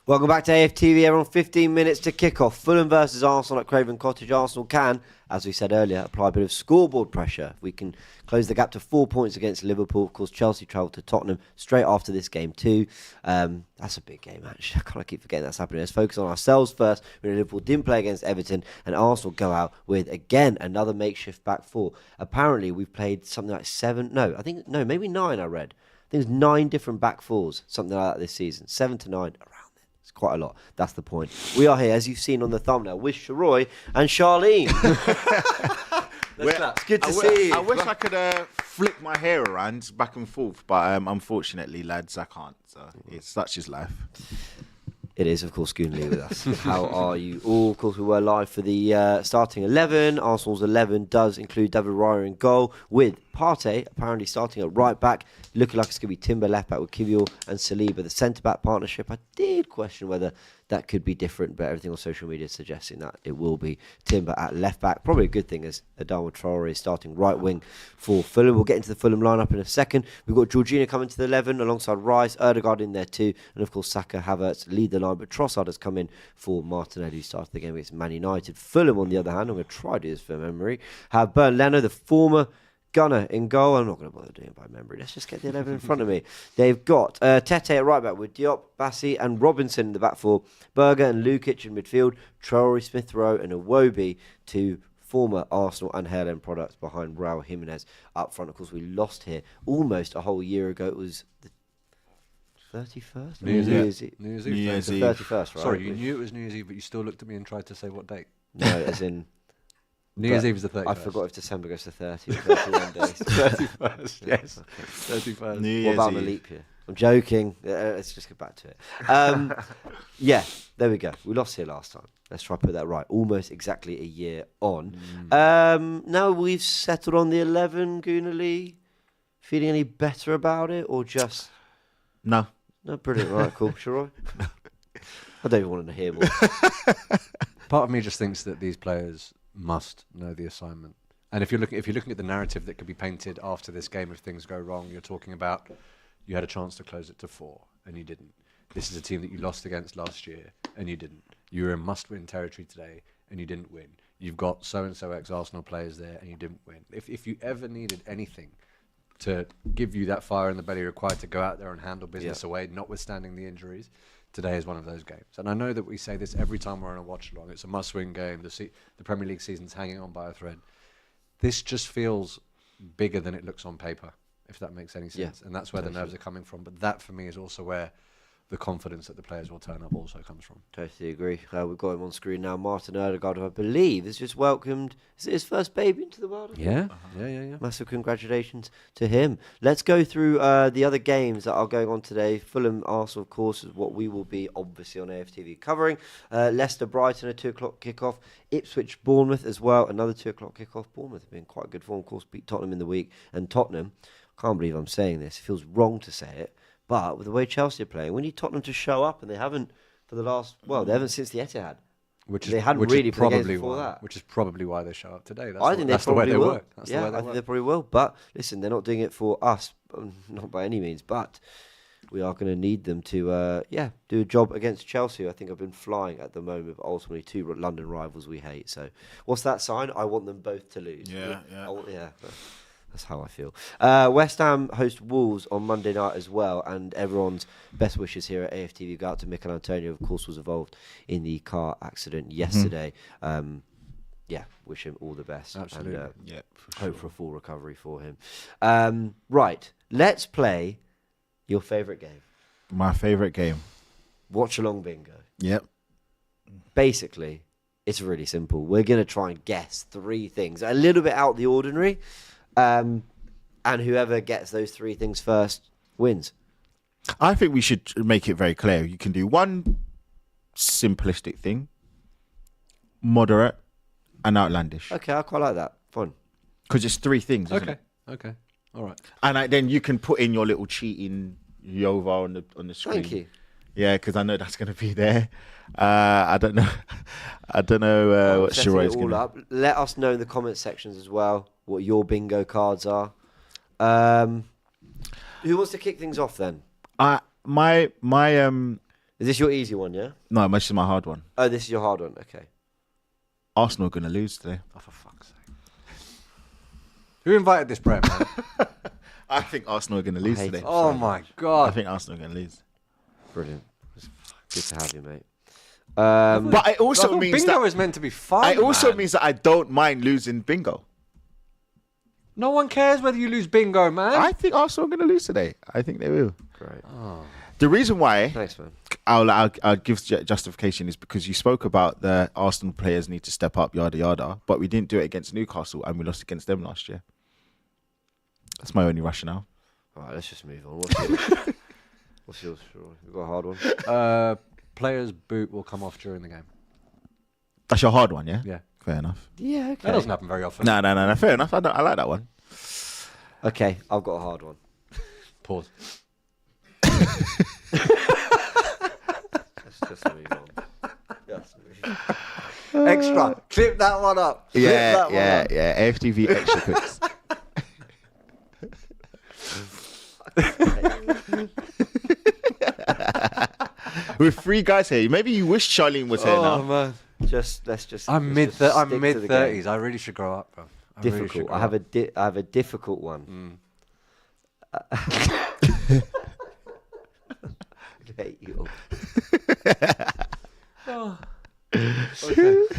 Welcome back to AFTV, everyone. 15 minutes to kick off. Fulham versus Arsenal at Craven Cottage. Arsenal can, as we said earlier, apply a bit of scoreboard pressure. We can close the gap to 4 points against Liverpool. Of course, Chelsea travel to Tottenham straight after this game too. That's a big game, actually. I can't keep forgetting that's happening. Let's focus on ourselves first. Liverpool didn't play against Everton, and Arsenal go out with, again, another makeshift back four. Apparently, we've played something like maybe 9, I read. I think it's 9 different back fours, something like that this season. 7 to 9, around there. It's quite a lot. That's the point. We are here, as you've seen on the thumbnail, with Sharoy and Charlene. It's good to see you. I wish I could flick my hair around back and forth, but unfortunately, lads, I can't. So it's such is life. It is, of course, Goonlee with us. How are you all? Of course, we were live for the starting 11. Arsenal's 11 does include David Raya in goal, with Partey apparently starting at right back, looking like it's going to be Timber left back with Kivior and Saliba, the centre-back partnership. I did question whether that could be different, but everything on social media is suggesting that it will be Timber at left back. Probably a good thing, as Adama Traore is starting right wing for Fulham. We'll get into the Fulham lineup in a second. We've got Jorginho coming to the 11 alongside Rice, Ødegaard in there too, and of course Saka, Havertz lead the line, but Trossard has come in for Martinelli, who started the game against Man United. Fulham, on the other hand, I'm going to try to do this from memory, have Bernd Leno, the former Gunner in goal. I'm not going to bother doing it by memory. Let's just get the 11 in front of me. They've got Tete at right back with Diop, Bassi and Robinson in the back four. Berger and Lukic in midfield. Traore, Smith Rowe and Iwobi to former Arsenal and Haaland products behind Raul Jimenez up front. Of course, we lost here almost a whole year ago. It was the 31st? New Year's Eve. New Year's The Eve. 31st, right? Sorry, you knew it was New Year's Eve, but you still looked at me and tried to say what date. No, as in... New Year's Eve is the 31st. I forgot if December goes to 30 or 31 days. 31st, yes. Okay. 31st. New Year's What about the Eve. leap year? I'm joking. Let's just get back to it. Yeah, there we go. We lost here last time. Let's try to put that right. Almost exactly a year on. Now we've settled on the 11, Goonlee. Feeling any better about it, or just... No. No, brilliant. Right, cool. Sharoy? I don't even want to hear more. Part of me just thinks that these players must know the assignment. And if you're looking at the narrative that could be painted after this game, if things go wrong, you're talking about you had a chance to close it to 4 and you didn't. This is a team that you lost against last year and you didn't. You were in must-win territory today and you didn't win. You've got so-and-so ex-Arsenal players there and you didn't win. If you ever needed anything to give you that fire in the belly required to go out there and handle business away, notwithstanding the injuries, today is one of those games. And I know that we say this every time we're on a watch-along. It's a must-win game. The Premier League season's hanging on by a thread. This just feels bigger than it looks on paper, if that makes any sense. And that's where the nerves are coming from. But that, for me, is also where the confidence that the players will turn up also comes from. Totally agree. We've got him on screen now. Martin Ødegaard, who I believe has just welcomed... Is it his first baby into the world? Yeah. Massive congratulations to him. Let's go through the other games that are going on today. Fulham, Arsenal, of course, is what we will be obviously on AFTV covering. Leicester, Brighton, a 2 o'clock kickoff. Ipswich, Bournemouth as well, another 2 o'clock kickoff. Bournemouth have been quite good form, of course, beat Tottenham in the week. And Tottenham, I can't believe I'm saying this, it feels wrong to say it, but with the way Chelsea are playing, we need Tottenham to show up, and they haven't for the last, they haven't since the Etihad. They hadn't really played games before that. Which is probably why they show up today. I think that's they the way probably they will. work. That's the way they I work. think they probably will. But listen, they're not doing it for us, not by any means. But we are going to need them to, do a job against Chelsea. I think I've been flying at the moment, but ultimately 2 London rivals we hate. So what's that sign? I want them both to lose. Yeah. That's how I feel. West Ham host Wolves on Monday night as well, and everyone's best wishes here at AFTV go out to Mikel Antonio, of course, was involved in the car accident yesterday. Wish him all the best. Absolutely. And, hope for a full recovery for him. Right, let's play your favourite game. My favourite game. Watch along bingo. Yep. Basically, it's really simple. We're going to try and guess 3 things, a little bit out the ordinary. And whoever gets those 3 things first wins. I think we should make it very clear. You can do one simplistic thing, moderate, and outlandish. Okay, I quite like that. Fun. Because it's 3 things, isn't it? Okay. All right. And then you can put in your little cheating Yova on the screen. Thank you. Yeah, because I know that's going to be there. I don't know. What Shiroy's going to... Let us know in the comment sections as well what your bingo cards are. Who wants to kick things off then? My This Is this your easy one, yeah? No, this is my hard one. Oh, this is your hard one. Okay. Arsenal are going to lose today. Oh, for fuck's sake. Who invited this brand, man? I think Arsenal are going to lose hate today. it. Oh, my God. I think Arsenal are going to lose. Brilliant. Good to have you, mate. But it also means bingo that is meant to be fun. it also man. means that I don't mind losing bingo. No one cares whether you lose bingo, man. I think Arsenal are going to lose today. I think they will. Great. The reason why Thanks, man. I'll give justification is because you spoke about the Arsenal players need to step up, yada yada, but we didn't do it against Newcastle and we lost against them last year. That's my only rationale. All right, let's just move on. What's yours? Sure. You've got a hard one. Player's boot will come off during the game. That's your hard one, yeah? Yeah. Fair enough. Yeah, okay. That doesn't happen very often. No. Fair enough. I like that one. Okay, I've got a hard one. Pause. Let's just move on. Just move on. Extra. Clip that one up. Clip that one up. AFTV extra clips. With 3 guys here. Maybe you wish Charlene was here now. Man. Let's just. I'm let's mid. just I'm stick mid to the 30s. game. I really should grow up, bro. I really should Difficult. grow I have up. I have a difficult one. I hate you. Okay.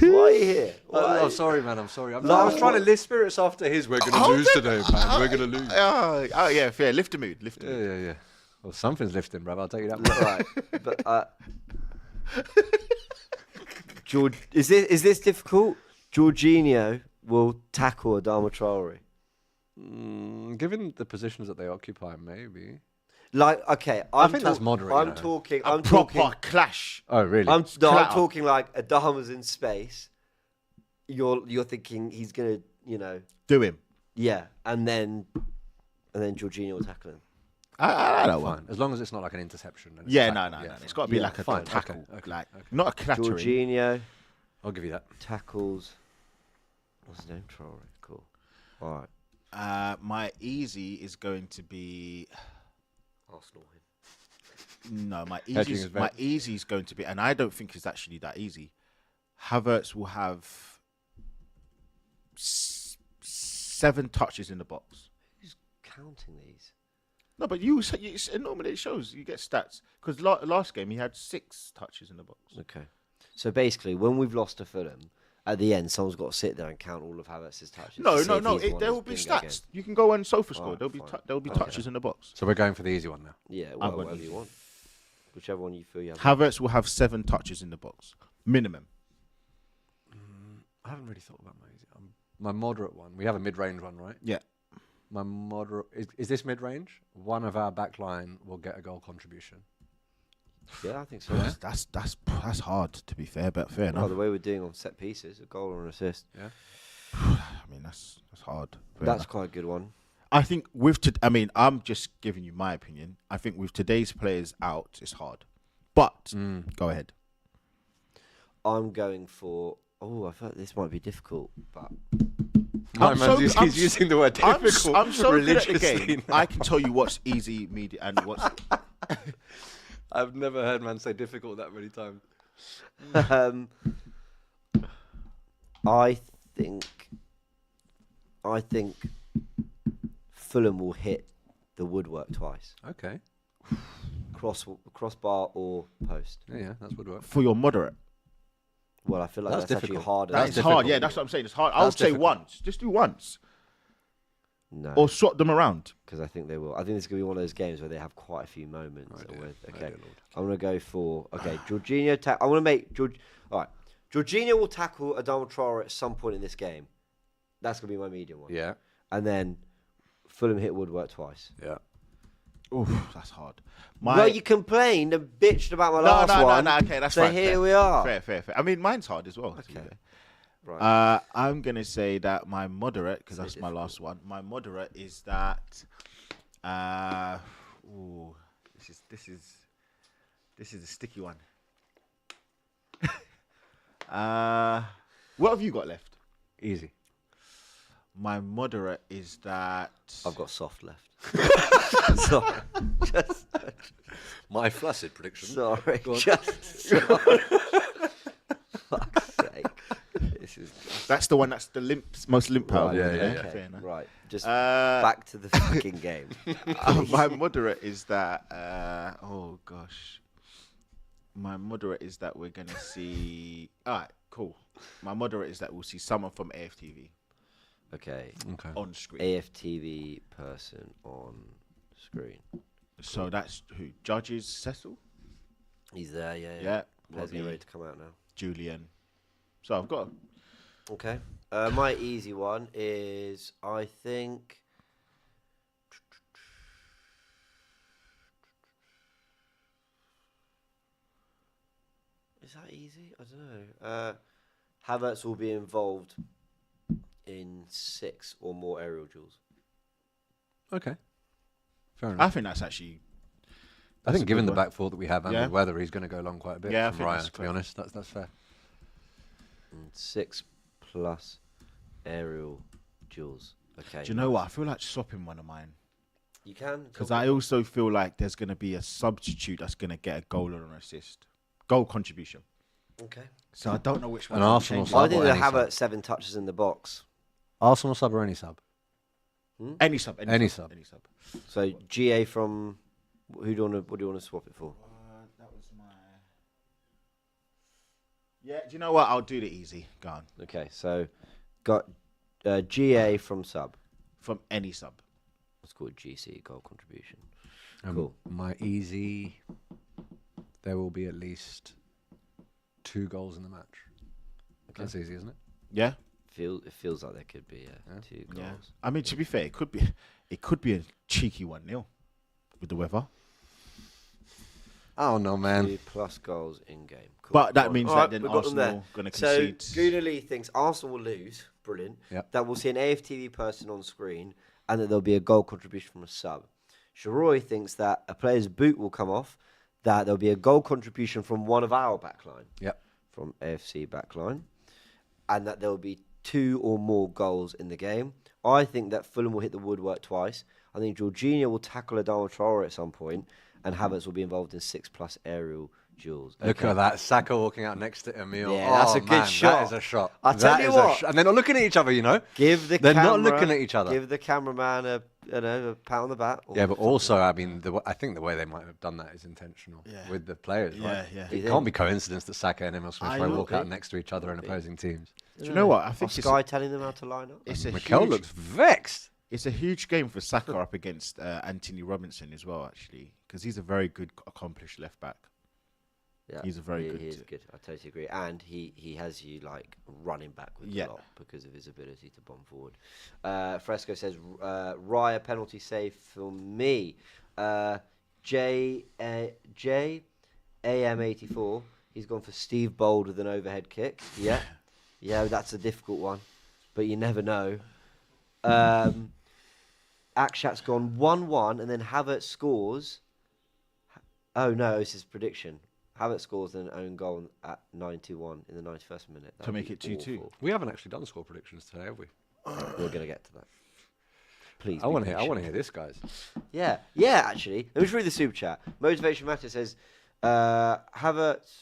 Why are you here? Why? I'm sorry, man. I'm sorry. I was trying to lift spirits after his. We're gonna lose today, man. We're gonna lose. Oh, yeah, fair. Lift the mood. Yeah. Well, something's lifting, bro. I'll tell you that much. Right, but George, is this difficult? Jorginho will tackle Adama Traore. Given the positions that they occupy, maybe. Like, okay, I think that's moderate. I'm talking. A proper clash. Oh, really? I'm Clatter. talking like Adama's in space. You're thinking he's gonna, Do him. yeah, and then Jorginho will tackle him. I like that one. Fine. As long as it's not like an interception. and it's Yeah, tackle. no. Yeah, It's got to be Yeah, like a fine, tackle. okay. Like, not a clattering. Jorginho I'll give you that. tackles. What's his name? Traore. Cool. All right. My easy is going to be... Arsenal win. No, my Hedging is better. easy is going to be, and I don't think it's actually that easy. Havertz will have 7 touches in the box. Who's counting these? No, but normally it shows you get stats because last game he had 6 touches in the box. Okay. So basically, when we've lost to Fulham, at the end, someone's got to sit there and count all of Havertz's touches. No. to see if he's won There his will be bingo stats. game. You can go on SofaScore. Alright, There'll be fine. there'll be Okay. touches in the box. So we're going for the easy one now. Yeah, I'm well, going whatever to- you want. Whichever one you feel you have. Havertz will have 7 touches in the box minimum. I haven't really thought about my easy. My moderate one. We have a mid-range one, right? Yeah. My moderate is this mid-range? One of our back line will get a goal contribution. Yeah, I think so. That's hard to be fair, but fair Well, enough. the way we're doing on set pieces, a goal or an assist. Yeah. I mean that's hard. Fair That's enough. quite a good one. I think I'm just giving you my opinion. I think with today's players out, it's hard. But go ahead. I'm going for. Oh, I thought this might be difficult, but He's using the word difficult. I'm so good at the religiously game. now. I can tell you what's easy, medium, and what's. I've never heard man say difficult that many times. I think Fulham will hit the woodwork twice, Okay. crossbar or post. Yeah, that's would work. For your moderate. Well, I feel like That's that's actually difficult. harder. That's That's hard. difficult. Yeah, that's what I'm saying. It's hard. I would say difficult. once. Just do once. No, Or swap them around. because I think they will. I think this is going to be one of those games where they have quite a few moments. Oh, dear. with, Oh, okay, dear Lord. I'm going to go for Jorginho. I want to make All right, Jorginho will tackle Adama Traore at some point in this game. That's going to be my medium one. Yeah. And then Fulham hit woodwork twice. Yeah. Oof, that's hard. Well, you complained and bitched about my last one. No. Okay, that's so fine. here fair. we are. Fair. I mean, mine's hard as well. to be Okay. fair. Right. I'm gonna say that my moderate, because So that's my difficult. last one. My moderate is that. This is a sticky one. What have you got left? Easy. My moderate is that. I've got soft left. Sorry. Just, My flaccid prediction. sorry. Go on. Just sorry. Fuck's sake. This is That's the one that's the most limp out. right. yeah, isn't it? yeah. Okay. Fair enough. Right. Just Uh, back to the fucking game. My moderate is that. Oh gosh. My moderate is that we're gonna see. All right, cool. My moderate is that we'll see someone from AFTV Okay. Okay. on screen. AFTV person on screen. So that's who? Judges Cecil? He's there. Yeah. Yeah. Players Robbie, ready to come out now. Julian. So I've got. Okay. My easy one is, I think. Is that easy? I don't know. Havertz will be involved in 6 or more aerial duels. Okay. Fair I enough. think that's actually. I that's think a given good the one. back four that we have and Yeah. the weather, he's going to go long quite a bit. Yeah, I from think Ryan, that's to be fair. honest, that's fair. And 6 plus aerial duels. Okay. Do you know what? I feel like swapping one of mine. You can. Because I also feel like there's going to be a substitute that's going to get a goal or an assist. Goal contribution. Okay. So I don't know which one. An I'm Arsenal changing. sub I think or they'll any have sub? 7 touches in the box. Arsenal sub or any sub? Any sub. Any sub. Any sub. So GA from what do you want to swap it for? That was my. Yeah, do you know what? I'll do the easy. Go on. Okay, so got GA from sub. From any sub. Let's call it GC, goal contribution. Um, Cool. My easy, there will be at least 2 goals in the match. Okay. That's easy, isn't it? Yeah. It feels like there could be 2 goals. Yeah. I mean, to be fair, it could be a cheeky 1-0 with the weather. Oh no, man. 2 plus goals in game. Cool. But that Alright, means alright, that then we've got them there. Arsenal going to So concede. Goonally thinks Arsenal will lose. Brilliant. Yep. That we'll see an AFTV person on screen and that there'll be a goal contribution from a sub. Sharoy thinks that a player's boot will come off, that there'll be a goal contribution from one of our backline. Yep. From AFC backline, and that there will be 2 or more goals in the game. I think that Fulham will hit the woodwork twice. I think Jorginho will tackle Adama Traore at some point, and Havertz will be involved in 6 plus aerial duels. Look Okay. at that. Saka walking out next to Emil. Yeah, that's a good man, shot. That is a shot. I'll tell That you is what. and they're not looking at each other, you know. Give the They're camera, not looking at each other. Give the cameraman a pat on the back. or Yeah, but something. also, I mean, I think the way they might have done that is intentional Yeah. with the players, Yeah, right? yeah. You It think? can't be coincidence that Saka and Emil Smith I Rowe know. walk out Could be. next to each other in Could be. opposing teams. Do you know what? I Are think Sky telling them how to line up? it's a Mikel huge, looks vexed. it's a huge game for Saka up against Anthony Robinson as well, actually, because he's a very good, accomplished left back. Yeah, He's a very good He is good. I totally agree, and he has you like running back with Yeah. a lot because of his ability to bomb forward. Fresco says Raya penalty save for me. JAM84. He's gone for Steve Bold with an overhead kick. Yeah, yeah, that's a difficult one, but you never know. Akshat's gone 1-1, and then Havertz scores. Oh no, this is prediction. Havertz scores an own goal at 91 in the 91st minute. To make it 2-2. awful. We haven't actually done score predictions today, have we? We're going to get to that. Please. I be want to patient. hear this, guys. Yeah, actually. Let me just read the super chat. Motivation Matter says Havertz.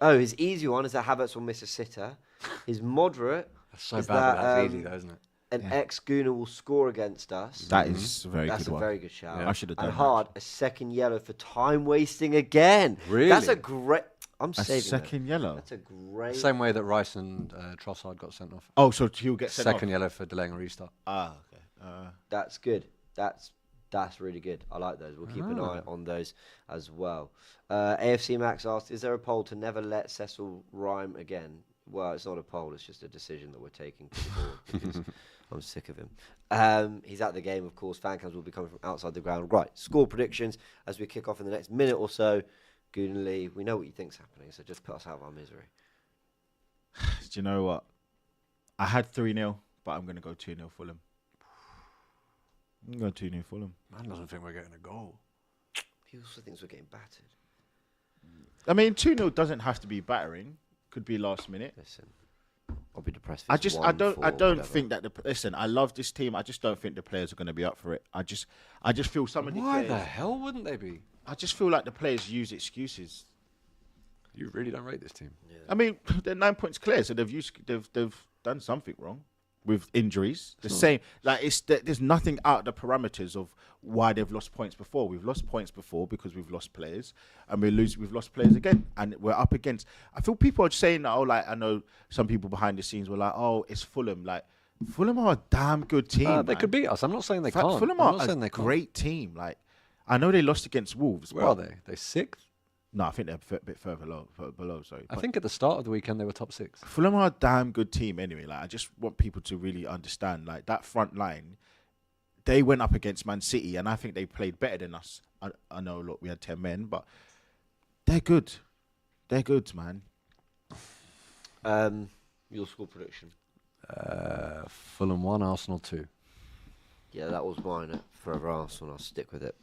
Oh, his easy one is that Havertz will miss a sitter. His moderate That's so is bad, but that that's easy, though, isn't it? an Yeah. ex-Gooner will score against us. That is a very That's good a one. very good shout. Yeah. I should have done And that. hard, a second yellow for time wasting again. Really? That's a great. I'm A saving second yellow. that. That's a great. Same way that Rice and Trossard got sent off. Oh, so he'll get sent Second off. yellow for delaying a restart. Ah, okay. That's good. That's really good. I like those. We'll keep an eye on those as well. AFC Max asked, "Is there a poll to never let Cecil rhyme again?" Well, it's not a poll. It's just a decision that we're taking to the board because I'm sick of him. He's at the game, of course. Fan cams will be coming from outside the ground. Right. Score predictions as we kick off in the next minute or so. Goonley, we know what you think's happening, so just put us out of our misery. Do you know what? I had 3-0, but I'm going to go 2-0 Fulham. I'm going to go 2-0 Fulham. Man doesn't think we're getting a goal. He also thinks we're getting battered. I mean, 2-0 doesn't have to be battering. Could be last minute. Listen, I'll be depressed. I If it's don't 1-4 or whatever. think that listen. I love this team. I just don't think the players are going to be up for it. I just feel some of the Why players. the hell wouldn't they be? I just feel like the players use excuses. You really don't rate this team. Yeah. I mean, they're 9 points clear, so they've done something wrong with injuries. The same, like there's nothing out of the parameters of why they've lost points before. We've lost points before because we've lost players, and we've lost players again, and we're up against. I feel people are saying that. Oh, like I know some people behind the scenes were like, oh, it's Fulham. Like Fulham are a damn good team. They man. could beat us. I'm not saying they In fact, can't. Fulham I'm are not saying a they can't. great team. Like I know they lost against Wolves. Where are they? They're sixth. No, I think they're a bit further below. Sorry, I think at the start of the weekend they were top 6. Fulham are a damn good team anyway. Like I just want people to really understand, like that front line, they went up against Man City, and I think they played better than us. I know, look, we had 10 men, but they're good. They're good, man. Your score prediction? Fulham 1, Arsenal 2. Yeah, that was mine. Forever Arsenal. I'll stick with it.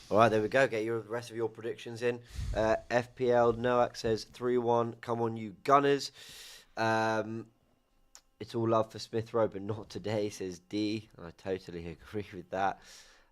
All right, there we go. Get the rest of your predictions in. FPL Noak says 3-1. Come on, you Gunners. It's all love for Smith Rowe, but not today, says D. I totally agree with that.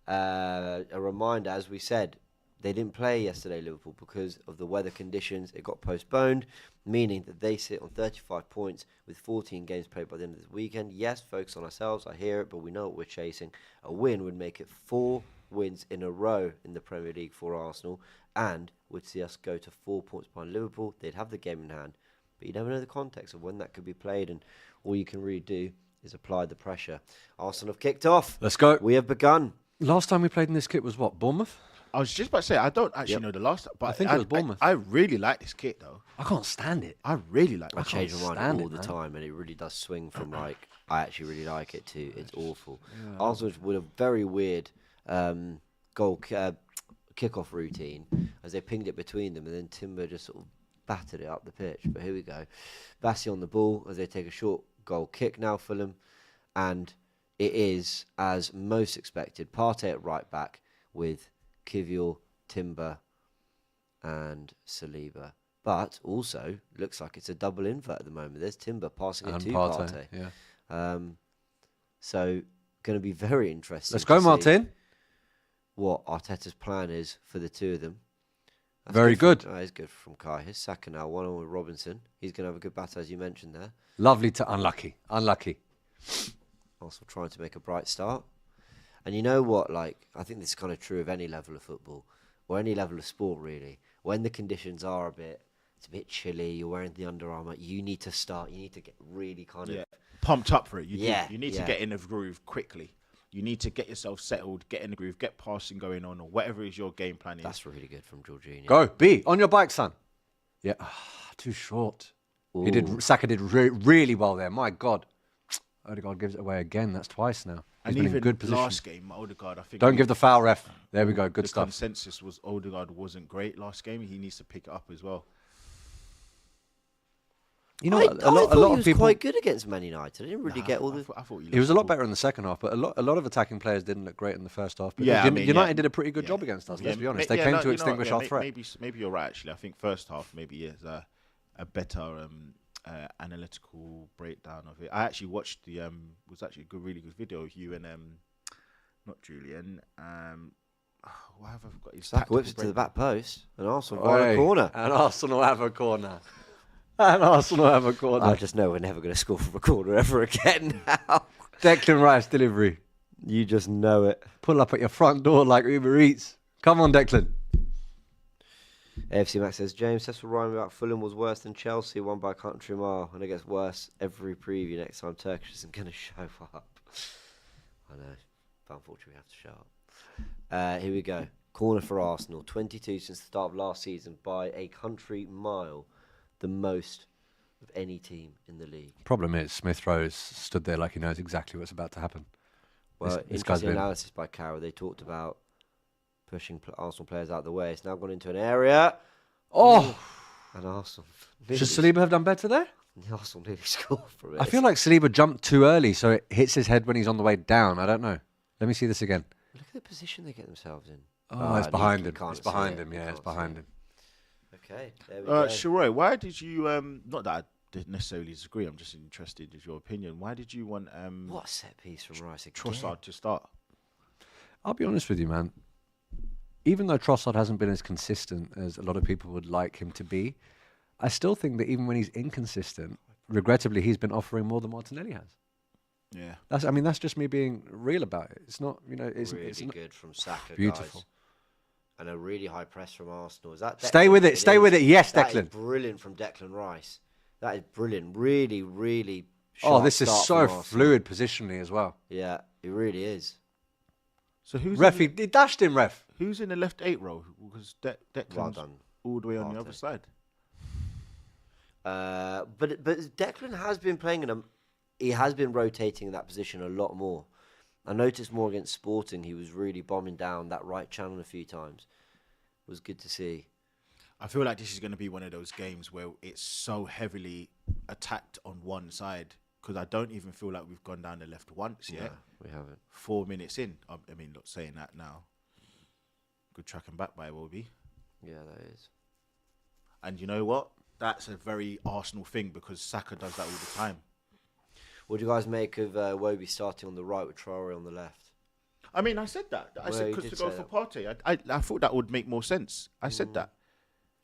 A reminder, as we said, they didn't play yesterday, Liverpool, because of the weather conditions. It got postponed, meaning that they sit on 35 points with 14 games played by the end of this weekend. Yes, focus on ourselves. I hear it, but we know what we're chasing. A win would make it 4 wins in a row in the Premier League for Arsenal, and would see us go to 4 points behind Liverpool. They'd have the game in hand, but you never know the context of when that could be played, and all you can really do is apply the pressure. Arsenal have kicked off. Let's go. We have begun. Last time we played in this kit was what? Bournemouth? I was just about to say, I don't actually know the last, but I think it was Bournemouth. I really like this kit though. I can't stand it. I really like I this. change my mind stand all it, the man. time, and it really does swing from like I actually really like it to it's awful. Arsenal with a very weird kickoff routine as they pinged it between them, and then Timber just sort of battered it up the pitch. But here we go, Bassey on the ball as they take a short goal kick now, Fulham, and it is as most expected. Partey at right back with Kivior, Timber, and Saliba. But also looks like it's a double invert at the moment. There's Timber passing it to Partey. Yeah. So going to be very interesting. Let's go, to see Martin. What Arteta's plan is for the two of them. That's Very good. That is good from Kai. His Saka now, 1-1 with Robinson. He's going to have a good battle, as you mentioned there. Lovely to unlucky. Also trying to make a bright start. And you know what? Like, I think this is kind of true of any level of football or any level of sport, really. When the conditions are it's a bit chilly, you're wearing the Under Armour, you need to start. You need to get really kind of pumped up for it. You Yeah, do. You need to get in the groove quickly. You need to get yourself settled, get in the groove, get passing going on, or whatever is your game plan is. That's really good from Jorginho. Go. B. On your bike, son. Yeah. Too short. Ooh. Saka did really well there. My God. Odegaard gives it away again. That's twice now. He's And been even in good position. last game, Odegaard, I think. Don't give the foul, ref. There we go. Good the stuff. consensus was Odegaard wasn't great last game. He needs to pick it up as well. You know, I a thought lot he of was people. quite good against Man United. I didn't really get all the... I thought He was a lot better in the second half, but a lot of attacking players didn't look great in the first half. But Yeah, I mean, United yeah. did a pretty good job against us. Let's be honest. They came to extinguish our threat. Maybe you're right. Actually, I think first half maybe is a better analytical breakdown of it. I actually watched the was actually a really good video of you and not Julian. Why have I forgot his Saka tactical whips it to the breakdown? back post, and Arsenal got a corner. And Arsenal have a corner. And Arsenal have a corner. I just know we're never going to score from a corner ever again now. Declan Rice delivery. You just know it. Pull up at your front door like Uber Eats. Come on, Declan. AFC Max says, James, Cecil Ryan about Fulham was worse than Chelsea, won by a country mile, and it gets worse every preview next time Turkish isn't going to show up. I know, but unfortunately we have to show up. Here we go. Corner for Arsenal. 22 since the start of last season by a country mile. The most of any team in the league. Problem is, Smith Rowe stood there like he knows exactly what's about to happen. Well, This guy's interesting been... analysis by Carroll. They talked about pushing Arsenal players out of the way. It's now gone into an area. Oh! And Arsenal... Should Saliba have done better there? Arsenal nearly scored from it. I feel like Saliba jumped too early, so it hits his head when he's on the way down. I don't know. Let me see this again. Look at the position they get themselves in. Oh, it's behind him. Can't It's see behind it. him. You Yeah, it's can't see behind it. him. Okay, there we go. Sharoi, why did you not that I necessarily disagree. I'm just interested in your opinion. Why did you want What a set piece from Rice again. Trossard to start? I'll be honest with you, man. Even though Trossard hasn't been as consistent as a lot of people would like him to be, I still think that even when he's inconsistent, regrettably, he's been offering more than Martinelli has. Yeah. That's just me being real about it. It's not, it's really it's not good from Saka, beautiful. guys. And a really high press from Arsenal. Is that Declan? Stay with it. Stay with it. Yes, that Declan. Is brilliant from Declan Rice. That is brilliant. Really, really sharp. Oh, this is start so from Arsenal. fluid positionally as well. Yeah, it really is. So who's Ref, he dashed him, ref. who's in the left 8 row? Because Declan's Well done. all the way on the Partey. other side. But Declan has been playing he has been rotating in that position a lot more. I noticed more against Sporting. He was really bombing down that right channel a few times. It was good to see. I feel like this is going to be one of those games where it's so heavily attacked on one side, because I don't even feel like we've gone down the left once yet. No, we haven't. 4 minutes in. I mean, not saying that now. Good track and back by Iwobi. Yeah, that is. And you know what? That's a very Arsenal thing, because Saka does that all the time. What do you guys make of Iwobi starting on the right with Traore on the left? I mean, I said that. I Well, said you because did to go say for that. Partey. I thought that would make more sense. I said that.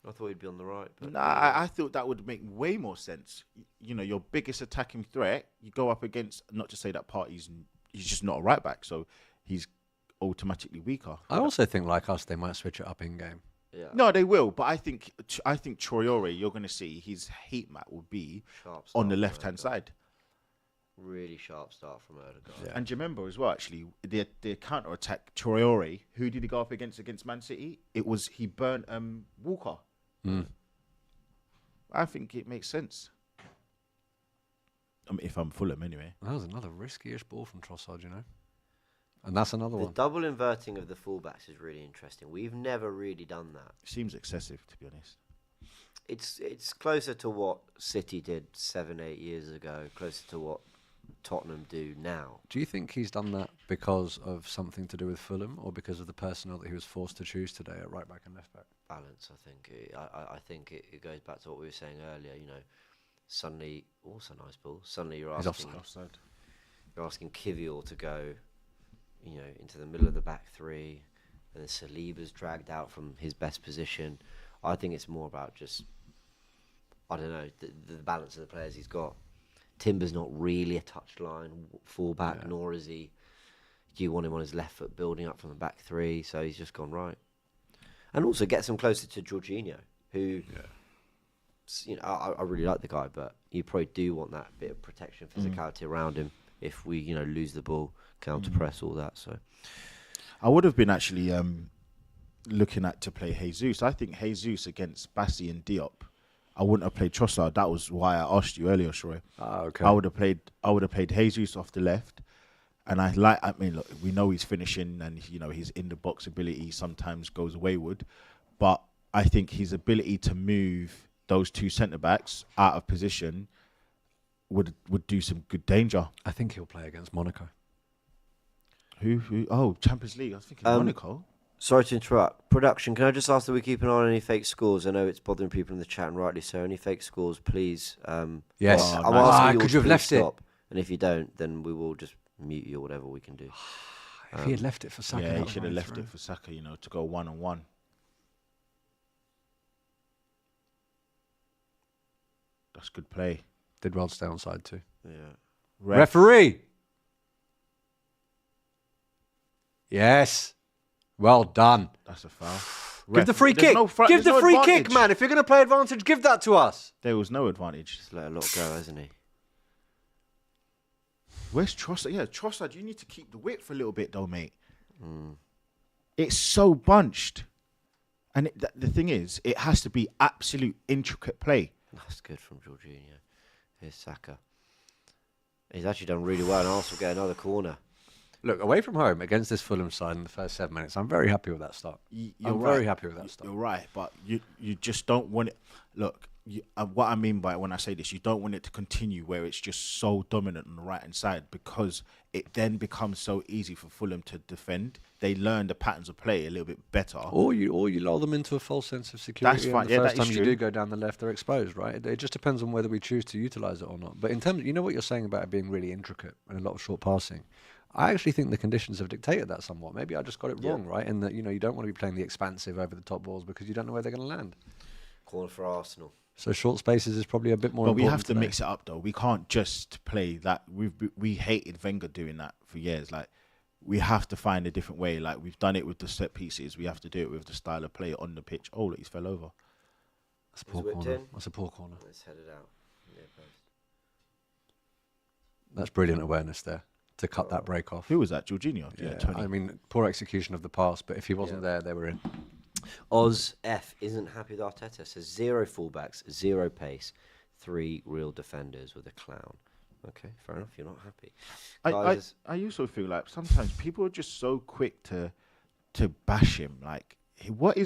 I thought he'd be on the right. But Nah, I thought that would make way more sense. You know, your biggest attacking threat, you go up against, not to say that Partey's he's just not a right back, so he's automatically weaker. I also think, like us, they might switch it up in game. Yeah. No, they will, but I think Traore, you're going to see his heat map will be Sharp on start the from left-hand Odegaard. side. Really sharp start from Odegaard. And do you remember as well, actually, the counter-attack, Traore, who did he go up against Man City? He burnt Walker. I think it makes sense. I mean, if I'm Fulham, anyway. That was another risky-ish ball from Trossard, and that's another The one. double inverting of the fullbacks is really interesting. We've never really done that. Seems excessive, to be honest. It's closer to what City did 7-8 years ago, closer to what Tottenham do now. Do you think he's done that because of something to do with Fulham, or because of the personnel that he was forced to choose today at right back and left back? Balance, I think. I think it goes back to what we were saying earlier. Suddenly, also nice ball. Suddenly you're He's asking Offside. you're asking Kivior to go, into the middle of the back three, and then Saliba's dragged out from his best position. I think it's more about just, I don't know, the balance of the players he's got. Timber's not really a touchline fullback, nor is he. You want him on his left foot, building up from the back three, so he's just gone right. And also gets him closer to Jorginho, who, I really like the guy, but you probably do want that bit of protection, physicality around him if we, lose the ball, counter press, all that. So, I would have been actually looking at to play Jesus. I think Jesus against Bassi and Diop. I wouldn't have played Trossard. That was why I asked you earlier, Shoy. Okay. I would have played Jesus off the left, and look, we know he's finishing, and his in the box ability sometimes goes wayward, but I think his ability to move those two centre backs out of position would do some good danger. I think he'll play against Monaco. Who? Oh, Champions League. I was thinking Monaco. sorry to interrupt. Production, can I just ask that we keep an eye on any fake scores? I know it's bothering people in the chat, and rightly so. Any fake scores, please. Yes. I'm asking you all could to you have please left stop. And if you don't, then we will just mute you or whatever we can do. If he had left it for Saka, Yeah, that he was should have right left through. it for Saka, to go 1-on-1. That's good play. Did well to stay on side too. Yeah. Referee! Yes. Well done. That's a foul. Give the free kick. Give the free kick, man. If you're going to play advantage, give that to us. There was no advantage. Just let a lot go, hasn't he? Where's Trossard? Yeah, Trossard, you need to keep the width a little bit, though, mate. It's so bunched. And the thing is, it has to be absolute intricate play. That's good from Jorginho. Here's Saka. He's actually done really well, and Arsenal get another corner. Look, away from home against this Fulham side in the first 7 minutes, I'm very happy with that start. Very happy with that start. You're right, but you just don't want it. Look, what I mean by it when I say this, you don't want it to continue where it's just so dominant on the right hand side, because it then becomes so easy for Fulham to defend. They learn the patterns of play a little bit better. Or you lull them into a false sense of security. That's fine. And the first that is time true. you do go down the left, they're exposed, right? It just depends on whether we choose to utilise it or not. But in terms of, you know what you're saying about it being really intricate and a lot of short passing, I actually think the conditions have dictated that somewhat. Maybe I just got it wrong, right? In that, you don't want to be playing the expansive over the top balls because you don't know where they're going to land. Corner for Arsenal. So short spaces is probably a bit more But important. we have to mix it up, though. We can't just play that. We hated Wenger doing that for years. Like, we have to find a different way. Like, we've done it with the set pieces. We have to do it with the style of play on the pitch. Oh, look, he's fell over. That's a poor corner. That's a poor corner. Let's head it out. Yeah, post. That's brilliant awareness there to cut that break off. Who was that? Jorginho? Yeah, Tony. I mean, poor execution of the pass, but if he wasn't there, they were in. Oz F isn't happy with Arteta. Says 0 fullbacks, 0 pace, 3 real defenders with a clown. Okay, fair enough. You're not happy. I also feel like sometimes people are just so quick to bash him. Like, what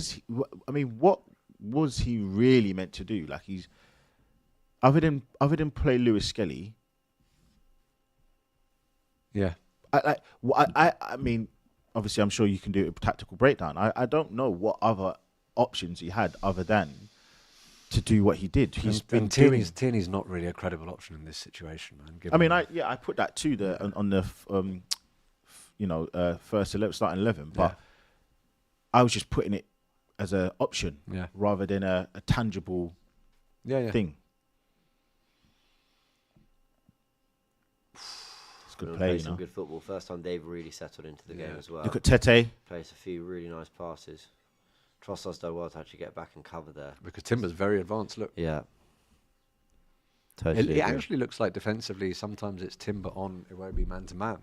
was he really meant to do? Like, he's other than play Lewis Skelly. Yeah. I mean, obviously, I'm sure you can do a tactical breakdown. I don't know what other options he had other than to do what he did. Tierney's not really a credible option in this situation, man. I mean, I put that too on the first 11, starting 11, but I was just putting it as an option rather than a tangible thing. Good play, some good football. First time they've really settled into the game as well. Look at Tete. Plays a few really nice passes. Trossard's done well to actually get back and cover there. Because Timber's very advanced, look. Yeah. Totally. It actually looks like defensively, sometimes it's Timber on, it won't be man to man.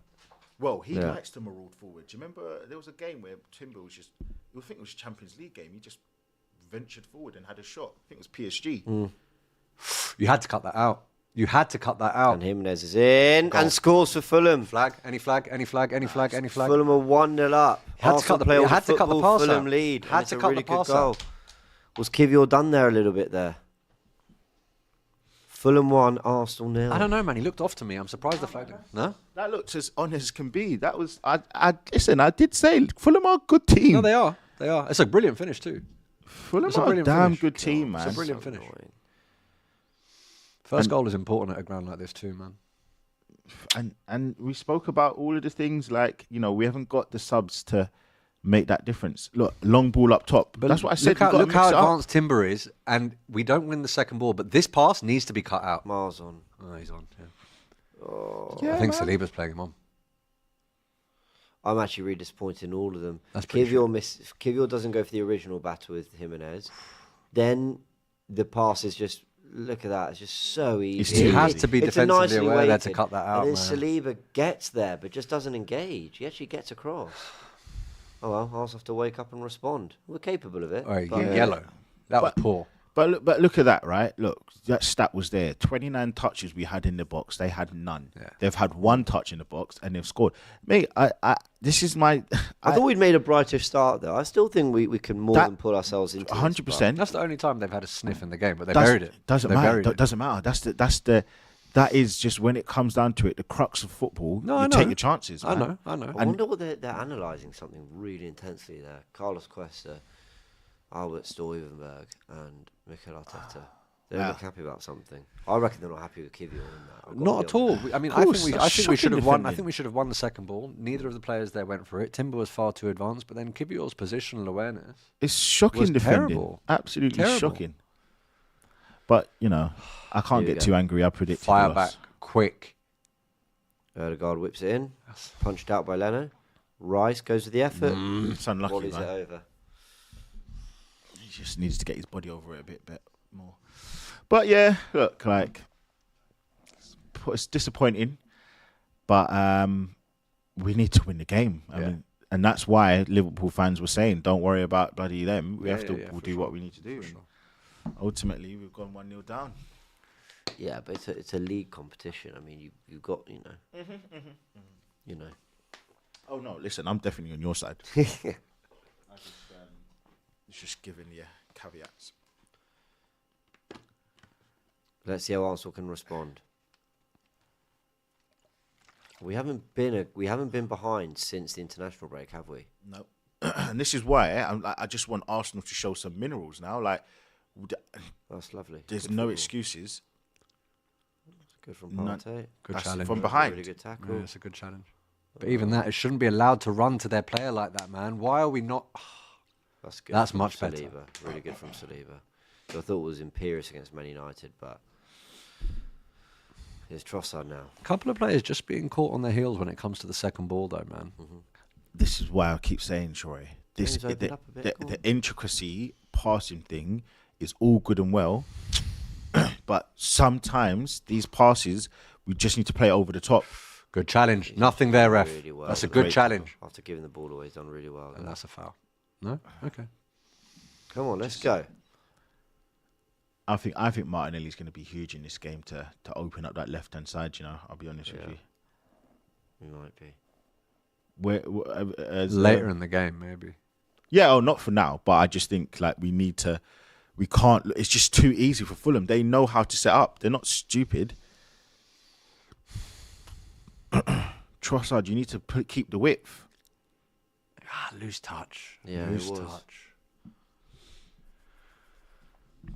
Well, he likes to maraud forward. Do you remember there was a game where Timber was just, I think it was a Champions League game, he just ventured forward and had a shot. I think it was PSG. You had to cut that out. You had to cut that out. And Jimenez is in and scores for Fulham. Flag, any flag. Fulham are 1-0 up. Had to cut the pass Fulham out. lead. Had to cut the pass out. Was Kivior done there a little bit there? Fulham 1, Arsenal 0. I don't know, man. He looked off to me. I'm surprised the flag didn't. No? That looked as honest as can be. That was, listen, I did say Fulham are a good team. No, they are. They are. It's a brilliant finish too. Fulham are a damn good team, man. It's a brilliant finish. First goal is important at a ground like this too, man. And we spoke about all of the things like, we haven't got the subs to make that difference. Look, long ball up top. But that's what I said. Look how advanced Timber is, and we don't win the second ball, but this pass needs to be cut out. Miles on. Oh, he's on. Yeah. Oh. Yeah, I think man. Saliba's playing him on. I'm actually really disappointed in all of them. That's pretty true. Kivior doesn't go for the original battle with Jimenez. Then the pass is just, look at that, it's just so easy. He has to be It's a defensively nicely aware there weighted. to cut that out, And then man. Saliba gets there, but just doesn't engage. He actually gets across. Oh well, I'll have to wake up and respond. We're capable of it. Oh, but- yellow. That was poor. But look at that, right? Look, that stat was there. 29 touches we had in the box. They had none. Yeah. They've had 1 touch in the box and they've scored. Mate, this is my... I thought we'd made a brighter start, though. I still think we can more than pull ourselves into 100%. That's the only time they've had a sniff in the game, but they buried it. Doesn't They matter. buried it. Doesn't matter. That is just when it comes down to it, the crux of football. No, you I know. take your chances. I man. know. I wonder what they're analysing something really intensely there. Carlos Cuesta, Albert Stuyvenberg, and Mikel Arteta. They don't look happy about something. I reckon they're not happy with Kivior in that. I've got Not to at be all. honest. I mean, Of I course, think we that's should have shocking won. I defending. think we should have won the second ball. Neither of the players there went for it. Timber was far too advanced, but then Kivior's positional awareness. It's shocking was defending. terrible. Absolutely Terrible. shocking. But, I can't Here we get go. too angry. I predict Fire back quick. Odegaard whips it in. Punched out by Leno. Rice goes with the effort. It's unlucky, Volleys it man. over. He just needs to get his body over it a bit more. But yeah, look, like, it's disappointing, but we need to win the game. I mean, and that's why Liverpool fans were saying, "Don't worry about bloody them. We have to. We'll do what we need to do." And ultimately, we've gone 1-0 down. Yeah, but it's a league competition. I mean, you've got, you know. Oh no, listen, I'm definitely on your side. It's just giving you caveats. Let's see how Arsenal can respond. We haven't been behind since the international break, have we? No, and this is why I just want Arsenal to show some minerals now. Like, That's lovely. there's Good no football. excuses. Good from None. Partey. Good That's challenge. from behind. Really good tackle. Yeah, it's a good challenge. But even that, it shouldn't be allowed to run to their player like that, man. Why are we not? That's good. That's from much better. Saliba. Really good from Saliba. So I thought it was imperious against Man United, but it's Trossard now. A couple of players just being caught on their heels when it comes to the second ball, though, man. This is why I keep saying, Troy. Things opened up a bit, go The on. intricacy passing thing is all good and well, but sometimes these passes we just need to play over the top. Good challenge. Nothing there, ref. Really well. That's a good Great. challenge. After giving the ball away, he's done really well. And There. that's a foul. No? Okay. Come on, let's go. I think Martinelli's going to be huge in this game to open up that left hand side. You know, I'll be honest with Yeah. you. We might be. Later in the game, maybe. Yeah, oh, not for now, but I just think like we can't. It's just too easy for Fulham. They know how to set up. They're not stupid. Trossard, you need to keep the width. Loose touch. Yeah, Loose it was. touch.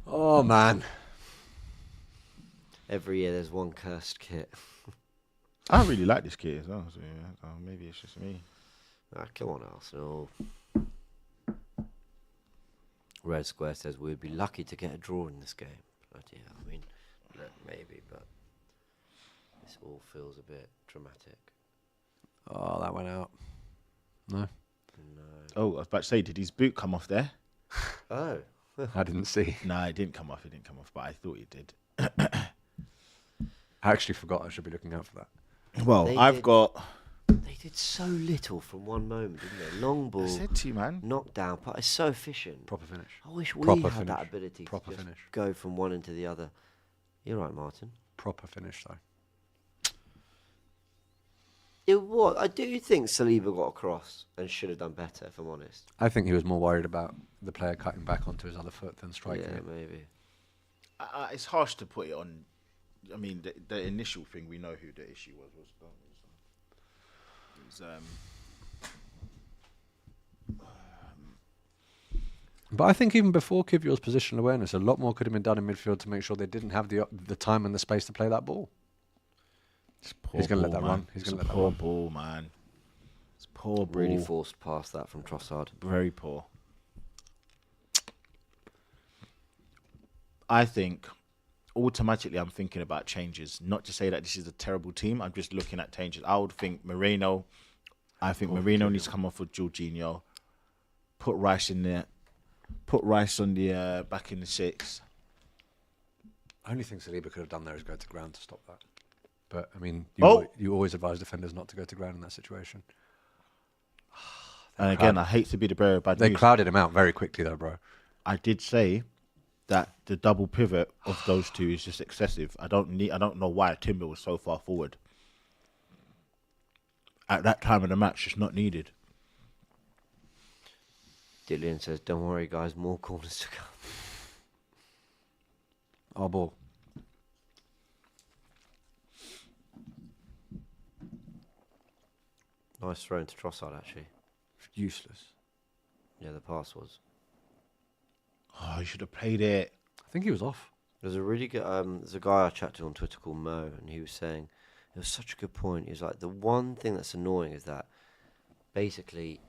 Oh, man. Every year there's one cursed kit. I really like this kid as well. So yeah, maybe it's just me. Come on, Arsenal. Red Square says we'd be lucky to get a draw in this game. Bloody hell. I mean, maybe, but this all feels a bit dramatic. Oh, that went out. No, No. Oh, I was about to say, did his boot come off there? Oh. I didn't see. No, it didn't come off. It didn't come off, but I thought it did. I actually forgot I should be looking out for that. Well, They I've did- got. They did so little from one moment, didn't they? Long I ball, said to you, man. knockdown. But it's so efficient. Proper finish. I wish we Proper had that finish. ability Proper to just finish. go from one into the other. You're right, Martin. Proper finish, though. It was. I do think Saliba got across and should have done better, if I'm honest. I think he was more worried about the player cutting back onto his other foot than striking Yeah, it. maybe. It's harsh to put it on. I mean, the initial thing, we know who the issue was. But I think even before Kivior's positional awareness, a lot more could have been done in midfield to make sure they didn't have the time and the space to play that ball. He's going to let that run. He's going to let that poor run. ball, man. It's poor ball. Really forced past that from Trossard. Very poor. I think automatically I'm thinking about changes. Not to say that this is a terrible team. I'm just looking at changes. I would think Moreno. I think Moreno needs to come off with Jorginho. Put Rice in there. Put Rice on the back in the six. Only thing Saliba could have done there is go to ground to stop that. But, I mean, Oh! you always advise defenders not to go to ground in that situation. And again, I hate to be the bearer of bad They news. crowded him out very quickly, though, bro. I did say that the double pivot of those two is just excessive. I don't know why Timber was so far forward. At that time of the match, it's not needed. Dillian says, don't worry, guys, more corners to come. Our ball. Nice throw into Trossard, actually. Useless. Yeah, the pass was. Oh, you should have played it. I think he was off. There's a really good. There's a guy I chatted to on Twitter called Mo, and he was saying it was such a good point. He was like, the one thing that's annoying is that basically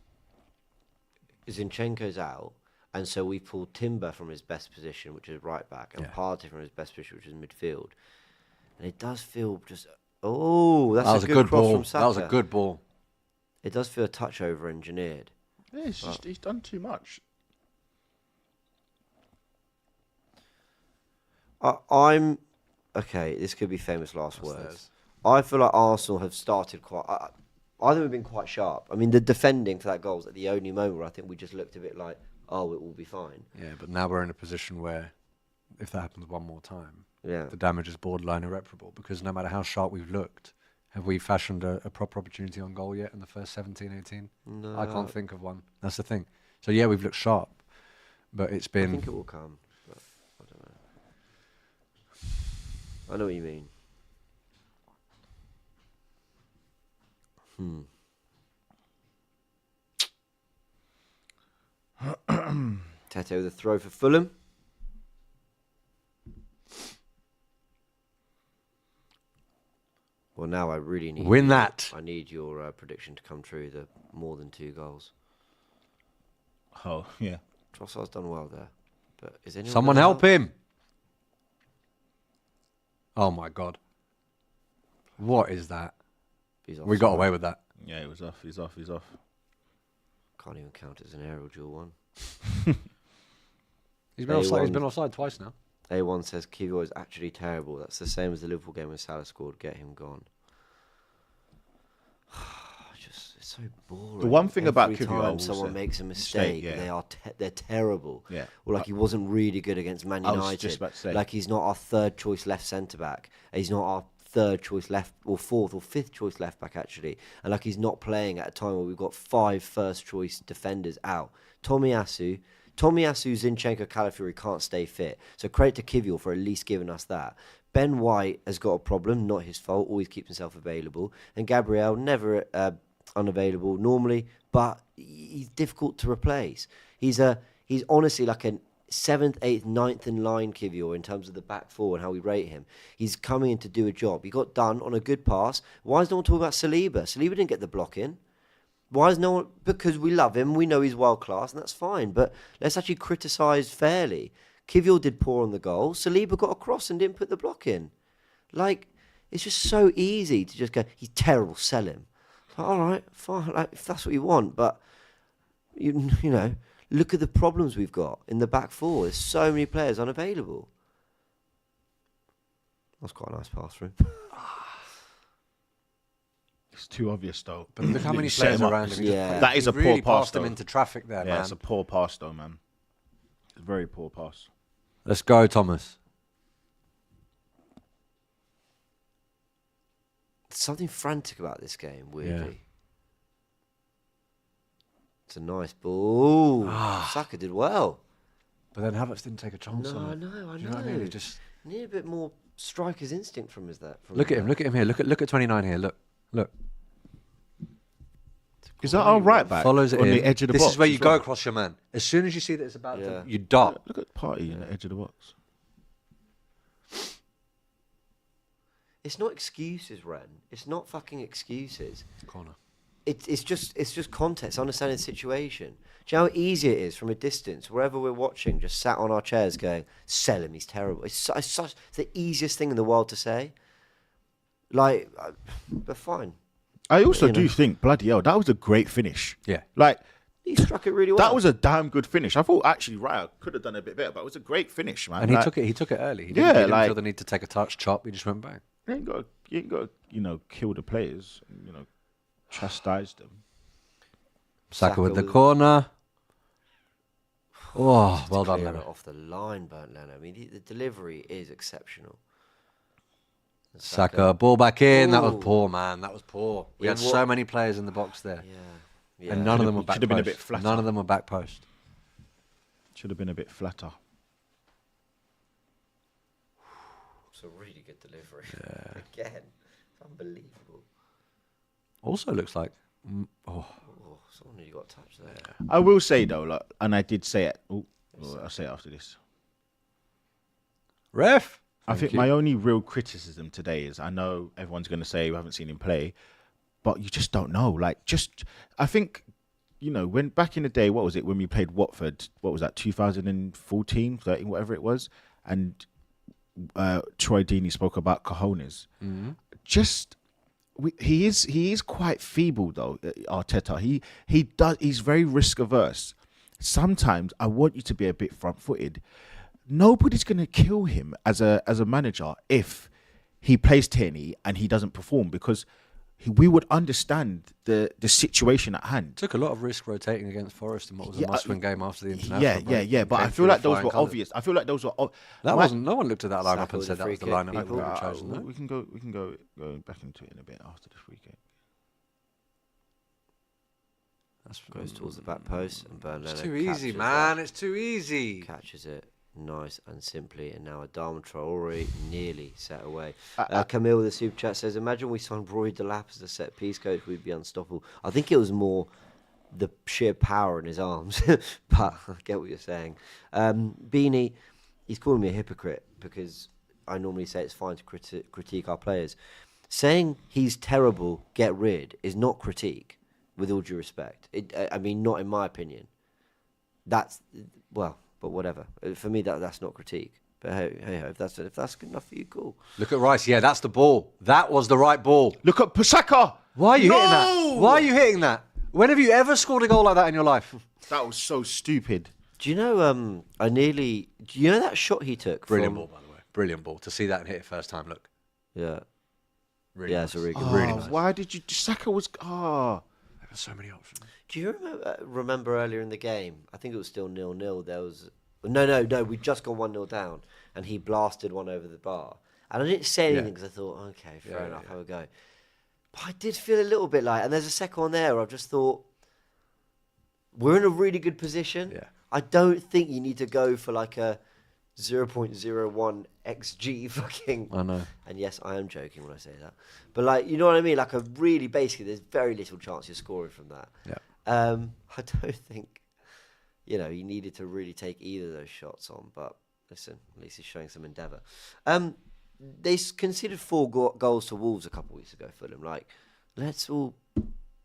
Zinchenko's out, and so we pulled Timber from his best position, which is right back, and Yeah. Partey from his best position, which is midfield. And it does feel just. Oh, that's That was a good cross ball. from Saka. That was a good ball. It does feel a touch over engineered. Yeah, it's just he's done too much. I'm okay. This could be famous last words. theirs. I feel like Arsenal have started quite. I think we've been quite sharp. I mean, the defending for that goal is at the only moment where I think we just looked a bit like, oh, it will be fine. Yeah, but now we're in a position where if that happens one more time, Yeah, the damage is borderline irreparable because no matter how sharp we've looked, Have we fashioned a proper opportunity on goal yet in the first 17, 18? No, I can't think of one. That's the thing. So yeah, we've looked sharp, but it's been. I think it will come. But I don't know. I know what you mean. Tete with a throw for Fulham. Well, now I really need Win that. I need your prediction to come true. The more than 2 goals. Oh, yeah. Trossard's done well there, but is anyone Someone gonna help him. Oh my God. What is that? He's We got offside. away with that. Yeah, he was off. He's off. He's off. Can't even count it as an aerial duel one. He's been offside. He's been offside twice now. A1 says Kiwior is actually terrible. That's the same as the Liverpool game when Salah scored. Get him gone. It's so boring. The one thing about Every Kiwior, I time will someone say- makes a mistake, yeah. they're terrible. Yeah. Or like he wasn't really good against Man I United. was just about to say. Like he's not our third choice left centre back. He's not our third choice left or fourth or fifth choice left back actually. And like he's not playing at a time where we've got 5 first choice defenders out. Tomiyasu, Zinchenko, Calafiori can't stay fit. So credit to Kiwior for at least giving us that. Ben White has got a problem, not his fault, always keeps himself available. And Gabriel, never unavailable normally, but he's difficult to replace. He's honestly like a 7th, 8th, 9th in line, Kiwior, in terms of the back four and how we rate him. He's coming in to do a job. He got done on a good pass. Why is no one talking about Saliba? Saliba didn't get the block in. Why is no one? Because we love him. We know he's world class, and that's fine. But let's actually criticise fairly. Kiwior did poor on the goal. Saliba got across and didn't put the block in. Like, it's just so easy to just go, he's terrible, sell him. Like, all right, fine, like, if that's what you want. But, you know, look at the problems we've got in the back four. There's so many players unavailable. That's quite a nice pass through. It's too obvious, though. But look how many You set players him up. around him. Yeah. That is He a poor really pass, passed them though. into traffic there, Yeah, man. it's a poor pass, though, man. It's a very poor pass. Let's go, Thomas. There's something frantic about this game, weirdly. Yeah. It's a nice ball. Saka did well. But then Havertz didn't take a chance No, on I it. know. Do you know what I mean? It just Need a bit more striker's instinct from us. look at him. Look at him here. Look at 29 here. Look. Is that our right back? Follows it on in. the edge of the this box? is where you as go well? across your man. As soon as you see that it's about Yeah. to, you dart. Look at Party in the edge of the box. It's not excuses, Ren. It's not fucking excuses. Corner. It's just context, understanding the situation. Do you know how easy it is from a distance, wherever we're watching, just sat on our chairs going, sell him, he's terrible. It's the easiest thing in the world to say. Like, but fine. I also You know. do think, bloody hell, that was a great finish. Yeah. Like, He struck it really well. that was a damn good finish. I thought actually Raya could have done a bit better, but it was a great finish, man. And he Like, took it early. He Yeah, didn't like- feel the need to take a touch, chop. He just went back. You ain't got to, kill the players, chastise them. Saka with the with- corner. Oh, well done, Clear it Leonard. off the line, Burnt Leonard. I mean, the delivery is exceptional. And Saka, ball back in. That was Ooh. poor, man. That was poor. We Yeah, had what- so many players in the box there. Yeah. And none of them were Should've- back should've been a post. bit flatter. None of them were back post. Should have been a bit flatter. It's a really good delivery. Again, it's unbelievable. Also looks like... Oh, someone really got touched there. I will say though, like, and I did say it. I'll say it after this. Ref! I Thank think you. my only real criticism today is I know everyone's going to say we haven't seen him play, but you just don't know. Like, I think, when back in the day, what was it when we played Watford? What was that? 2014, 13, whatever it was, and Troy Deeney spoke about cojones. Mm-hmm. He is quite feeble though, Arteta. He's very risk averse. Sometimes I want you to be a bit front footed. Nobody's going to kill him as a manager if he plays Tierney and he doesn't perform, because we would understand the situation at hand. Took a lot of risk rotating against Forest in what was a must-win game after the international Yeah, break. yeah. But I feel like those were obvious. I feel like those were. That wasn't. No one looked at that lineup Saka and with said the that was the free kick, lineup that would have chosen. No? We can go back into it in a bit after the free kick. That's Goes towards the back post and Bernardo. It's too easy, man. It's too easy. Catches it nice and simply, and now Adama Traore nearly set away. Camille with the super chat says, "Imagine we signed Roy Delap as a set piece coach, we'd be unstoppable." I think it was more the sheer power in his arms, but I get what you're saying. Beanie, he's calling me a hypocrite because I normally say it's fine to critique our players. Saying he's terrible, get rid, is not critique. With all due respect, I mean, not in my opinion. That's but whatever. For me, that's not critique. But hey, if that's good enough for you, cool. Look at Rice. Yeah, that's the ball. That was the right ball. Look at Pasaka. Why are you hitting that? Why are you hitting that? When have you ever scored a goal like that in your life? That was so stupid. Do you know? Do you know that shot he took? Brilliant ball, by the way. Brilliant ball. To see that and hit it first time. Look. Yeah. Really Yeah, nice. it's a really good. Really nice. Why did you? Saka was. There were so many options. Do you remember earlier in the game? I think it was still 0-0. There was no. We'd just gone 1-0 down, and he blasted one over the bar. And I didn't say anything because I thought, okay, fair enough, have a go. But I did feel a little bit like, and there's a second one there where I've just thought, we're in a really good position. Yeah. I don't think you need to go for like a 0.01 XG fucking. I know. And yes, I am joking when I say that. But like, you know what I mean? Like basically, there's very little chance you're scoring from that. Yeah. I don't think, you needed to really take either of those shots on. But listen, at least he's showing some endeavour. They conceded 4 goals to Wolves a couple of weeks ago, Fulham. Like, let's all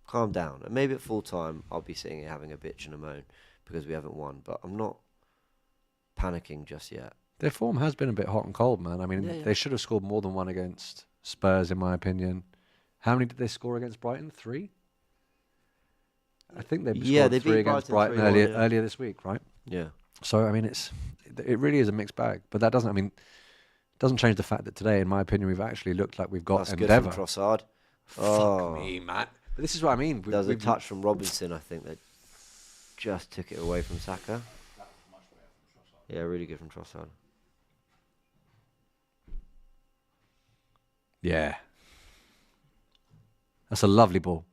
calm down. And maybe at full time, I'll be sitting here having a bitch and a moan because we haven't won. But I'm not panicking just yet. Their form has been a bit hot and cold, man. I mean, they should have scored more than one against Spurs, in my opinion. How many did they score against Brighton? 3? I think they scored 3 against Brighton earlier this week, right? Yeah. So, I mean, it really is a mixed bag. But that doesn't change the fact that today, in my opinion, we've actually looked like we've got That's endeavour. good from Trossard. Fuck me, man. But this is what I mean. There was a touch from Robinson, I think, that just took it away from Saka. Yeah, really good from Trossard. Yeah. That's a lovely ball.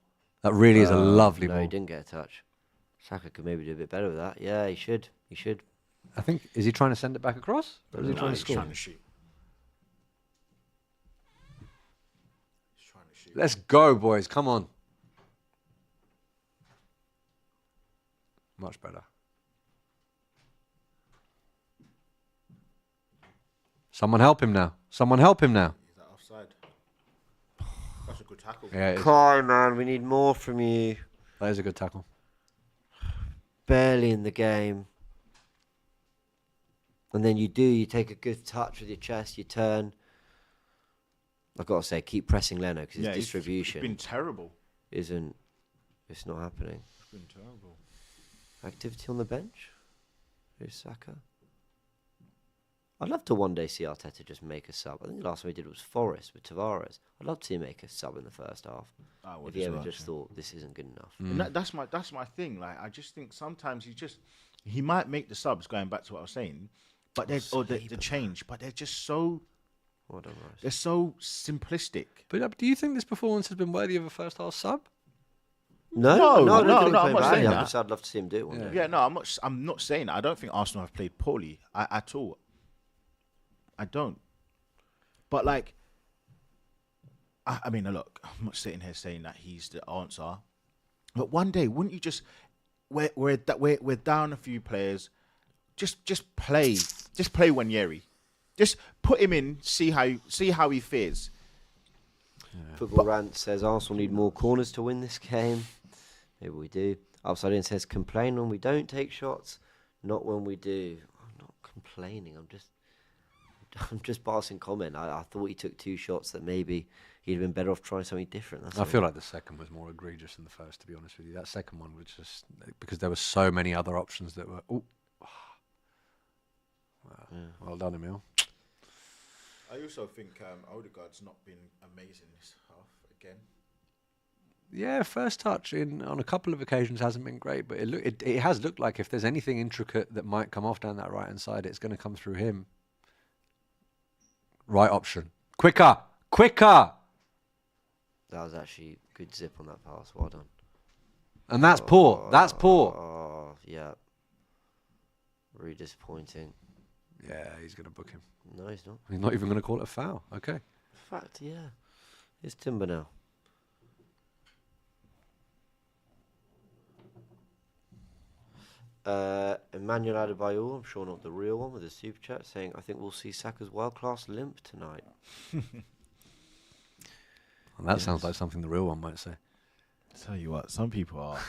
That really is a lovely ball. No, he didn't get a touch. Saka could maybe do a bit better with that. Yeah, he should. I think, is he trying to send it back across? Or is he trying to score? Trying to shoot. Let's go, boys. Come on. Much better. Someone help him now. Is that offside? That's a good tackle. Yeah, it is. Kai, man, we need more from you. That is a good tackle. Barely in the game. And then you take a good touch with your chest, you turn. I've got to say, keep pressing Leno because his distribution It's been terrible. it's not happening. It's been terrible. Activity on the bench? Who's Saka? I'd love to one day see Arteta just make a sub. I think the last one he did was Forest with Tavares. I'd love to see him make a sub in the first half. If he ever just thought this isn't good enough. And that's my thing. Like, I just think sometimes he might make the subs, going back to what I was saying, but the change, but they're just so they're so simplistic. But do you think this performance has been worthy of a first half sub? No, I'm not saying that. I'd love to see him do it one day. Yeah, no, I'm not saying that. I don't think Arsenal have played poorly at all. I don't. But like, I mean, look, I'm not sitting here saying that he's the answer. But one day, wouldn't you just we're down a few players, just play Wanyeri, just put him in, see how he fares. Football Rant says Arsenal need more corners to win this game. Maybe we do. Upside In says complain when we don't take shots, not when we do. I'm not complaining. I'm just passing comment. I thought he took 2 shots that maybe he'd have been better off trying something different. I feel like the second was more egregious than the first, to be honest with you. That second one was just because there were so many other options that were. Well done, Emil. I also think Odegaard's not been amazing this half again. Yeah, first touch on a couple of occasions hasn't been great, but it has looked like if there's anything intricate that might come off down that right-hand side, it's going to come through him. Right option. Quicker! Quicker! That was actually good zip on that pass. Well done. And that's poor. That's poor. Oh, yeah. Really disappointing. Yeah, he's going to book him. No, he's not. He's not even going to call it a foul. Okay. In fact, yeah. It's Timber now. Emmanuel Adebayor, I'm sure not the real one, with a super chat saying, I think we'll see Saka's world-class limp tonight. And that sounds like something the real one might say. Tell you what, some people are.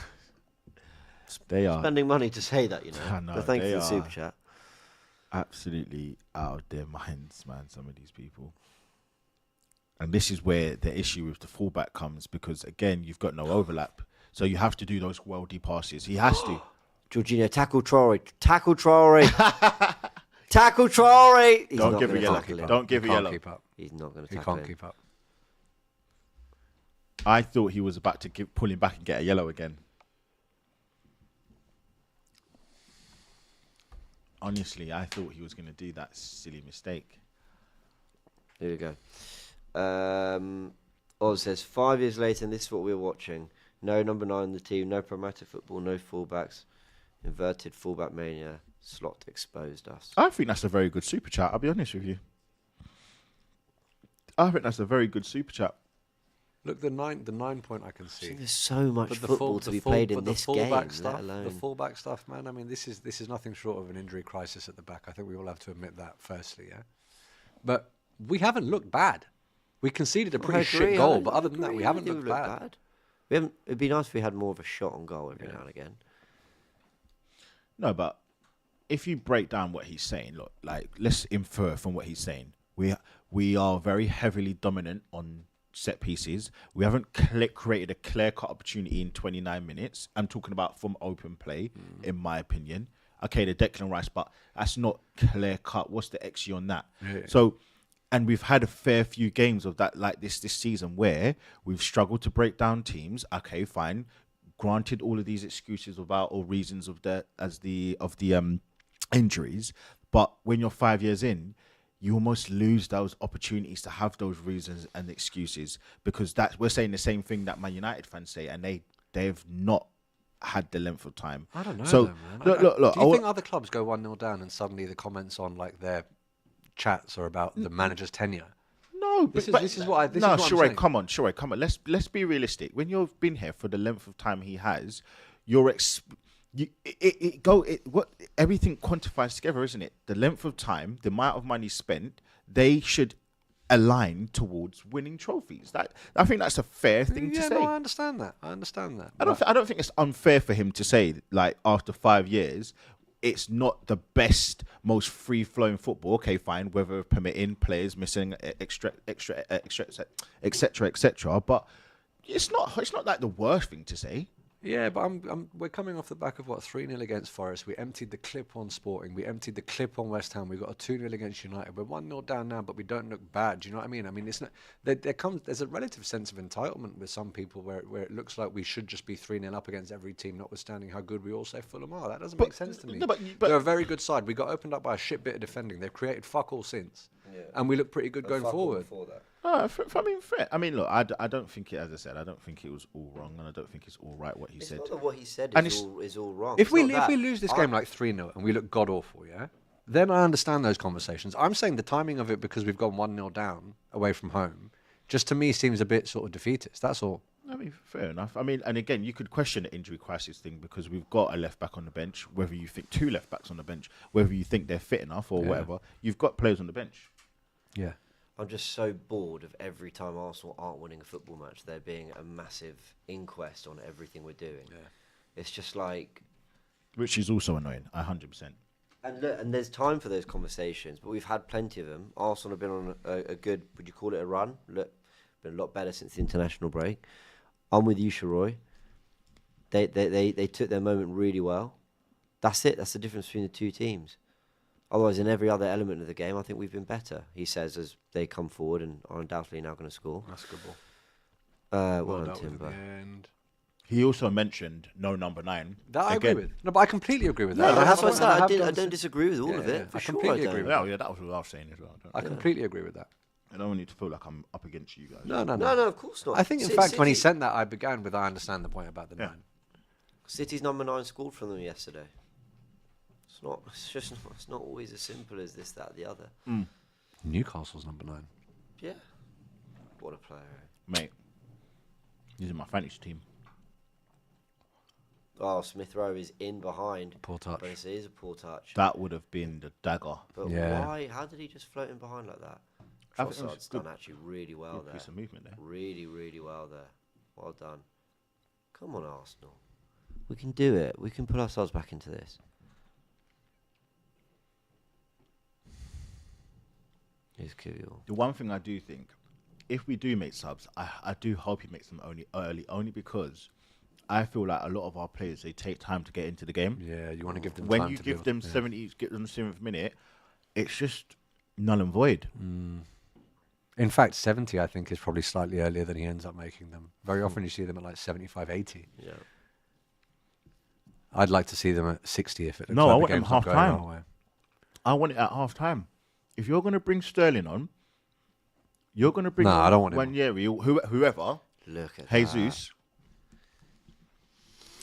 They are spending money to say that, you know. I know, But thank you they for the super are. chat. Absolutely out of their minds, man, some of these people. And this is where the issue with the fullback comes, because, again, you've got no overlap. So you have to do those worldy passes. He has to. Jorginho, tackle Traore. Tackle Traore. Tackle Traore. He's Don't not give a gonna yellow. tackle him. Don't give a He can't yellow. keep up. He's not going to He tackle can't him. keep up. I thought he was about to pull him back and get a yellow again. Honestly, I thought he was going to do that silly mistake. Here we go. Oz says, 5 years later, and this is what we're watching. No number 9 in the team, no pragmatic football, no fullbacks. Inverted fullback mania. Slot exposed us. I think that's a very good super chat, I'll be honest with you. I think that's a very good super chat. Look, the 9 point I can I see. think there's so much But the football full- to the be full- played in but the this game, fullback stuff, let alone... the fullback stuff, man. I mean, this is nothing short of an injury crisis at the back. I think we all have to admit that. Firstly, yeah. But we haven't looked bad. We conceded a pretty shit goal, but other than that, we haven't looked bad. We haven't. It'd be nice if we had more of a shot on goal every now and again. No, but if you break down what he's saying, look, like, let's infer from what he's saying. We are very heavily dominant on set pieces. We haven't created a clear-cut opportunity in 29 minutes. I'm talking about from open play, in my opinion. Okay, the Declan Rice, but that's not clear-cut. What's the XG on that? Yeah. So, and we've had a fair few games of that like this season where we've struggled to break down teams. Okay, fine. Granted, all of these excuses about or reasons of the injuries, but when you're 5 years in, you almost lose those opportunities to have those reasons and excuses, because we're saying the same thing that Man United fans say, and they've not had the length of time. I don't know. So though, man. look. Do you think other clubs go 1-0 down and suddenly the comments on like their chats are about the manager's tenure? No, This is what I'm saying. Come on. Let's be realistic. When you've been here for the length of time he has, everything quantifies together, isn't it? The length of time, the amount of money spent, they should align towards winning trophies. I think that's a fair thing to say. No, I understand that. I don't think it's unfair for him to say, like, after 5 years, it's not the best, most free-flowing football. Okay, fine, weather permitting, players missing, etc. But it's not like the worst thing to say. Yeah, but we're coming off the back of 3-0 against Forest. We emptied the clip on Sporting. We emptied the clip on West Ham. We got a 2-0 against United. We're 1-0 down now, but we don't look bad. Do you know what I mean? I mean, it's not. There's a relative sense of entitlement with some people where it looks like we should just be 3-0 up against every team, notwithstanding how good we all say Fulham are. That doesn't make sense to me. No, but they're a very good side. We got opened up by a shit bit of defending. They've created fuck all since, and we look pretty good going forward. Fair. I mean, look, I don't think it, as I said, I don't think it was all wrong, and I don't think it's all right what he said. It's not that what he said is all wrong. If we lose this game like 3-0 and we look god awful, yeah, then I understand those conversations. I'm saying the timing of it, because we've gone 1-0 down away from home, just to me seems a bit sort of defeatist. That's all. I mean, fair enough. I mean, and again, you could question the injury crisis thing, because we've got a left back on the bench. Whether you think 2 left backs on the bench, whether you think they're fit enough or whatever, you've got players on the bench. Yeah. I'm just so bored of every time Arsenal aren't winning a football match, there being a massive inquest on everything we're doing. Yeah. It's just like... Which is also annoying, 100%. And look, and there's time for those conversations, but we've had plenty of them. Arsenal have been on a good, would you call it a run? Look, been a lot better since the international break. I'm with you, Sharoy. They took their moment really well. That's it. That's the difference between the two teams. Otherwise, in every other element of the game, I think we've been better, he says, as they come forward and are undoubtedly now going to score. That's a good ball. Well Well done, dealt with in Timber. the end. He also mentioned no number 9. That I Again, agree with. No, but I completely agree with that. No, And I that's have what I done- said. and I have don't done disagree with all of Yeah, it. yeah. For I sure, completely I agree don't. with Oh, yeah, that was what I was saying as well. I completely agree with that. I don't want you to feel like I'm up against you guys. No, No, of course not. I think, in fact, when he sent that, I began with, I understand the point about the 9. City's number 9 scored from them yesterday. It's not. It's just. It's not always as simple as this, that, the other. Newcastle's number 9. Yeah. What a player. Mate, he's in my fantasy team. Oh, Smith Rowe is in behind. Poor touch. But it is a poor touch. That would have been the dagger. But Yeah. why? How did he just float in behind like that? I think it was Trossard's good- done actually really well Good there. piece of movement there. Really, really well there. Well done. Come on, Arsenal. We can do it. We can put ourselves back into this. Here's Kivil. The one thing I do think, if we do make subs, I do hope he makes them only because I feel like a lot of our players, they take time to get into the game. Yeah, you want to give them When time you to give build. them Yeah. 70, get them the 7th minute, it's just null and void. In fact, 70, I think, is probably slightly earlier than he ends up making them. Very often you see them at like 75, 80. Yeah. I'd like to see them at 60 if it looks No, I like want the them game's not going half-time. our way. I want it at half time. If you're going to bring Sterling on, you're going to bring No, I don't want him on. Ranieri, whoever, Look at Jesus. that.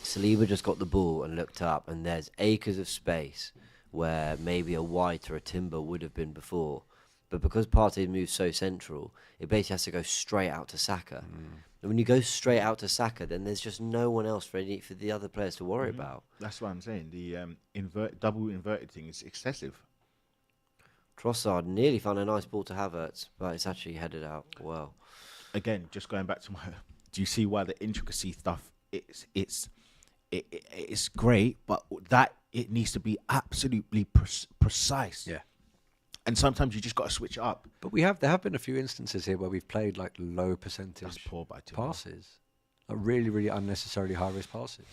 Saliba just got the ball and looked up, and there's acres of space where maybe a White or a Timber would have been before. But because Partey moves so central, it basically has to go straight out to Saka. And when you go straight out to Saka, then there's just no one else for the other players to worry about. That's what I'm saying. The double inverted thing is excessive. Trossard nearly found a nice ball to Havertz, but it's actually headed out well. Again, just going back to my, do you see why the intricacy stuff? It's great, but that it needs to be absolutely precise. Yeah. And sometimes you just got to switch it up. But there have been a few instances here where we've played like low percentage That's poor by Timber. passes. Like really, really unnecessarily high risk passes.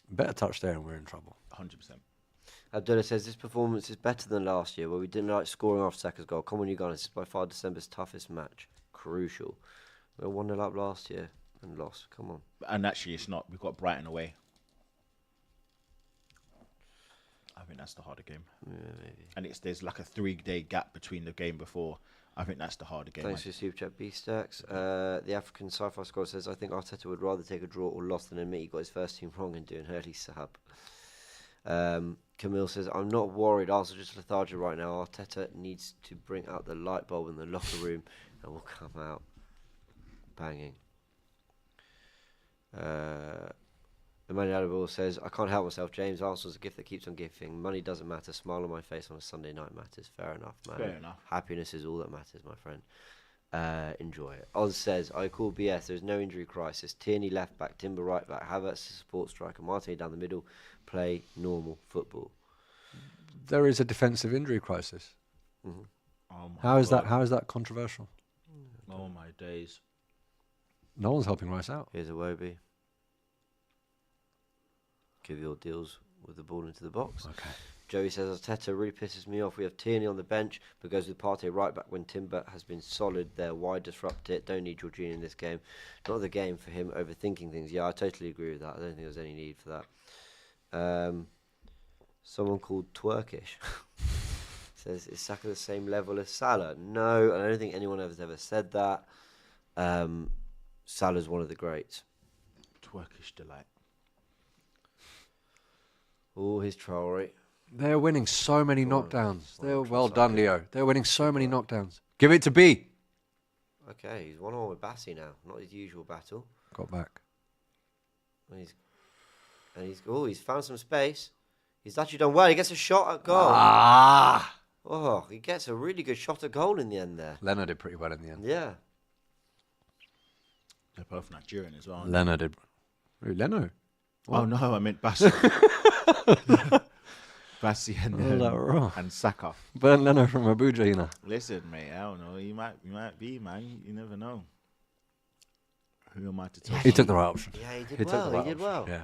Better touch there and we're in trouble. 100%. Abdullah says this performance is better than last year, where we didn't like scoring off Saka's goal. Come on, you guys! This is by far December's toughest match. Crucial. We were 1-0 up last year and lost. Come on. And actually, it's not. We've got Brighton away. I think that's the harder game. Yeah, maybe. And there's like a 3-day gap between the game before. I think that's the harder game. Thanks for your super chat, B-Stacks. The African Sci-Fi Squad says, I think Arteta would rather take a draw or loss than admit he got his first team wrong and do an early sub. Camille says, I'm not worried. Arsenal just lethargic right now. Arteta needs to bring out the light bulb in the locker room and we'll come out banging. Emmanuel Adaball says, I can't help myself, James. Arsenal's a gift that keeps on giving. Money doesn't matter. Smile on my face on a Sunday night matters. Fair enough, man. Fair enough. Happiness is all that matters, my friend. Enjoy it. Oz says, I call BS. There's no injury crisis. Tierney left back, Timber right back, Havertz support striker, Martin down the middle. Play normal football. There is a defensive injury crisis. Mm-hmm. Oh my How is that? God. How is that controversial? Oh my days. No one's helping Rice out. Here's Iwobi. Give your deals with the ball into the box. Okay. Joey says, Arteta really pisses me off. We have Tierney on the bench, but goes with Partey right back when Timber has been solid there. Why disrupt it? Don't need Jorginho in this game. Not the game for him overthinking things. Yeah, I totally agree with that. I don't think there's any need for that. Someone called Twerkish says, is Saka the same level as Salah? No, I don't think anyone has ever said that. Salah's one of the greats. Twerkish delight. Oh, his Traore. They're winning so many knockdowns. Well, They're well Trossard. done, Leo. They're winning so many knockdowns. Give it to B. Okay, he's 1-1 with Bassi now. Not his usual battle. Got back. He's found some space. He's actually done well. He gets a shot at goal. Ah! Oh, he gets a really good shot at goal in the end there. Leno did pretty well in the end. Yeah. They're both Nigerian as well. Leno did. Ooh, Leno? Oh no, I meant Bassi. Bassi and Saka. Burn Leno from Abuja, you know. Listen, mate, I don't know. You might be, man. You never know. Who am I to tell? He took the right option. Yeah, he did He took well. the right He did option, well. Yeah.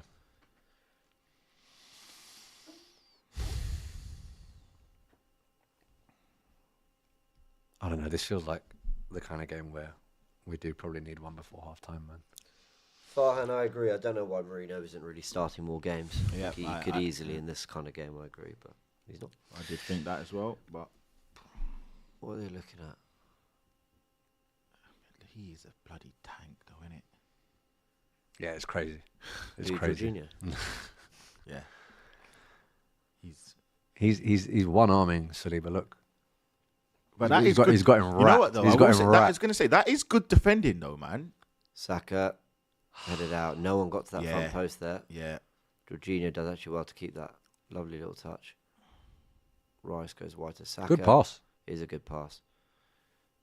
I don't know. This feels like the kind of game where we do probably need one before half time, man. Farhan, I agree. I don't know why Mourinho isn't really starting more games. Yeah, He could easily in this kind of game, I agree, but he's not. I did think that as well, but What are they looking at? he's a bloody tank, though, isn't it? Yeah, it's crazy. It's Who, crazy. Jorginho? Yeah. He's one-arming Saliba, look. But that He's is got- good. he's got him You know wrapped. what, though? He's I got was him going wrapped. to say, that is good defending, though, man. Saka headed out. No one got to that Yeah. front post there. Yeah. Jorginho does actually well to keep that lovely little touch. Rice goes wide to Saka. Good pass. Is a good pass.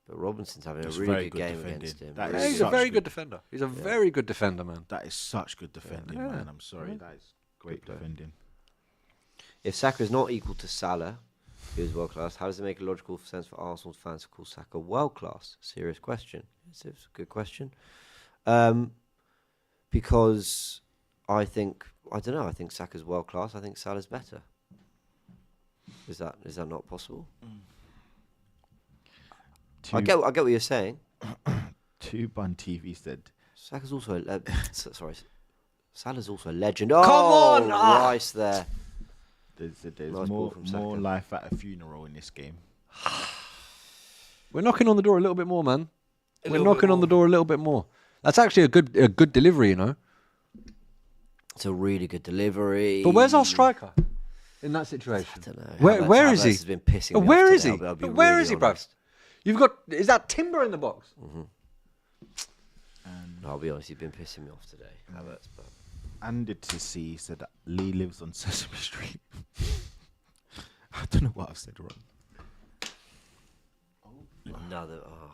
But Robinson's having That's a very really good good game defending. against him. That Yeah, is Really he's a such very good- good defender. He's a very good defender, man. That is such good defending, Yeah. man. I'm sorry. That is great Good play. defending. If Saka is not equal to Salah, who is world class, how does it make a logical sense for Arsenal fans to call Saka world class? Serious question. It's a good question. Because I think Saka's world class. I think Salah's better. Is that not possible? I get what you're saying. Two Bun TV said, Saka's also Salah's also a legend. Oh, on! Rice there. there's Nice ball more from Saka. life at a funeral in this game. We're knocking on the door a little bit more, man. We're knocking on the door a little bit more. That's actually a good delivery, you know. It's a really good delivery. But where's our striker in that situation? I don't know. Where is he? Has been pissing me Where off is today, he? I'll be Where really is he, bruv? honest. You've got, is that Timber in the box? And I'll be honest, he's been pissing me off today. Havertz, but Anded to see said that Lee lives on Sesame Street. I don't know what I've said wrong.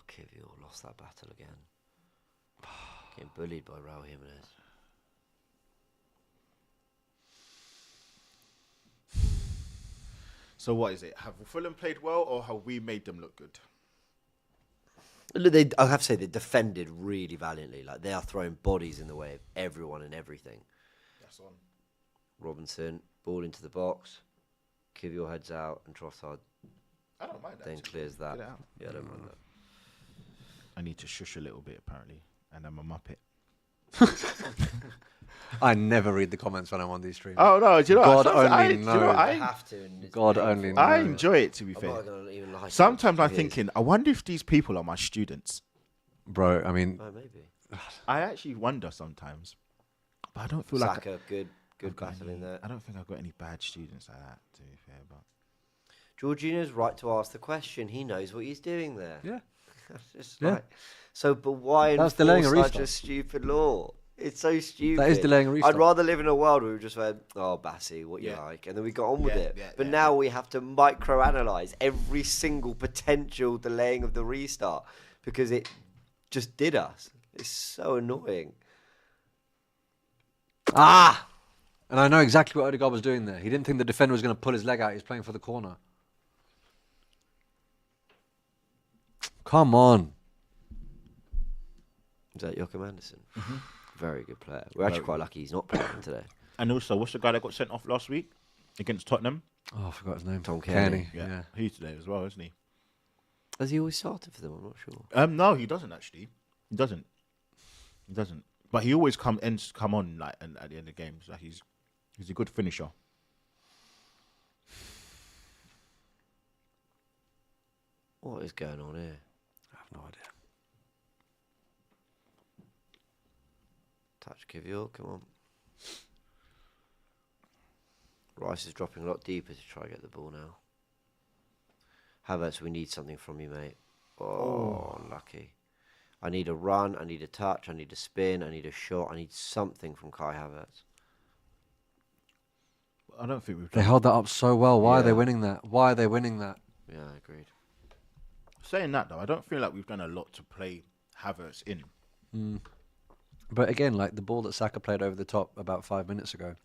Kivior lost that battle again. Getting bullied by Raul Jimenez. So what is it? Have Fulham played well, or have we made them look good? Look, I have to say they defended really valiantly. Like they are throwing bodies in the way of everyone and everything. That's on. Robinson, ball into the box. Kivior heads out and Trossard I don't mind that. then clears that. Get it out. Yeah, I don't mind that. I need to shush a little bit, apparently, and I'm a muppet. I never read the comments when I'm on these streams. Oh no! Do you know? God sometimes only do you know, knows. I I have to. And it's God painful. only I knows. enjoy it. To be I'm fair, not gonna even like sometimes it. I'm It is. thinking, I wonder if these people are my students. Bro, I mean, Oh, maybe. I actually wonder sometimes, but I don't feel like Saka, good I've got battle any- in there. I don't think I've got any bad students like that. To be fair, but Jorginho's right to ask the question. He knows what he's doing there. yeah. It's just Yeah. like, so, but why That's delaying a enforce such a restart. stupid law? It's so stupid. That is delaying a restart. I'd rather live in a world where we just went, oh, Bassi, what you Yeah. like, and then we got on with Yeah, it. yeah, But yeah. now we have to microanalyze every single potential delaying of the restart because it just did us. It's so annoying. Ah! And I know exactly what Odegaard was doing there. He didn't think the defender was going to pull his leg out. He was playing for the corner. Come on. Is that Joachim Andersen? Very good player. We're actually quite lucky he's not playing today. and also, what's the guy that got sent off last week against Tottenham? Oh, I forgot his name. Tom Kearney. Yeah. He's today as well, isn't he? Has he always started for them? I'm not sure. No, he doesn't actually. He doesn't. But he always come on like at the end of games. Like he's a good finisher. What is going on here? I have no idea. Touch Kivior, come on. Rice is dropping a lot deeper to try to get the ball now. Havertz, we need something from you, mate. Oh, unlucky. I need a run, I need a touch, I need a spin, I need a shot, I need something from Kai Havertz. I don't think we've They done. held that up so well. Why are they Yeah. winning that? Why are they winning that? Yeah, I agreed. Saying that though, I don't feel like we've done a lot to play Havertz in. But again, like the ball that Saka played over the top about 5 minutes ago.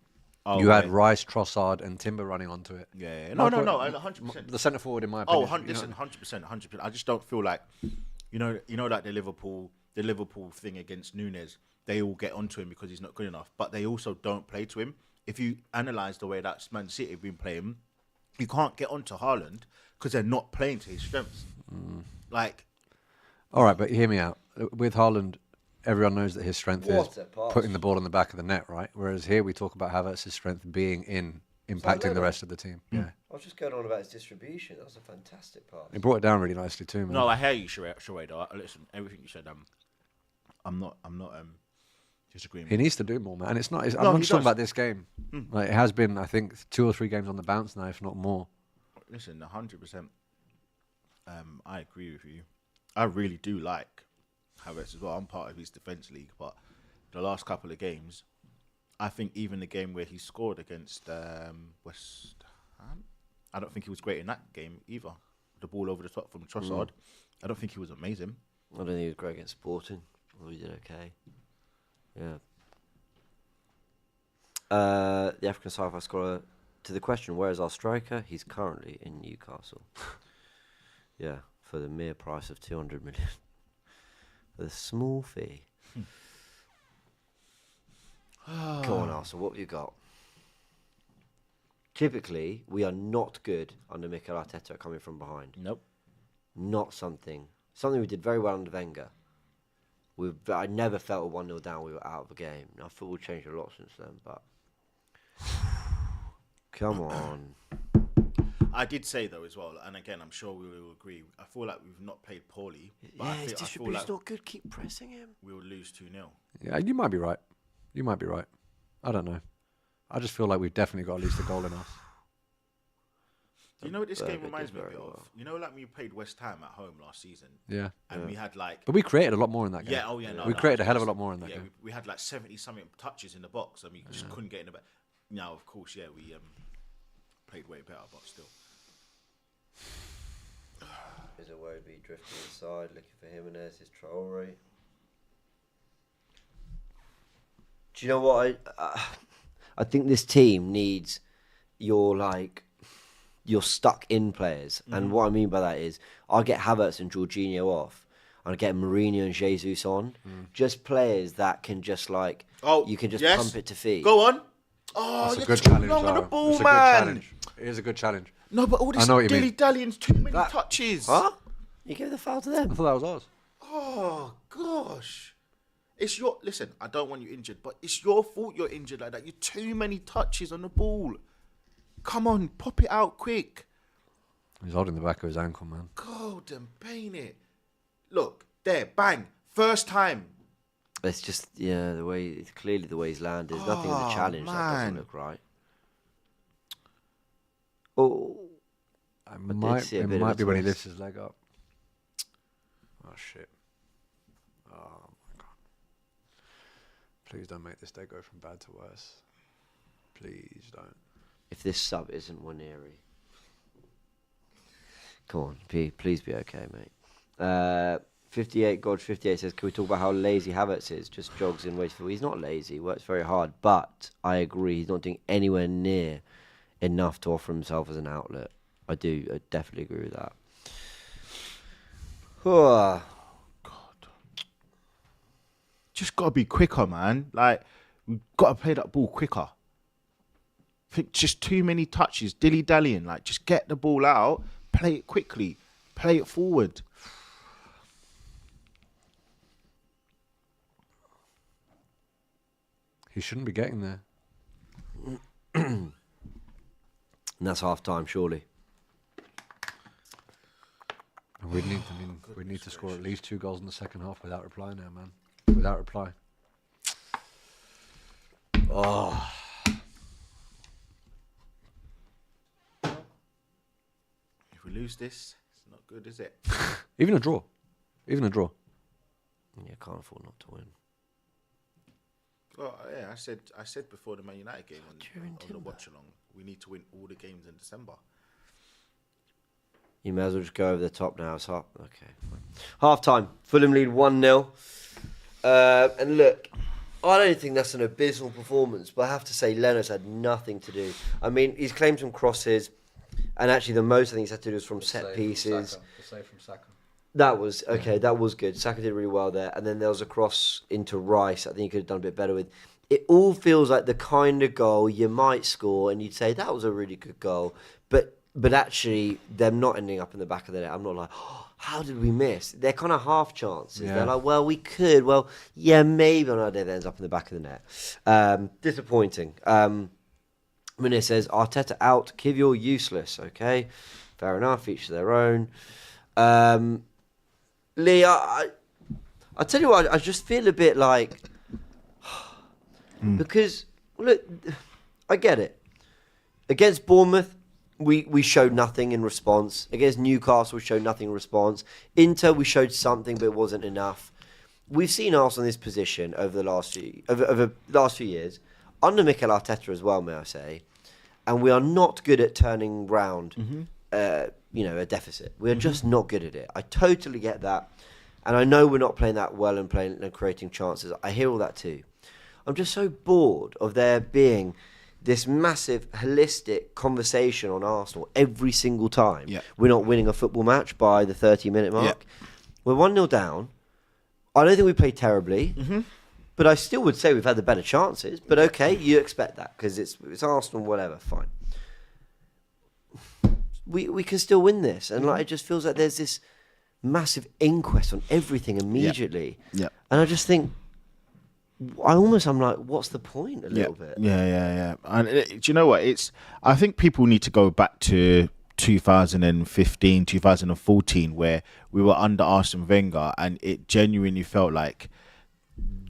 Oh, You had yeah. Rice, Trossard, and Timber running onto it. Yeah. No, No, but- 100%. The centre forward, in my Oh, opinion. you know? 100%, 100%. I just don't feel like, you know, like the Liverpool thing against Nunes. They all get onto him because he's not good enough, but they also don't play to him. If you analyse the way that Man City have been playing, you can't get onto Haaland because they're not playing to his strengths. Like, All right, but hear me out. With Haaland, everyone knows that his strength What is a pass. putting the ball in the back of the net, right? Whereas here we talk about Havertz's strength being in impacting the rest of the team. Yeah, I was just going on about his distribution. That was a fantastic pass. he brought it down really nicely too, man. No, I hear you, Sharade. Listen, everything you said. I'm not disagreeing. He needs to do more, man. And it's not. I'm No, not he just talking does. about this game. Like it has been, I think, 2 or 3 games on the bounce now, if not more. Listen, 100%. I agree with you. I really do like Havertz as well. I'm part of his defence league, but the last couple of games, I think even the game where he scored against West Ham, I don't think he was great in that game either. The ball over the top from Trossard, I don't think he was amazing. I don't think he was great against Sporting. Well, he did okay. Yeah. The African sci-fi scholar, to the question, where is our striker? He's currently in Newcastle. Yeah, for the mere price of 200 million. For the small fee. Come on, Arsenal, what have you got? Typically, we are not good under Mikel Arteta coming from behind. Nope. Not something we did very well under Wenger. I never felt a 1-0 down, we were out of the game. Now, football changed a lot since then, but... Come on. I did say, though, as well, and again, I'm sure we will agree, I feel like we've not played poorly. But Yeah, I his feel distribution's like not good. Keep pressing him. we'll lose 2-0. Yeah, you might be right. I don't know. I just feel like we've definitely got at least a goal in us. Do you know what this game Berger reminds did me of? very well. You know, like when we played West Ham at home last season, Yeah. and we had like... But we created a lot more in that game. Yeah, oh yeah, no. We no, created a hell of a just- lot more in that yeah, game. we had like 70-something touches in the box, and we just couldn't get in the back. Now, of course, yeah, we played way better, but still. There's a Wobie drifting inside, looking for Jimenez, his Traore. Do you know what? I think this team needs your stuck in players. And what I mean by that is I'll get Havertz and Jorginho off. I'll get Mourinho and Jesus on. Just players that can just you can just pump it to feet. Go on. Oh, That's a you're good too challenge, long on the though. ball, It's a man. good challenge. It is a good challenge. No, but all this I know what you mean. dilly-dallying's too many touches. Huh? You gave the foul to I them. thought that was ours. Oh, gosh. It's your... Listen, I don't want you injured, but it's your fault you're injured like that. You're too many touches on the ball. Come on, pop it out quick. He's holding the back of his ankle, man. Golden paint it. Look, there, bang. First time. It's just, clearly the way he's landed. There's nothing in the challenge that doesn't man. look right. Oh. It might be when he lifts his leg up. Oh, shit. Oh, my God. Please don't make this day go from bad to worse. Please don't. If this sub isn't Waneri. Come on, please be okay, mate. 58, God58 says, can we talk about how lazy Havertz is? Just jogs in, waits for... He's not lazy, he works very hard, but I agree, he's not doing anywhere near enough to offer himself as an outlet. I definitely agree with that. God. Just got to be quicker, man. Like, we've got to play that ball quicker. I think just too many touches, dilly-dallying. Like, just get the ball out, play it quickly, play it forward. He shouldn't be getting there. And that's half time, surely. And we need to score at least 2 goals in the second half without reply now, man. Without reply. Oh. If we lose this, it's not good, is it? Even a draw. Yeah, can't afford not to win. Well, yeah, I said before the Man United game You're in on the timber. watch along, we need to win all the games in December. You may as well just go over the top now. It's half. Okay. Half time. Fulham lead 1-0. And look, I don't think that's an abysmal performance, but I have to say Leonard's had nothing to do. I mean, he's claimed some crosses, and actually the most I think he's had to do is from set pieces. The save from Saka. That was okay. That was good. Saka did really well there, and then there was a cross into Rice. I think he could have done a bit better with. It all feels like the kind of goal you might score, and you'd say that was a really good goal, but actually them not ending up in the back of the net. I'm not like, oh, how did we miss? They're kind of half chances. Yeah. They're like, well, we could. Well, yeah, maybe on our day that ends up in the back of the net. Disappointing. Munir says, Arteta out, Kivior useless. Okay, fair enough, each to their own. Lee, I tell you what, I just feel a bit like... Because, look, I get it. Against Bournemouth, we showed nothing in response. Against Newcastle, we showed nothing in response. Inter, we showed something, but it wasn't enough. We've seen Arsenal in this position over the last few years, under Mikel Arteta as well, may I say, and we are not good at turning round, a deficit. We are just not good at it. I totally get that, and I know we're not playing that well and creating chances. I hear all that too. I'm just so bored of there being this massive holistic conversation on Arsenal every single time. Yeah. We're not winning a football match by the 30-minute mark. Yeah. We're 1-0 down. I don't think we played terribly, but I still would say we've had the better chances. But okay, you expect that because it's Arsenal, whatever, fine. We can still win this. And it just feels like there's this massive inquest on everything immediately. Yeah. And I just think, I'm like, what's the point a little bit? Yeah. And do you know what? I think people need to go back to 2015, 2014, where we were under Arsene Wenger, and it genuinely felt like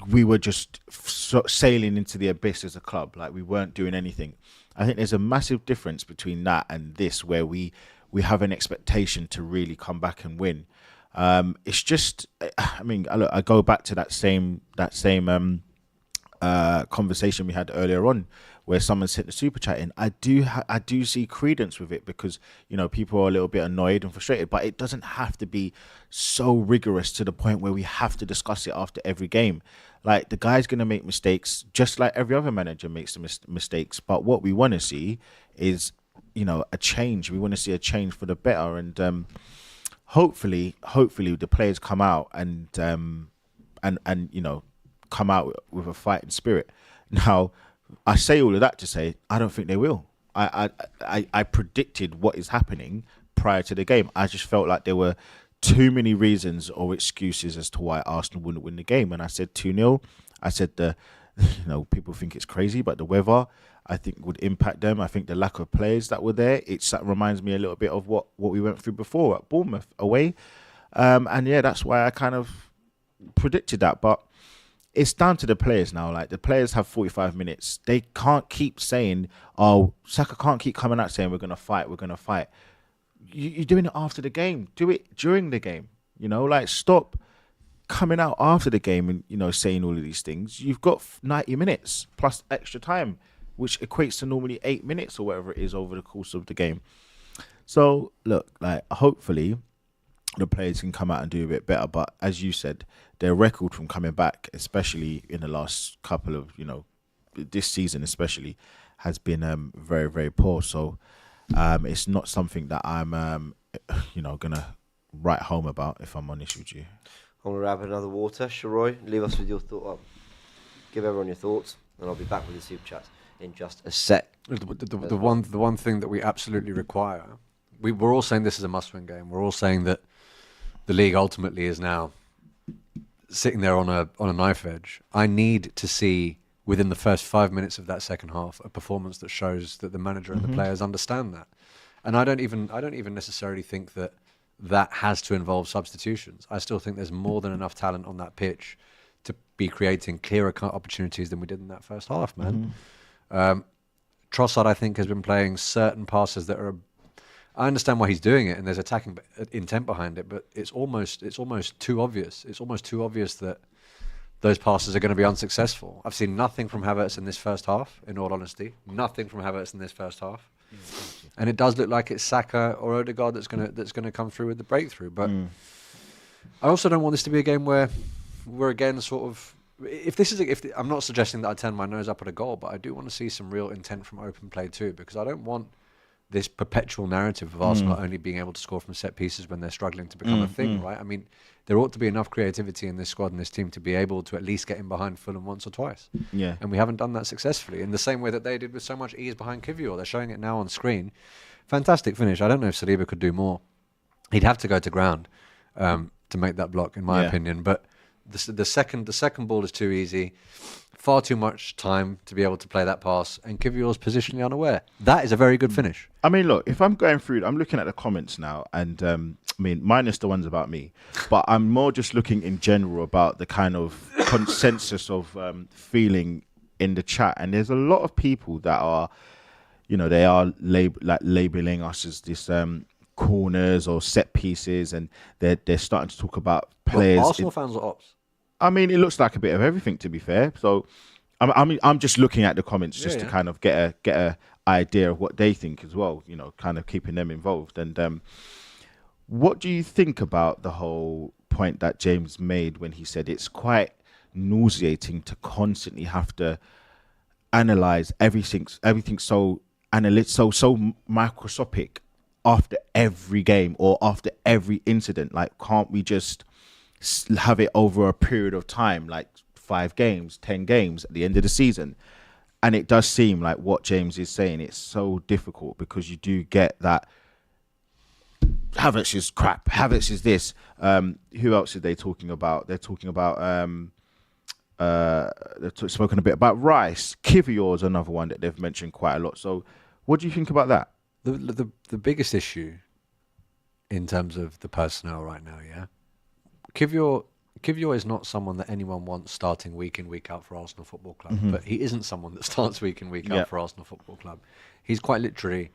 we were just sailing into the abyss as a club. Like we weren't doing anything. I think there's a massive difference between that and this, where we have an expectation to really come back and win. It's just, I mean, I go back to that same conversation we had earlier on, where someone sent the super chat in. I do see credence with it, because people are a little bit annoyed and frustrated, but it doesn't have to be so rigorous to the point where we have to discuss it after every game. Like, the guy's going to make mistakes, just like every other manager makes mistakes. But what we want to see is, a change. We want to see a change for the better, and hopefully the players come out and come out with a fighting spirit. Now, I say all of that to say I don't think they will. I predicted what is happening prior to the game. I just felt like there were too many reasons or excuses as to why Arsenal wouldn't win the game. And I said 2-0. I said people think it's crazy, but the weather, I think, would impact them. I think the lack of players that were there, that reminds me a little bit of what we went through before at Bournemouth away. And yeah, that's why I kind of predicted that. But it's down to the players now. Like, the players have 45 minutes. They can't keep saying, Saka can't keep coming out saying we're going to fight. You're doing it after the game. Do it during the game. Stop coming out after the game and, saying all of these things. You've got 90 minutes plus extra time, which equates to normally 8 minutes or whatever it is over the course of the game. So, look, hopefully the players can come out and do a bit better. But as you said, their record from coming back, especially in the last couple of, this season especially, has been very, very poor. So it's not something that I'm, going to write home about, if I'm honest with you. I'm going to grab another water. Sharoy, leave us with your thought. Give everyone your thoughts, and I'll be back with the super chats in just a sec. The one thing that we absolutely require, we're all saying this is a must-win game. We're all saying that the league ultimately is now sitting there on a knife edge. I need to see, within the first 5 minutes of that second half, a performance that shows that the manager and the players understand that. And I don't even necessarily think that has to involve substitutions. I still think there's more than enough talent on that pitch to be creating clearer opportunities than we did in that first half, man. Trossard, I think, has been playing certain passes that are... I understand why he's doing it, and there's attacking intent behind it, but it's almost too obvious. It's almost too obvious that those passes are going to be unsuccessful. I've seen nothing from Havertz in this first half, in all honesty. Nothing from Havertz in this first half. And it does look like it's Saka or Odegaard that's going to come through with the breakthrough. But I also don't want this to be a game where we're again sort of... I'm not suggesting that I turn my nose up at a goal, but I do want to see some real intent from open play too, because I don't want this perpetual narrative of Arsenal only being able to score from set pieces when they're struggling to become a thing, right? I mean, there ought to be enough creativity in this squad and this team to be able to at least get in behind Fulham once or twice. Yeah. And we haven't done that successfully in the same way that they did with so much ease behind Kivior. They're showing it now on screen. Fantastic finish. I don't know if Saliba could do more. He'd have to go to ground. to make that block, in my opinion. But the second ball is too easy. Far too much time to be able to play that pass, and Kivior's positionally unaware. That is a very good finish. I mean, look, if I'm going through, I'm looking at the comments now, and I mean, minus the ones about me, but I'm more just looking in general about the kind of consensus of feeling in the chat, and there's a lot of people that are, they are labeling us as this corners or set pieces, and they're starting to talk about players. Well, Arsenal fans are ops. I mean, it looks like a bit of everything, to be fair. So, I'm just looking at the comments just to kind of get a idea of what they think as well. Kind of keeping them involved. And what do you think about the whole point that James made when he said it's quite nauseating to constantly have to analyze everything so microscopic after every game or after every incident? Like, can't we just have it over a period of time, like 5 games, 10 games at the end of the season? And it does seem like what James is saying, it's so difficult because you do get that Havertz is crap, Havertz is this. Who else are they talking about? They're talking about they've spoken a bit about Rice. Kivior is another one that they've mentioned quite a lot. So what do you think about that? The biggest issue in terms of the personnel right now, Kivior is not someone that anyone wants starting week in, week out for Arsenal Football Club. Mm-hmm. But he isn't someone that starts week in, week out for Arsenal Football Club. He's quite literally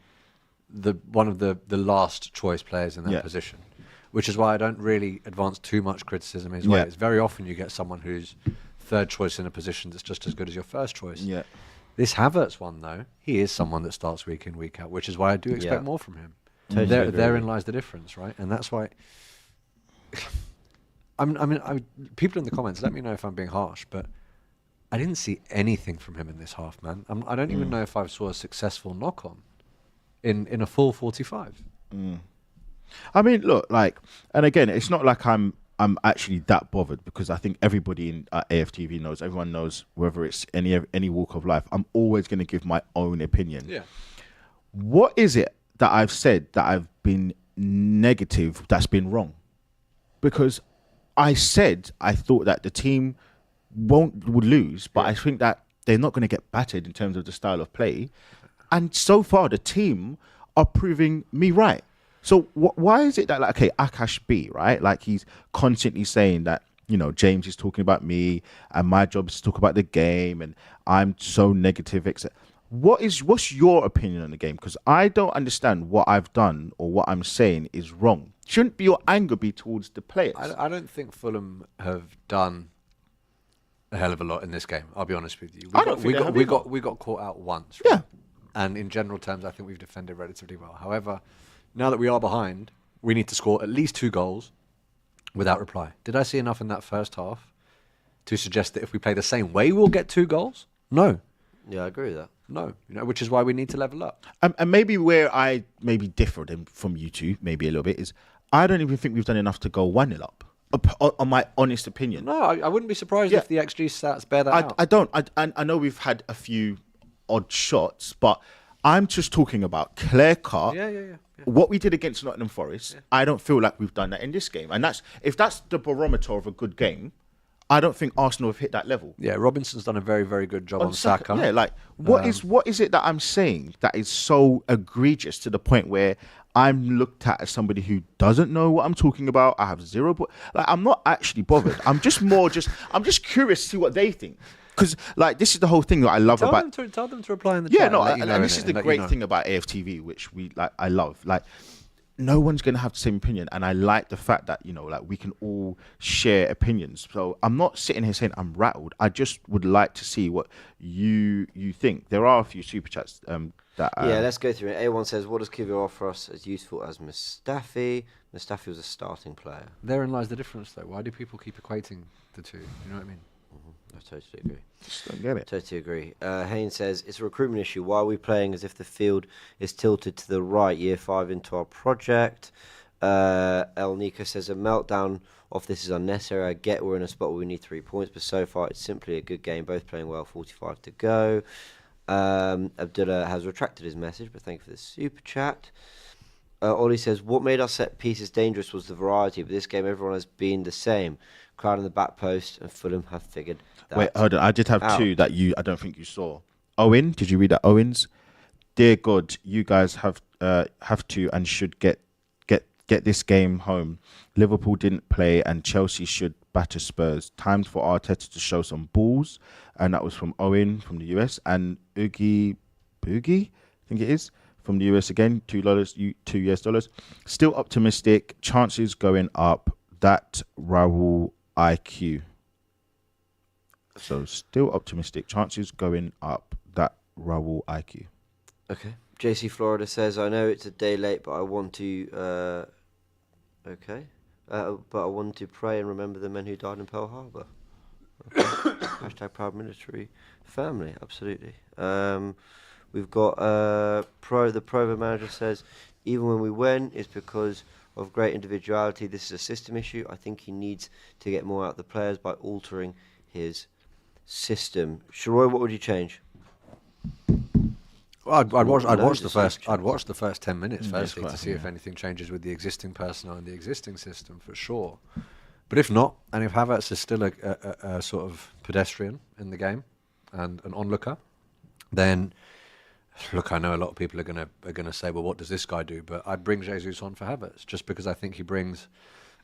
one of the last choice players in that position, which is why I don't really advance too much criticism his way. It's very often you get someone who's third choice in a position that's just as good as your first choice. Yeah. This Havertz one, though, he is someone that starts week in, week out, which is why I do expect more from him. Totally therein lies the difference, right? And that's why... people in the comments, let me know if I'm being harsh, but I didn't see anything from him in this half, man. I don't even know if I saw a successful knock-on in a full 45. I mean, look, and again, it's not like I'm actually that bothered, because I think everybody in AFTV knows, everyone knows, whether it's any walk of life, I'm always going to give my own opinion. Yeah. What is it that I've said that I've been negative, that's been wrong? Because I said I thought that the team would lose, but I think that they're not going to get battered in terms of the style of play. And so far, the team are proving me right. So why is it that, Akash B, right? Like, he's constantly saying that, James is talking about me and my job is to talk about the game and I'm so negative, etc. What's your opinion on the game? Because I don't understand what I've done or what I'm saying is wrong. Shouldn't your anger be towards the players? I don't think Fulham have done a hell of a lot in this game. I'll be honest with you. We got caught out once. Right? Yeah. And in general terms, I think we've defended relatively well. However, now that we are behind, we need to score at least 2 goals without reply. Did I see enough in that first half to suggest that if we play the same way, we'll get 2 goals? No. Yeah, I agree with that. No, which is why we need to level up. And maybe where I maybe differ from you two, maybe a little bit, is I don't even think we've done enough to go 1-0 up. On my honest opinion. No, I wouldn't be surprised if the XG stats bear that out. I don't. I know we've had a few odd shots, but I'm just talking about clear cut. Yeah. What we did against Nottingham Forest, I don't feel like we've done that in this game. And if that's the barometer of a good game, I don't think Arsenal have hit that level. Yeah, Robinson's done a very, very good job on Saka. Yeah, what is it that I'm saying that is so egregious to the point where I'm looked at as somebody who doesn't know what I'm talking about? I have zero... I'm not actually bothered. I'm just curious to see what they think. Because, this is the whole thing that I love about... Tell them to reply in the chat. Yeah, no, and this is the great thing about AFTV, which I love. No one's going to have the same opinion. And I like the fact that, we can all share opinions. So I'm not sitting here saying I'm rattled. I just would like to see what you think. There are a few super chats let's go through it. A1 says, what does Kivior offer us as useful as Mustafi? Mustafi was a starting player. Therein lies the difference, though. Why do people keep equating the two? You know what I mean? I totally agree. Just don't get it. Totally agree. Haynes says, it's a recruitment issue. Why are we playing as if the field is tilted to the right year 5 into our project? El Nico says, a meltdown of this is unnecessary. I get we're in a spot where we need 3 points, but so far it's simply a good game. Both playing well, 45 to go. Abdullah has retracted his message, but thank you for the super chat. Ollie says, what made our set pieces dangerous was the variety, but this game everyone has been the same. Crowd in the back post, and Fulham have figured that Wait, hold on. I did have out. two that I don't think you saw. Owen, did you read that? Owens, dear God, you guys have to and should get this game home. Liverpool didn't play, and Chelsea should batter Spurs. Time for Arteta to show some balls, and that was from Owen from the US, and Oogie Boogie, I think it is, from the US again. $2 US. Still optimistic. Chances going up. That Raul IQ. So still optimistic. Chances going up. That Raul IQ. Okay. JC Florida says, I know it's a day late, but I want to... but I want to pray and remember the men who died in Pearl Harbor. Okay. Hashtag proud military family. Absolutely. We've got the Provo manager says, even when we win, it's because of great individuality. This is a system issue. I think he needs to get more out of the players by altering his system. Sharoy, what would you change? Well, I'd watch the first 10 minutes firstly to see if anything changes with the existing personnel and the existing system for sure. But if not, and if Havertz is still a sort of pedestrian in the game and an onlooker, then look, I know a lot of people are gonna say, well, what does this guy do? But I'd bring Jesus on for Havertz just because I think he brings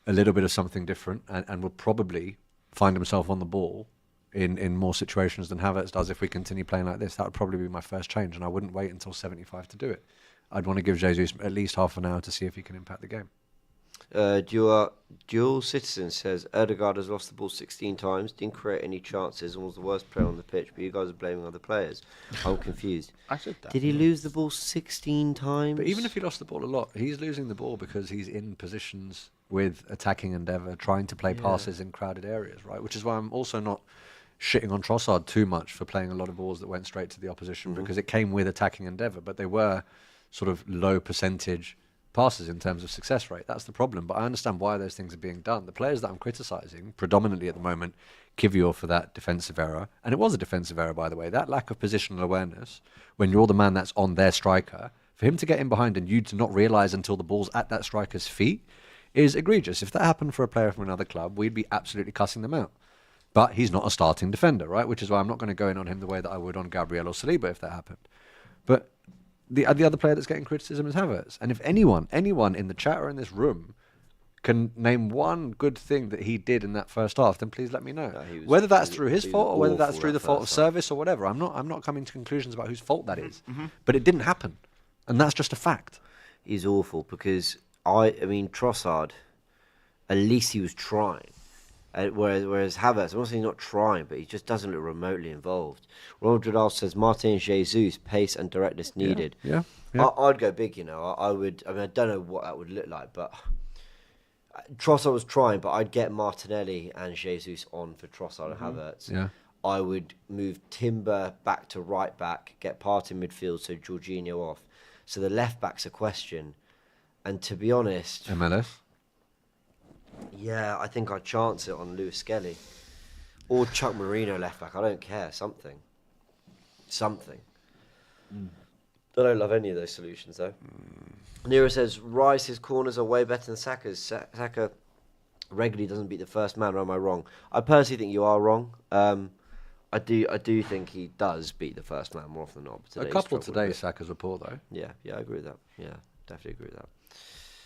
a little bit of something different and will probably find himself on the ball in more situations than Havertz does if we continue playing like this. That would probably be my first change, and I wouldn't wait until 75 to do it. I'd want to give Jesus at least half an hour to see if he can impact the game. Dual Citizen says, Erdegaard has lost the ball 16 times, didn't create any chances, and was the worst player on the pitch, but you guys are blaming other players. I'm confused. I said that. Did he lose the ball 16 times? But even if he lost the ball a lot, he's losing the ball because he's in positions with attacking endeavour, trying to play passes in crowded areas, right? Which is why I'm also not shitting on Trossard too much for playing a lot of balls that went straight to the opposition because it came with attacking endeavour, but they were sort of low percentage passes in terms of success rate. That's the problem. But I understand why those things are being done. The players that I'm criticising, predominantly at the moment, Kivior for that defensive error, and it was a defensive error, by the way, that lack of positional awareness, when you're the man that's on their striker, for him to get in behind and you to not realise until the ball's at that striker's feet is egregious. If that happened for a player from another club, we'd be absolutely cussing them out. But he's not a starting defender, right? Which is why I'm not going to go in on him the way that I would on Gabriel or Saliba if that happened. But the other player that's getting criticism is Havertz. And if anyone in the chat or in this room can name one good thing that he did in that first half, then please let me know. Whether that's through his fault or whether that's through the fault of service or whatever. I'm not coming to conclusions about whose fault that is. But it didn't happen. And that's just a fact. He's awful because, I mean, Trossard, at least he was trying. Whereas Havertz, I'm not saying not trying, but he just doesn't look remotely involved. Ronald Radal says, Martin Jesus, pace and directness needed. Yeah. I'd go big, you know. I don't know what that would look like, but Trossard was trying, but I'd get Martinelli and Jesus on for Trossard and Havertz. Yeah. I would move Timber back to right back, get Partey in midfield, so Jorginho off. So the left back's a question. And to be honest... MLS? Yeah, I think I'd chance it on Lewis Skelly. Or Chuck Marino left back. I don't care. Something. I don't love any of those solutions, though. Nero says, Rice's corners are way better than Saka's. Saka regularly doesn't beat the first man, or am I wrong? I personally think you are wrong. I do think he does beat the first man more often than not. A couple today, Saka's report, though. Yeah, I agree with that. Yeah, definitely agree with that.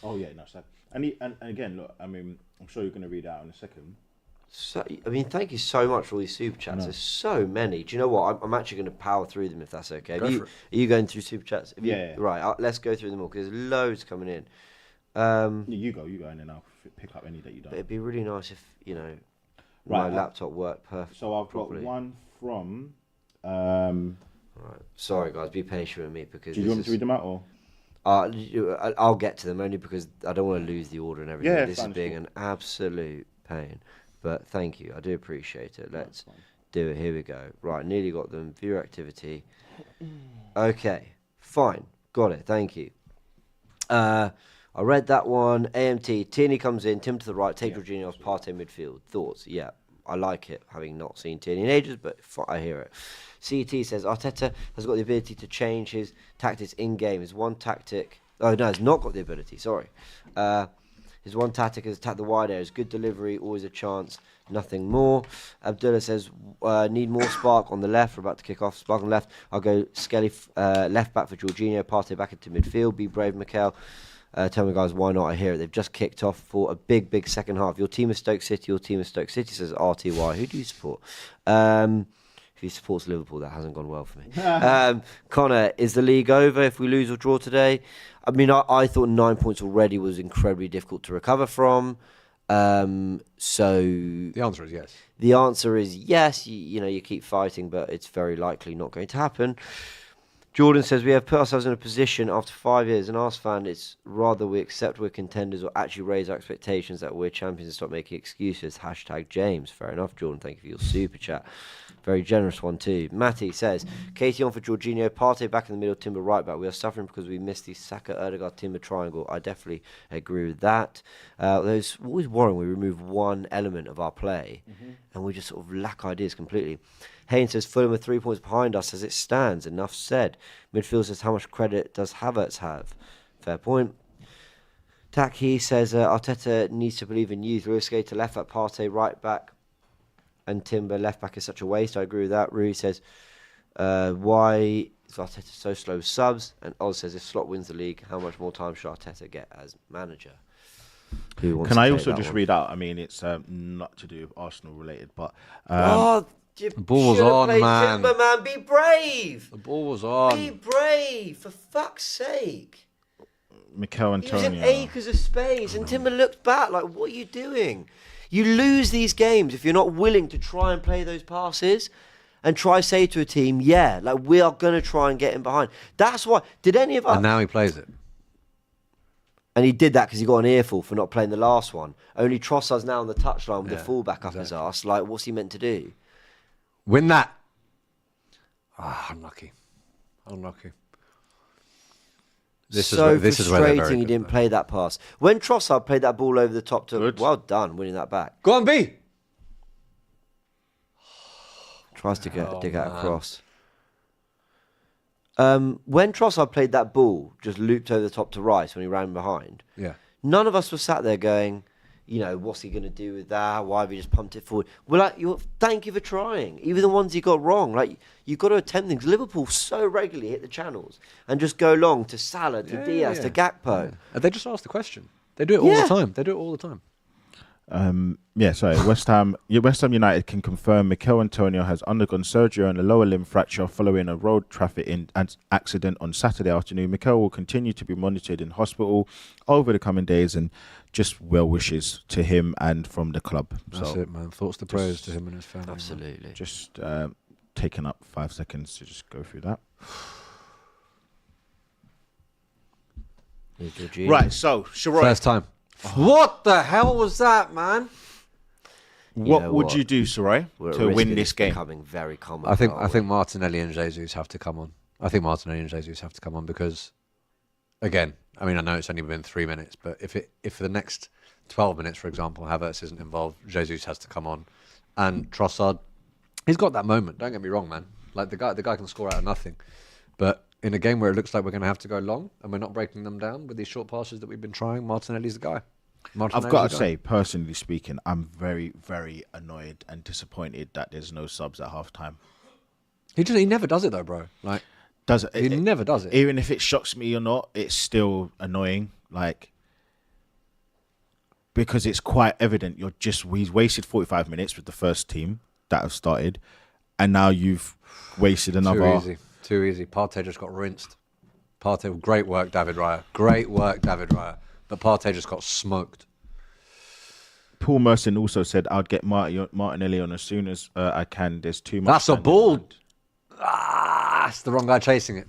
Oh, yeah, no, Saka. And again, look, I mean, I'm sure you're going to read out in a second. So, I mean, thank you so much for all these super chats. There's so many. Do you know what? I'm actually going to power through them if that's okay. Are you going through super chats? Yeah. Right, let's go through them all because there's loads coming in. You go, and then I'll pick up any that you don't. It'd be really nice if, my laptop worked perfectly. So I've got one from... Right. Sorry, guys, be patient with me because... Do you want me to read them out, or...? I'll get to them only because I don't want to lose the order and everything. Yeah, this is being an absolute pain. But thank you. I do appreciate it. Let's do it. Here we go. Right, nearly got them. Viewer activity. Okay, fine. Got it. Thank you. I read that one. AMT. Tierney comes in. Tim to the right. Take Jorginho off. Partey midfield. Thoughts? Yeah, I like it, having not seen Tierney in ages, but I hear it. CET says, Arteta has got the ability to change his tactics in-game. Is one tactic Oh no, he's not got the ability. Sorry. His one tactic is attack the wide areas. Good delivery, always a chance. Nothing more. Abdullah says, need more spark on the left. We're about to kick off. Spark on the left. I'll go Skelly left back for Jorginho. Partey back into midfield. Be brave, Mikel. Tell me, guys, why not? I hear it. They've just kicked off for a big second half. Your team is Stoke City. Your team is Stoke City, says RTY. Who do you support? If he supports Liverpool, that hasn't gone well for me. Connor, is the league over if we lose or draw today? I mean, I thought 9 points already was incredibly difficult to recover from. So The answer is yes. The answer is yes. You keep fighting, but it's very likely not going to happen. Jordan says, we have put ourselves in a position after 5 years, and Arsenal fan, it's rather we accept we're contenders or actually raise our expectations that we're champions and stop making excuses. # James. Fair enough, Jordan. Thank you for your super chat. Very generous one too. Matty says, Katie on for Jorginho, Partey back in the middle, Timber right back. We are suffering because we missed the Saka, Erdegaard, Timber triangle. I definitely agree with that. It's always worrying we remove one element of our play and we just sort of lack ideas completely. Haynes says, Fulham are 3 points behind us as it stands. Enough said. Midfield says, how much credit does Havertz have? Fair point. Taki says, Arteta needs to believe in youth. Lewis Skater left back, Partey right back, and Timber left back is such a waste. I agree with that. Rui says, why is Arteta so slow with subs? And Oz says, if Slot wins the league, how much more time should Arteta get as manager? Can I also just read out? I mean, it's not to do with Arsenal related, but the ball was on, man. Timber, man. Be brave. The ball was on. Be brave, for fuck's sake. Mikel Antonio. He was in acres of space, and Timber looked back like, what are you doing? You lose these games if you're not willing to try and play those passes and try say to a team, yeah, like we are going to try and get in behind. That's why. Did any of us... And now he plays it. And he did that because he got an earful for not playing the last one. Only Trossard's now on the touchline with the fullback up his arse. Like, what's he meant to do? Win that. Unlucky. This is where frustrating he didn't play that pass. When Trossard played that ball over the top to... Well done, winning that back. Go on, B. Tries to dig out across. When Trossard played that ball, just looped over the top to Rice when he ran behind, none of us were sat there going, what's he going to do with that? Why have you just pumped it forward? Well, like, thank you for trying. Even the ones he got wrong. Like, you've got to attempt things. Liverpool so regularly hit the channels and just go long to Salah, to Diaz, to Gakpo. And they just ask the question. They do it all the time. West Ham United can confirm Mikel Antonio has undergone surgery on a lower limb fracture following a road traffic accident on Saturday afternoon. Mikel will continue to be monitored in hospital over the coming days, and just well wishes to him and from the club. That's it, man. Thoughts to prayers to him and his family. Absolutely. Man. Just taking up 5 seconds to just go through that. Right, so Sharoy. First time. What the hell was that, man? What would you do, Sarai, to win this game? Becoming very common. I think Martinelli and Jesus have to come on. Because, again, I mean, I know it's only been 3 minutes, but if for the next 12 minutes, for example, Havertz isn't involved, Jesus has to come on, and Trossard, he's got that moment. Don't get me wrong, man. Like the guy can score out of nothing, but in a game where it looks like we're going to have to go long and we're not breaking them down with these short passes that we've been trying, Martinelli's the guy. I've got to say, personally speaking, I'm very, very annoyed and disappointed that there's no subs at halftime. He never does it though, bro. Like, he never does it. Even if it shocks me or not, it's still annoying. Like, because it's quite evident we've wasted 45 minutes with the first team that have started, and now you've wasted another. Too easy. Partey just got rinsed. Great work, David Raya. But Partey just got smoked. Paul Merson also said, I'd get Martinelli on as soon as I can. There's too much. That's a ball. It's the wrong guy chasing it.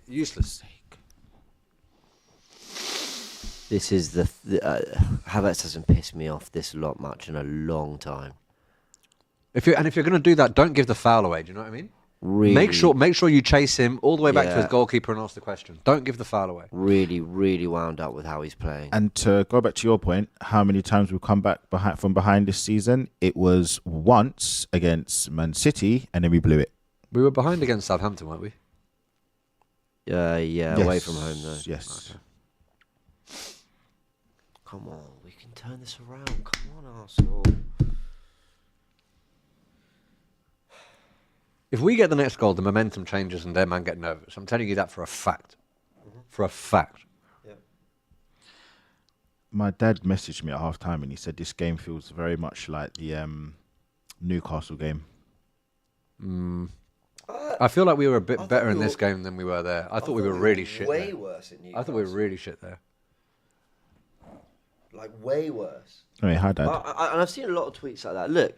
Useless. This is the Havertz hasn't pissed me off this much in a long time. If you're going to do that, don't give the foul away. Do you know what I mean? Really, make sure you chase him all the way back to his goalkeeper and ask the question. Don't give the foul away. Really, really wound up with how he's playing. And to go back to your point, how many times we've come back from behind this season? It was once against Man City, and then we blew it. We were behind against Southampton, weren't we? Yeah, away from home though. Yes. Okay. Come on, we can turn this around. Come on, Arsenal. If we get the next goal, the momentum changes and their man get nervous. I'm telling you that for a fact. For a fact. Yeah. My dad messaged me at half time and he said this game feels very much like the Newcastle game. I feel like we were a bit I thought better we in this were- game than we were there. I thought we were really shit Way there. worse at Newcastle. I thought we were really shit there. Like, way worse. I mean, hi, Dad. And I've seen a lot of tweets like that. Look,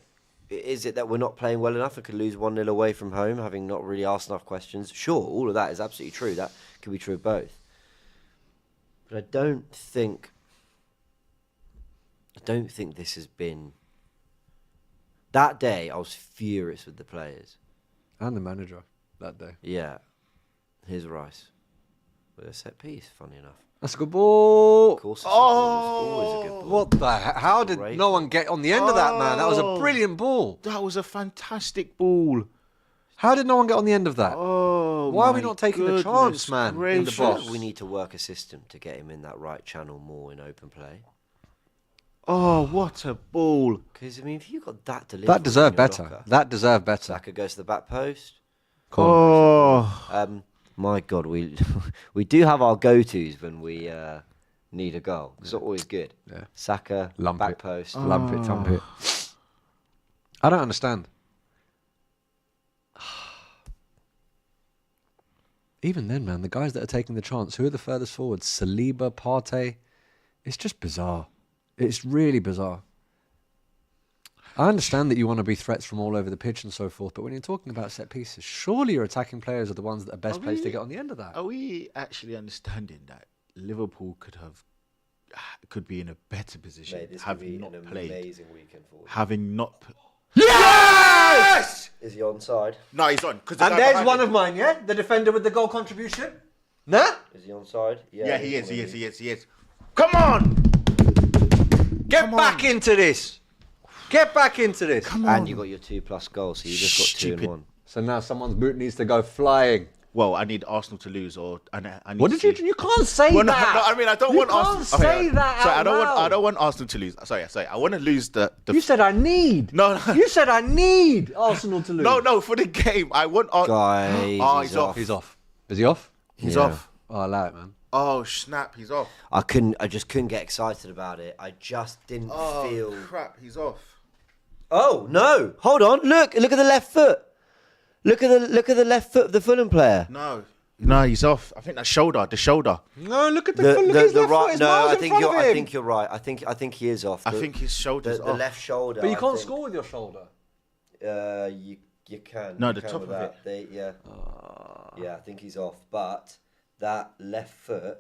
is it that we're not playing well enough and could lose 1-0 away from home, having not really asked enough questions? Sure, all of that is absolutely true. That could be true of both. But I don't think this has been... That day, I was furious with the players. And the manager that day. Yeah. Here's Rice. With a set piece, funny enough. That's a good ball. Of course, it's always a good ball. What the heck? How did Great no one get on the end of that, man? That was a brilliant ball. That was a fantastic ball. How did no one get on the end of that? Oh, Why are we my not taking the goodness chance, man, in the gracious. box? We need to work a system to get him in that right channel more in open play. Oh, what a ball. Because, I mean, if you got that delivery... That deserved in your better. locker, That deserved better. Saka goes to the back post. Oh. My God, we do have our go-tos when we need a goal. It's always good. Yeah. Saka, Lump back it. post. Lump it, thump it. I don't understand. Even then, man, the guys that are taking the chance, who are the furthest forward? Saliba, Partey. It's just bizarre. It's really bizarre. I understand that you want to be threats from all over the pitch and so forth, but when you're talking about set pieces, surely your attacking players are the ones that are best placed to get on the end of that. Are we actually understanding that Liverpool could be in a better position Mate, this could having be not an played? amazing weekend for us. Having not... Yes! Is he onside? No, he's on. And there's one of mine, yeah? The defender with the goal contribution. Nah? Is he onside? Yeah, he is. Come on! Get back into this. Get back into this. Come on. And you got your 2+ goals, so you just got 2 Stupid. and 1. So now someone's boot needs to go flying. Well, I need Arsenal to lose, or I need What did you do? You can't say Well, that. no, I mean, I don't You want can't Arsenal. say that Sorry, out loud. I don't want Arsenal to lose. Sorry. I want to lose the. You said I need. No. You said I need Arsenal to lose. No, for the game. I want Arsenal. Guys, Oh, he's he's off. off. He's off. Is he off? He's Yeah. off. Oh, allow it, man. Oh, snap, he's off. I just couldn't get excited about it. I just didn't feel... crap, he's off. Oh, no. Hold on. Look at the left foot. Look at the left foot of the Fulham player. No, he's off. I think that's the shoulder. No, look at look at his left foot. It's miles in front of him. I think you're right. I think he is off. I think his shoulder's the off. left shoulder. But you I can't think, score with your shoulder. You can. No, you the can top with of that. Yeah, I think he's off. But that left foot.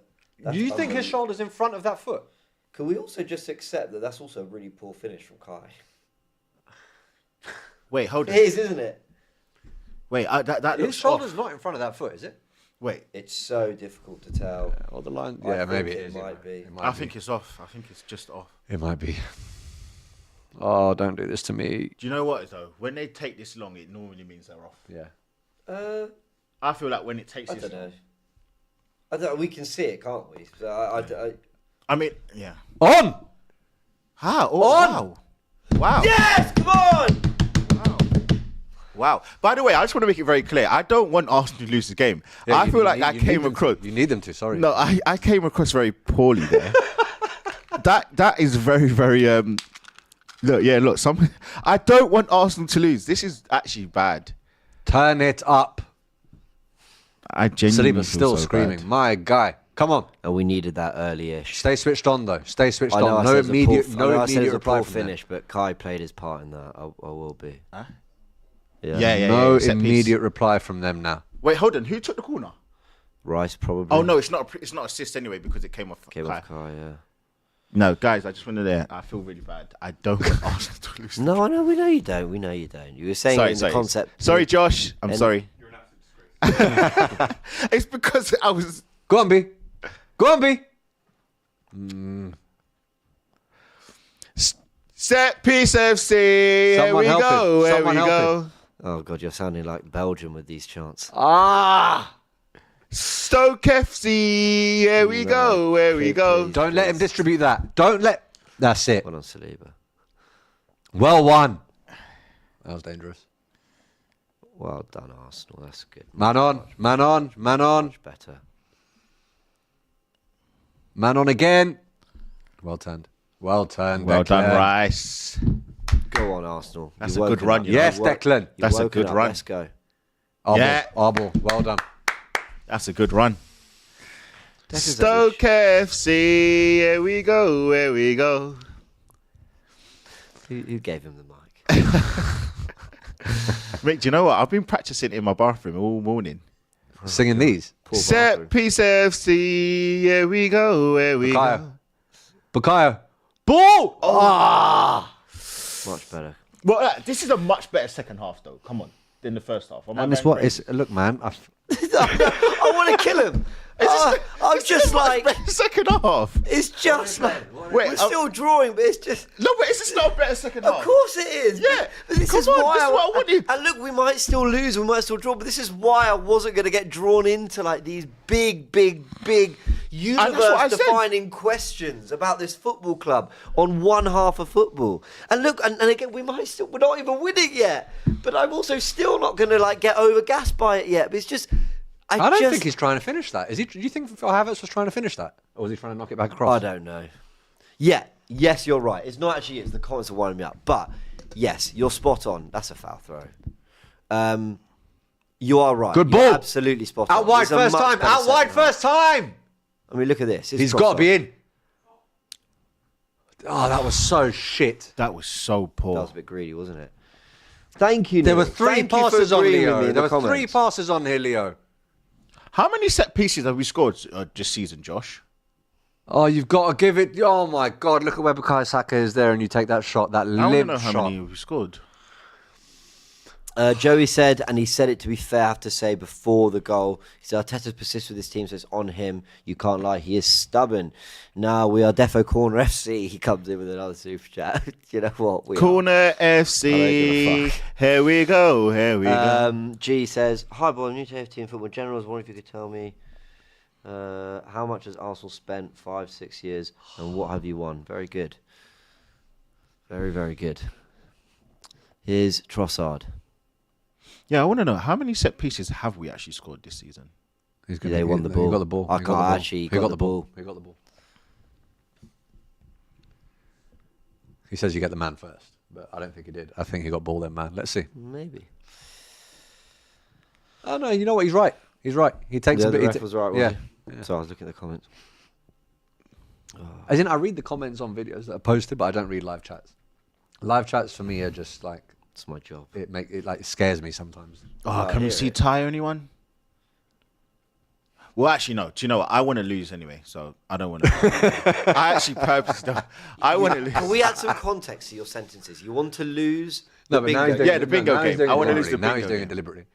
Do you think his shoulder's in front of that foot? Can we also just accept that that's also a really poor finish from Kai? Wait, hold It on. is, isn't it? Wait, that His looks shoulder's off. not in front of that foot, is it? Wait, It's so difficult to tell. Or the line? I Yeah, think maybe it it is. might be. It might I be. think it's off. I think it's just off. It might be. Oh, don't do this to me. Do you know what, though? When they take this long, it normally means they're off. Yeah. I feel like when it takes I this don't long... know. I don't. We can see it, can't we? So I mean, yeah. On! How? Oh, On! Wow. Yes! Come on! Wow. By the way, I just want to make it very clear. I don't want Arsenal to lose the game. I feel like I came across... You need them to, sorry. No, I came across very poorly there. that is very, very... Look, I don't want Arsenal to lose. This is actually bad. Turn it up. I genuinely Saliba's feel still so screaming. bad. My guy. Come on. And we needed that early-ish. Stay switched on, though. Stay switched I know on. I No said it was a poor, immediate, I know no I said it immediate was a reply poor from them. finish, but Kai played his part in that. I will be. Huh? Yeah. No set piece. immediate reply from them now. Wait, hold on. Who took the corner? Rice probably. Oh, no, it's not assist anyway because it came off Came Kai. off Kai, yeah. No, guys, I just wanted to... I feel really bad. I don't want Arsenal to lose. No, I know. We know you don't. We know you don't. You were saying it in the concept. Sorry, Josh. I'm And- sorry. You're an absolute disgrace. It's because I was... Go on, B. Go on, B. Set piece FC. Someone Here we help go. him. Here Someone we help go. him. Oh God, you're sounding like Belgium with these chants. Ah! Stoke FC, here we go, here we go. Don't let him distribute that. Don't let. That's it. Well on Saliba. Well won. That was dangerous. Well done, Arsenal. That's good. Man on, man on, man on. Much better. Man on again. Well turned. Well turned. Well Declan. done, Rice. Go on, Arsenal. That's You're a good woken run, up. you know. Yes, You're wo- Declan. you're That's a woken good up. run. Let's go. Arbor. Yeah. Arbor. Well done. That's a good run. Declan's Stoke FC, here we go, here we go. Who gave him the mic? Mate, do you know what? I've been practicing in my bathroom all morning. Singing these. Poor Set bathroom. piece FC, here we go, here we go. Bukayo. Ball! Much better. Well, this is a much better second half, though. Come on, than the first half. And it's what it's. Look, man. I want to kill him. I'm just like, second half. it's just like, Wait, we're still drawing, but it's just. No, but is this not a better second half? Of course it is. Yeah. But this Come is on, why this is what I wanted. And look, we might still lose, we might still draw, but this is why I wasn't going to get drawn into like these big universe-defining questions about this football club on one half of football. And look, and again, we're not even winning yet. But I'm also still not going to like get overgassed by it yet. But it's just. I don't think he's trying to finish that. Is he? Do you think Havertz was trying to finish that, or was he trying to knock it back across? I don't know. Yeah, yes, you're right. It's not actually. It's the comments are winding me up. But yes, you're spot on. That's a foul throw. You are right. Good You're ball. absolutely spot on. Out wide It's a first much time. better Out wide second half. first time. I mean, look at this. He's got to be in. Oh, that was so shit. That was so poor. That was a bit greedy, wasn't it? Thank you. There Neil. were three Thank you for passes on agreeing with me Leo. in There the were three comments. passes on here, Leo. How many set pieces have we scored this season, Josh? Oh, you've got to give it. Oh my God! Look at where Bukayo Saka is there, and you take that shot, that I don't limp know how shot. many we scored. Joey said, and he said it to be fair, I have to say, before the goal. He said, Arteta persists with his team, so it's on him. You can't lie, he is stubborn. Now we are Defo Corner FC. He comes in with another super chat. You know what? We Corner I don't give FC, a fuck. here we go, here we go. G says, hi, boy, I'm new to AFTV and football in general. I was wondering if you could tell me how much has Arsenal spent 5-6 years and what have you won? Very good. Very, very good. Here's Trossard. Yeah, I want to know, how many set pieces have we actually scored this season? He's Yeah, they won the ball. He got the ball. I He got can't the ball. actually. He got the ball. ball. He got the ball. He says you get the man first, but I don't think he did. I think he got ball then man. Let's see. Maybe. Oh no, you know what? He's right. He's right. He takes Yeah, a bit. the ref was right, wasn't yeah. he? So I was looking at the comments. As in, I read the comments on videos that are posted, but I don't read live chats. Live chats for me are just like It's my job. it scares me sometimes. Oh, can we hear see it. Ty anyone? Well, actually, no. Do you know what? I want to lose anyway, so I don't want to. I actually purposely don't. I want to lose. Can we add some context to your sentences? You want to lose No, the but now he's bingo. doing Yeah, it- the bingo now he's game. doing I it wanna lose deliberately. the Now he's bingo doing game. it deliberately.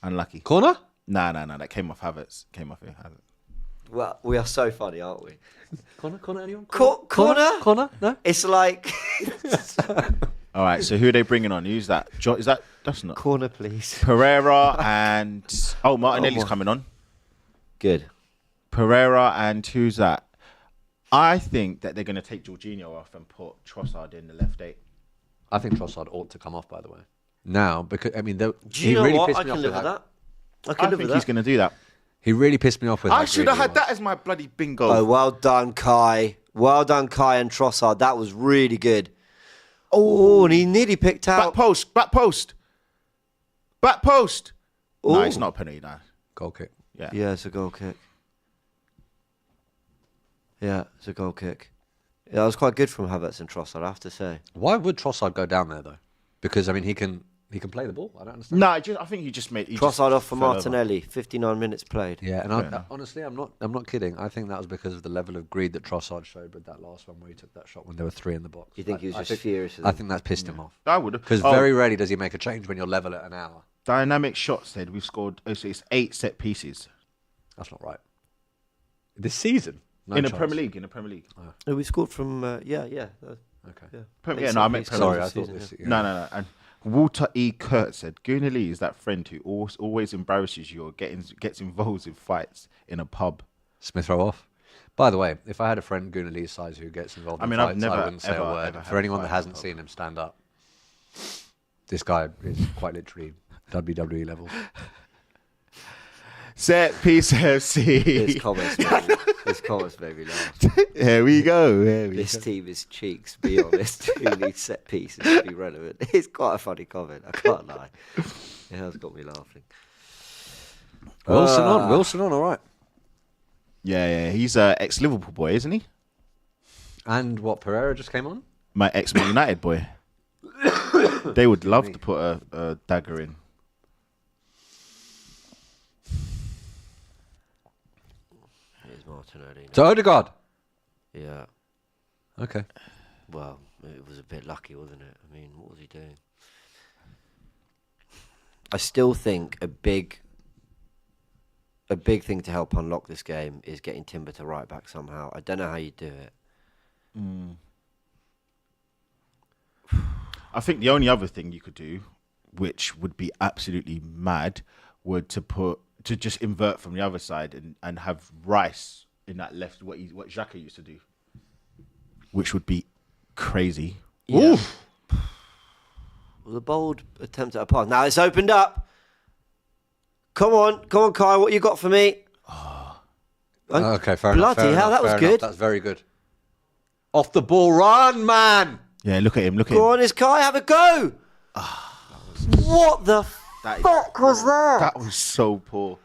Unlucky. Corner? Nah. That came off Havertz. Came off here. Well, we are so funny, aren't we? Corner? Anyone? Corner? No. It's like All right. So who are they bringing on? Who's that? Is that? That's not corner, please. Pereira and Martinelli's coming on. Good. Pereira and who's that? I think that they're going to take Jorginho off and put Trossard in the left 8. I think Trossard ought to come off, by the way. Now, because I mean, Do he you know really what? pissed I me can off live with with that. that. I I can live think with he's that. going to do that. He really pissed me off with. I how should have greedy had he that was. as my bloody bingo. Oh, well done, Kai. Well done, Kai and Trossard. That was really good. Oh, and he nearly picked out. Back post. No, Ooh. it's not a penalty. No. Goal kick. Yeah. Yeah, it's a goal kick. Yeah, it's a goal kick. Yeah, that was quite good from Havertz and Trossard, I have to say. Why would Trossard go down there though? Because I mean, he can play the ball. I don't understand. No, I think he just made. Trossard off for Martinelli. 59 minutes played. Yeah, and Fair enough. honestly, I'm not kidding. I think that was because of the level of greed that Trossard showed with that last one where he took that shot when there were 3 in the box. You think he was I just think- furious? I think that's pissed him off. I would have. Because very rarely does he make a change when you're level at an hour. Dynamic shot said we've scored. So it's 8 set pieces That's not right. This season? No in the chance. Premier League. We scored from, yeah. Okay. Yeah, no, I meant Premier Sorry, League. I thought season, this. No. And Walter E. Kurt said, Guna Lee is that friend who always embarrasses you or gets involved in fights in a pub. Smith row off. By the way, if I had a friend Guna Lee's size who gets involved in fights, I wouldn't say a word. For anyone that hasn't seen him stand up, this guy is quite literally WWE level. Set piece FC. His comments made me laugh. Here we go. This team is cheeks, be honest. Who needs set pieces to be relevant? It's quite a funny comment, I can't lie. It has got me laughing. Wilson on, all right. Yeah. He's an ex-Liverpool boy, isn't he? And what, Pereira just came on? My ex-Man United boy. They would love to put a dagger in. Martinelli. To Odegaard. Yeah. Okay. Well, it was a bit lucky, wasn't it? I mean, what was he doing? I still think a big thing to help unlock this game is getting Timber to right back somehow. I don't know how you do it. I think the only other thing you could do, which would be absolutely mad, would to just invert from the other side and have Rice in that left, what Xhaka used to do, which would be crazy. Yeah. Oof. Well, the bold attempt at a pass. Now it's opened up. Come on, Kai. What you got for me? Okay, fair enough. Bloody hell, that was good. That's very good. Off the ball, run, man. Yeah, look at him. Go on, Kai, have a go. What the fuck was that? That was so poor.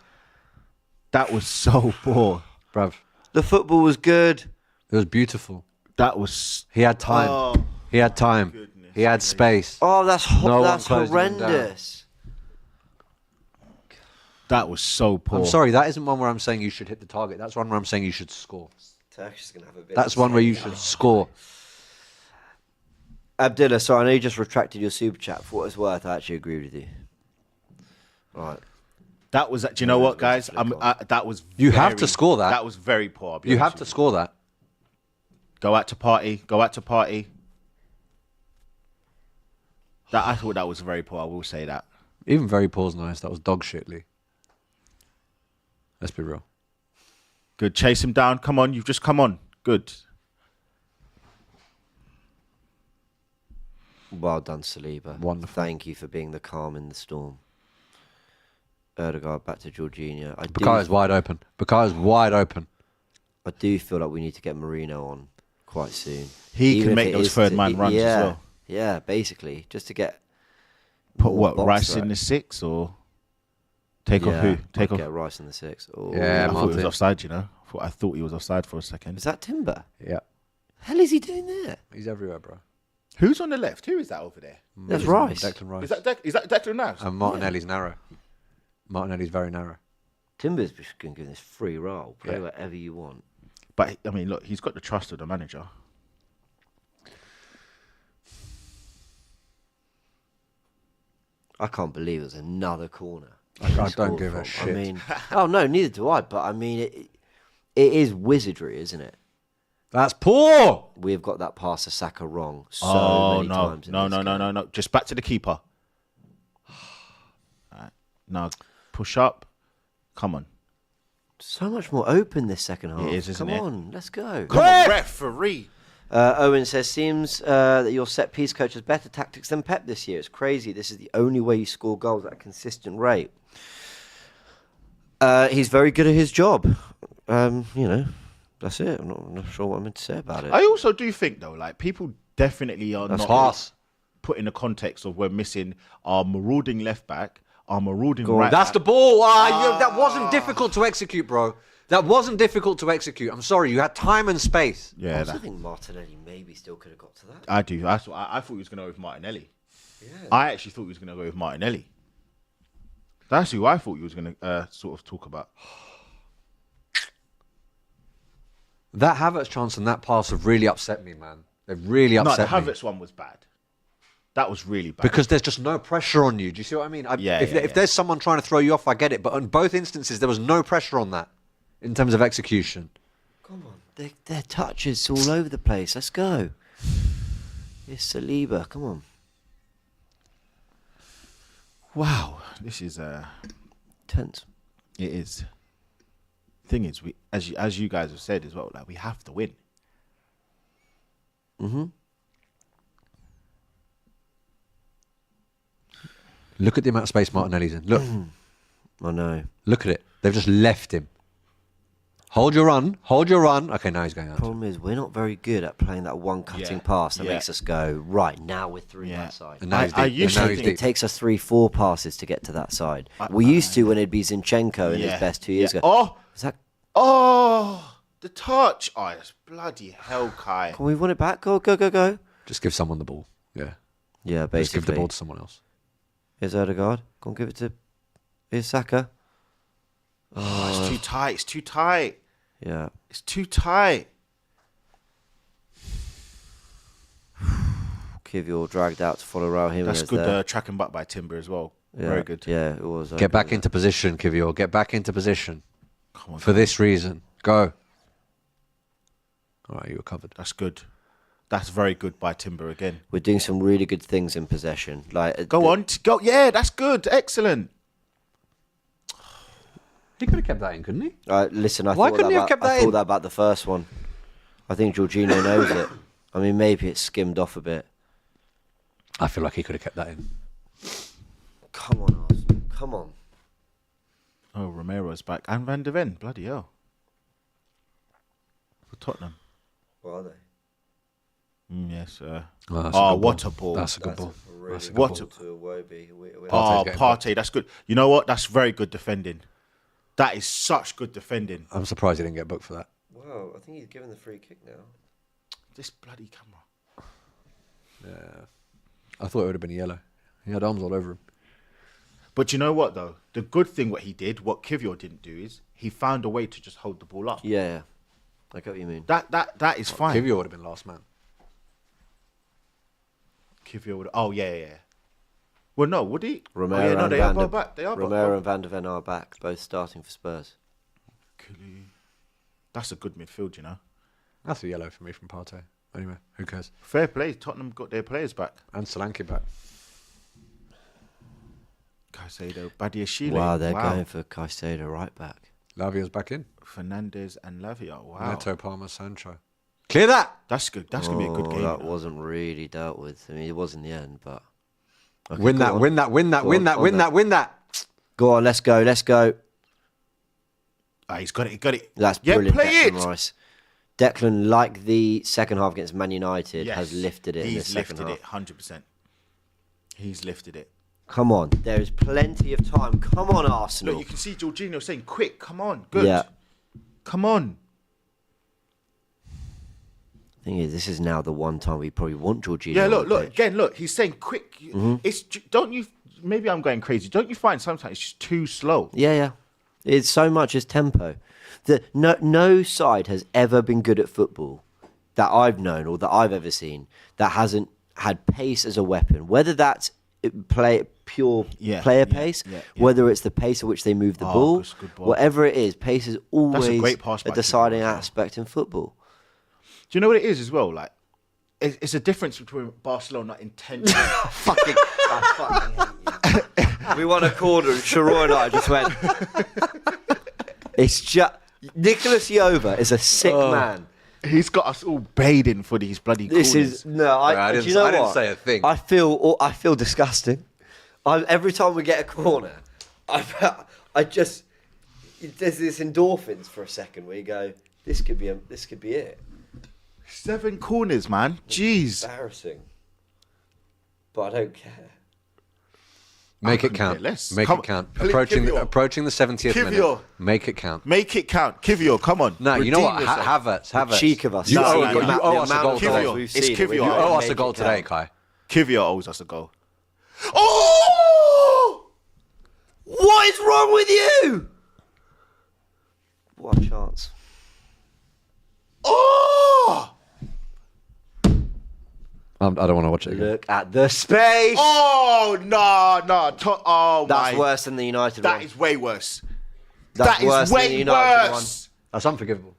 Bruv. The football was good. It was beautiful. That was... He had time. Oh, he had time. He had space. Oh, that's horrendous. That was so poor. I'm sorry, that isn't one where I'm saying you should hit the target. That's one where I'm saying you should score. That's one where you should score. Abdullah, sorry, I know you just retracted your super chat. For what it's worth, I actually agree with you. Right. That was... Do you know what, guys? That was... You have to score that. That was very poor. You have to score that. Go out to party. I thought that was very poor. I will say that. Even very poor's nice. That was dog shit, Lee. Let's be real. Good. Chase him down. Come on. You've just come on. Good. Well done, Saliba. Wonderful. Thank you for being the calm in the storm. Erdegaard back to Jorginho. Bukay's wide open. I do feel like we need to get Marino on quite soon. He can make those third man runs as well. Yeah, basically. Just to get... Put what? Rice in the 6 or... Take off who? Get Rice in the 6. Oh, I thought he was offside, you know. I thought he was offside for a second. Is that Timber? Yeah. The hell is he doing there? He's everywhere, bro. Who's on the left? Who is that over there? That's Rice. Declan Rice. Is that Declan Rice? And Martinelli's narrow. Martinelli's very narrow. Timber's just going to give this free roll. Play whatever you want. But, I mean, look, he's got the trust of the manager. I can't believe it was another corner. I don't give a shit. I mean, oh no, neither do I. But I mean, it is wizardry, isn't it? That's poor. We have got that pass to Saka wrong many times. No. Just back to the keeper. Right. Now, push up. Come on. So much more open this second half. It is, isn't it? Come on, let's go. Come on, referee. Owen says, seems that your set-piece coach has better tactics than Pep this year. It's crazy. This is the only way you score goals at a consistent rate. He's very good at his job. You know, that's it. I'm not sure what I'm meant to say about it. I also do think, though, like, people definitely are not put in the context of we're missing our marauding left-back, our marauding right-back. That's the ball. That wasn't difficult to execute, bro. That wasn't difficult to execute. I'm sorry, you had time and space. Yeah, I think Martinelli maybe still could have got to that. I do. I thought he was going to go with Martinelli. Yeah. I actually thought he was going to go with Martinelli. That's who I thought he was going to sort of talk about. That Havertz chance and that pass have really upset me, man. They've really upset me. No, the Havertz one was bad. That was really bad. Because there's just no pressure on you. Do you see what I mean? If there's someone trying to throw you off, I get it. But in both instances, there was no pressure on that. In terms of execution. Come on. Their touches all over the place. Let's go. It's Saliba. Come on. Wow, this is tense. It is. Thing is, we as you guys have said as well, like we have to win. Look at the amount of space Martinelli's in. Look. I know. Look at it. They've just left him. Hold your run. Hold your run. Okay, now he's going out. Problem is, we're not very good at playing that one cutting pass that makes us go, right, now we're through that side. And now he's deep. It takes us 3-4 passes to get to that side. We used to when it'd be Zinchenko in his best 2 years ago. Oh! Is that... Oh! The touch! Oh, it's bloody hell, Kai. Can we run it back? Go. Just give someone the ball. Yeah. Yeah, basically. Just give the ball to someone else. Here's Odegaard. Go on, give it to... Here's Saka. Oh, it's too tight. It's too tight. Yeah. It's too tight. Kivior dragged out to follow Raul. That's good tracking back by Timber as well. Yeah. Very good. Yeah, it was. Get back into position, Kivior. Get back into position. Come on. For this reason. Go. All right, you were covered. That's good. That's very good by Timber again. We're doing some really good things in possession. Like Go on. Go. Yeah, that's good. Excellent. He could have kept that in, couldn't he? Listen, I Why thought couldn't he have that kept about, that I thought in? that about the first one. I think Jorginho knows it. I mean, maybe it's skimmed off a bit. I feel like he could have kept that in. Come on, Arsenal. Come on. Oh, Romero's back. And Van der Ven. Bloody hell. For Tottenham. What are they? Yes. Oh, what a ball. That's a good ball. Really That's a good good What ball a- to Iwobi. Oh, getting Partey. That's good. You know what? That's very good defending. That is such good defending. I'm surprised he didn't get booked for that. Wow, I think he's given the free kick now. This bloody camera. Yeah. I thought it would have been a yellow. He had arms all over him. But you know what, though? The good thing what he did, what Kivior didn't do, is he found a way to just hold the ball up. Yeah. I get what you mean. That is fine. Kivior would have been last man. Kivior would. Oh, yeah. Well, no, would he? Romero oh, yeah, no, and they Van are der back. They are Romero back. and Van der Ven are back, both starting for Spurs. That's a good midfield, you know. That's a yellow for me from Partey. Anyway, who cares? Fair play. Tottenham got their players back. And Solanke back. Caicedo, Badiashile. Wow, they're going for Caicedo right back. Lavia's back in. Fernandez and Lavia. Wow. Neto, Palmer, Sancho. Clear that! That's good. That's going to be a good game. That you know. wasn't really dealt with. I mean, it was in the end, but... Okay, Win go that, on. win that, win that, win that, win that, win that. Go on, let's go. He's got it. He got it. That's Yeah, brilliant, play Declan it. Rice. Declan, like the second half against Man United, Yes. has lifted it in the He's second lifted half. it 100%. He's lifted it. Come on, there is plenty of time. Come on, Arsenal. Look, you can see Jorginho saying, quick, come on. Good. Yeah. Come on. Thing is, this is now the one time we probably want Jorginho. Yeah, on look, the look. pitch. Again, look. He's saying quick. It's don't you... Maybe I'm going crazy. Don't you find sometimes it's just too slow? Yeah. It's so much as tempo. No side has ever been good at football that I've known or that I've ever seen that hasn't had pace as a weapon. Whether that's pure player pace, whether it's the pace at which they move the ball, good ball. whatever it is, pace is always great pass a by deciding Kivior as well. aspect in football. Do you know what it is as well? Like, it's a difference between Barcelona intention. I fucking hate you. We won a corner and Sharoy and I just went... It's just... Nicholas Jova is a sick man. He's got us all bathing for these bloody This corners. is... No, I do you know didn't what? say a thing. I feel disgusting. Every time we get a corner, I just... There's this endorphins for a second where you go, this could be it. 7 corners, man. Jeez. Embarrassing. But I don't care. Make it couldn't count. care less. Make Come- it count. Please, Approaching Kivior. the 70th Kivior. minute. Make it count. Make it count. Kivior, come on. No, you know what? Redeem yourself. Havertz. Cheek of us. You No, owe, no, you no. owe us a goal Kivior. today. It's Kivior. You owe us a goal today, Kai. Kivior owes us a goal. Oh! What is wrong with you? What a chance. Oh! I don't want to watch it again. Look at the space. Oh, no. Oh, That's my. worse than the United one. That is way worse. That's That worse is than the way United worse. That's unforgivable. one.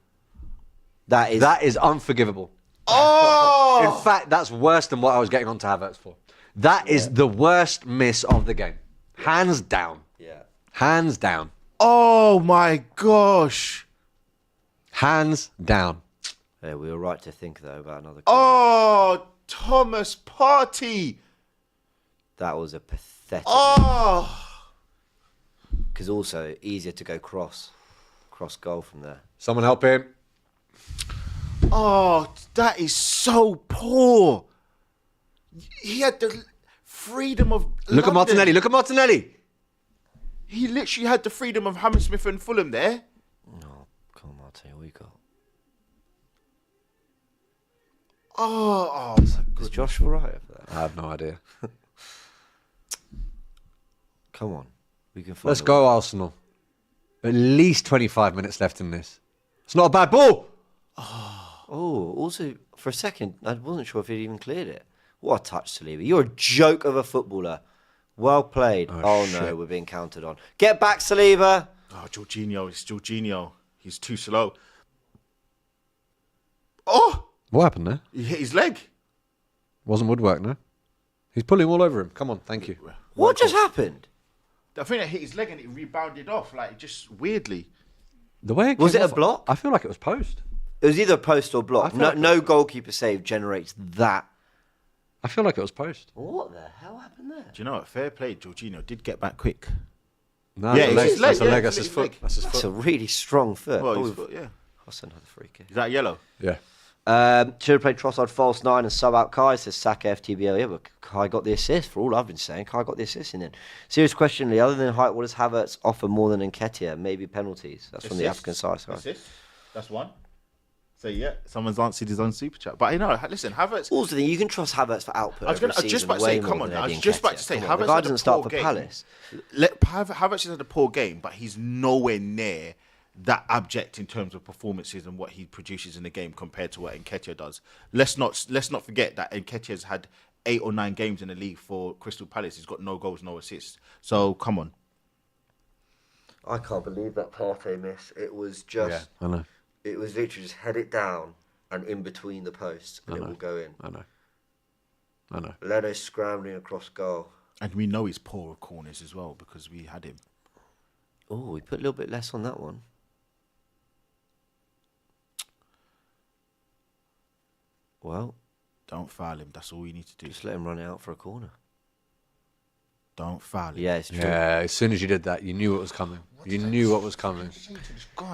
That is unforgivable. Oh! In fact, that's worse than what I was getting on to Havertz for. That is the worst miss of the game. Hands down. Yeah. Hands down. Oh my gosh. Hands down. Yeah, we were right to think though about another. Oh, Thomas Partey. That was a pathetic. Oh. Because also easier to go cross goal from there. Someone help him. Oh, that is so poor. He had the freedom of Look at London. Martinelli. Look at Martinelli. He literally had the freedom of Hammersmith and Fulham there. Oh, come on, Martin, what you got? Oh, Is Josh all right over there? I have no idea. Come on, we can find. Let's a go, way. Arsenal. At least 25 minutes left in this. It's not a bad ball. Oh, also for a second, I wasn't sure if he'd even cleared it. What a touch, Saliba! You're a joke of a footballer. Well played. Oh no, shit. we're being counted on. Get back, Saliba. Oh, Jorginho. It's Jorginho. He's too slow. Oh, What happened there? he hit his leg. Wasn't woodwork, no? He's pulling all over him. Come on, thank you. What just happened? I think it hit his leg and it rebounded off, like just weirdly. The way it Was came it a off, block? I feel like it was post. It was either post or I block. feel No, like no goalkeeper save generates that. I feel like it was post. What the hell happened there? Do you know what? Fair play. Jorginho did get back quick. No, Yeah, that's it's a leg. his leg, That's a yeah, leg. it's That's his his foot. leg. That's his That's foot. a really strong foot. Well, Oh, his foot, yeah. that's another free kick. Is that yellow? Yeah. Should have played Trossard false 9 and sub out Kai, says Saka FTBL. Yeah, but Kai got the assist for all I've been saying. Kai got the assist in it. Serious question, Lee. Other than height, what does Havertz offer more than Nketiah? Maybe penalties. That's from the African side. Sorry. Assist. That's one. So yeah, someone's answered his own super chat. But you know, listen, Havertz. Also, you can trust Havertz for output. I was just about to say, come on. I was just about to say, The Havertz guy had a doesn't start poor for game. Palace. Havertz has had a poor game, but he's nowhere near that abject in terms of performances and what he produces in the game compared to what Nketiah does. Let's not forget that Nketiah's had 8 or 9 games in the league for Crystal Palace. He's got no goals, no assists. So come on. I can't believe that Partey miss. It was just. Yeah, I know. It was literally just head it down and in between the posts, and it will go in. I know. Leno scrambling across goal. And we know he's poor with corners as well because we had him. Oh, we put a little bit less on that one. Well, Don't foul him. That's all you need to do. just let him run it out for a corner. Don't foul him. Yeah, it's true. Yeah, as soon as you did that, you knew what was coming. You knew what was coming.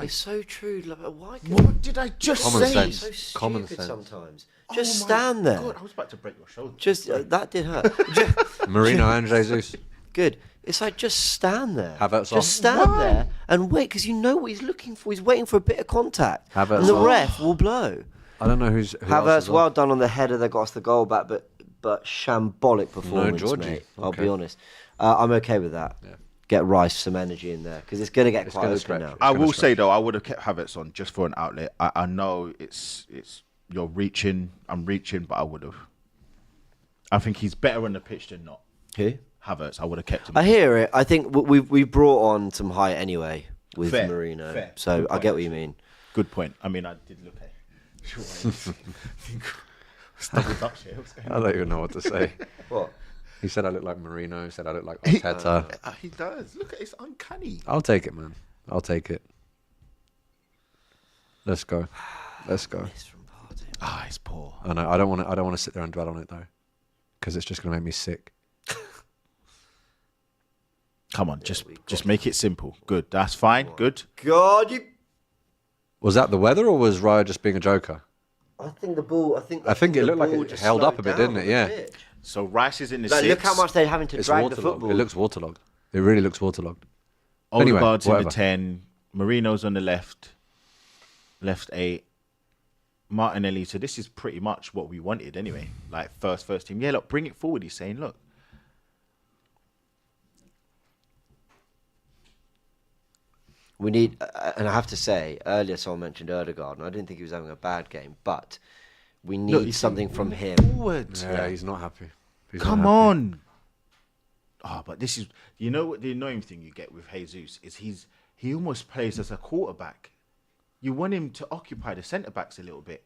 It's so true. Like, why? What did I just Common say? sense. So stupid Common sense. sometimes. Oh Just my stand there. God, I was about to break your shoulder. Just that did hurt. Marino and Jesus. Good. It's like just stand there. Havertz just off. stand Why? there and wait because you know what he's looking for. He's waiting for a bit of contact, Havertz and the off. ref will blow. I don't know who else Havertz, is well off. done on the header that got us the goal back, but shambolic performance, Georgie. mate. I'll Okay. be honest. I'm okay with that. Yeah. Get Rice some energy in there because it's going to get It's quite gonna open stretch. now. I gonna will stretch. say though, I would have kept Havertz on just for an outlet. I know it's you're reaching. I'm reaching, but I would have. I think he's better on the pitch than not. Who? Havertz, I would have kept him. I hear it. I think we brought on some height anyway with Fair, Marino, fair. so Good I point, get what you actually. mean. Good point. I mean, I did look at. Stumbled up here. What's going I on? don't even know what to say. What? He said I look like Marino. He said I look like Arteta. He does. Look, it's uncanny. I'll take it, man. I'll take it. Let's go. Let's go. Miss from Partey. Ah, it's poor. I know. I don't want to sit there and dwell on it though, because it's just going to make me sick. Come on, we just got make it simple. Good. That's fine. Good. God, you. Was that the weather, or was Raya just being a joker? I think the ball. I think it the looked like ball it just held up slowed a bit, down didn't it? on the Yeah. pitch. So Rice is in the Like, six. look how much they're having to It's drag the waterlogged. football. It looks waterlogged. It really looks waterlogged. Anyway, Odegaard's in the whatever. 10. Marino's on the left. Left 8. Martinelli. So this is pretty much what we wanted anyway. Like first team. Yeah, look, bring it forward. He's saying, look. We need, and I have to say, earlier someone mentioned Odegaard, and I didn't think he was having a bad game, but we need Look, he's something from him. Forward. Yeah, he's not happy. He's Come not happy. on. Oh, but this is, you know what the annoying thing you get with Jesus is he almost plays as a quarterback. You want him to occupy the centre backs a little bit.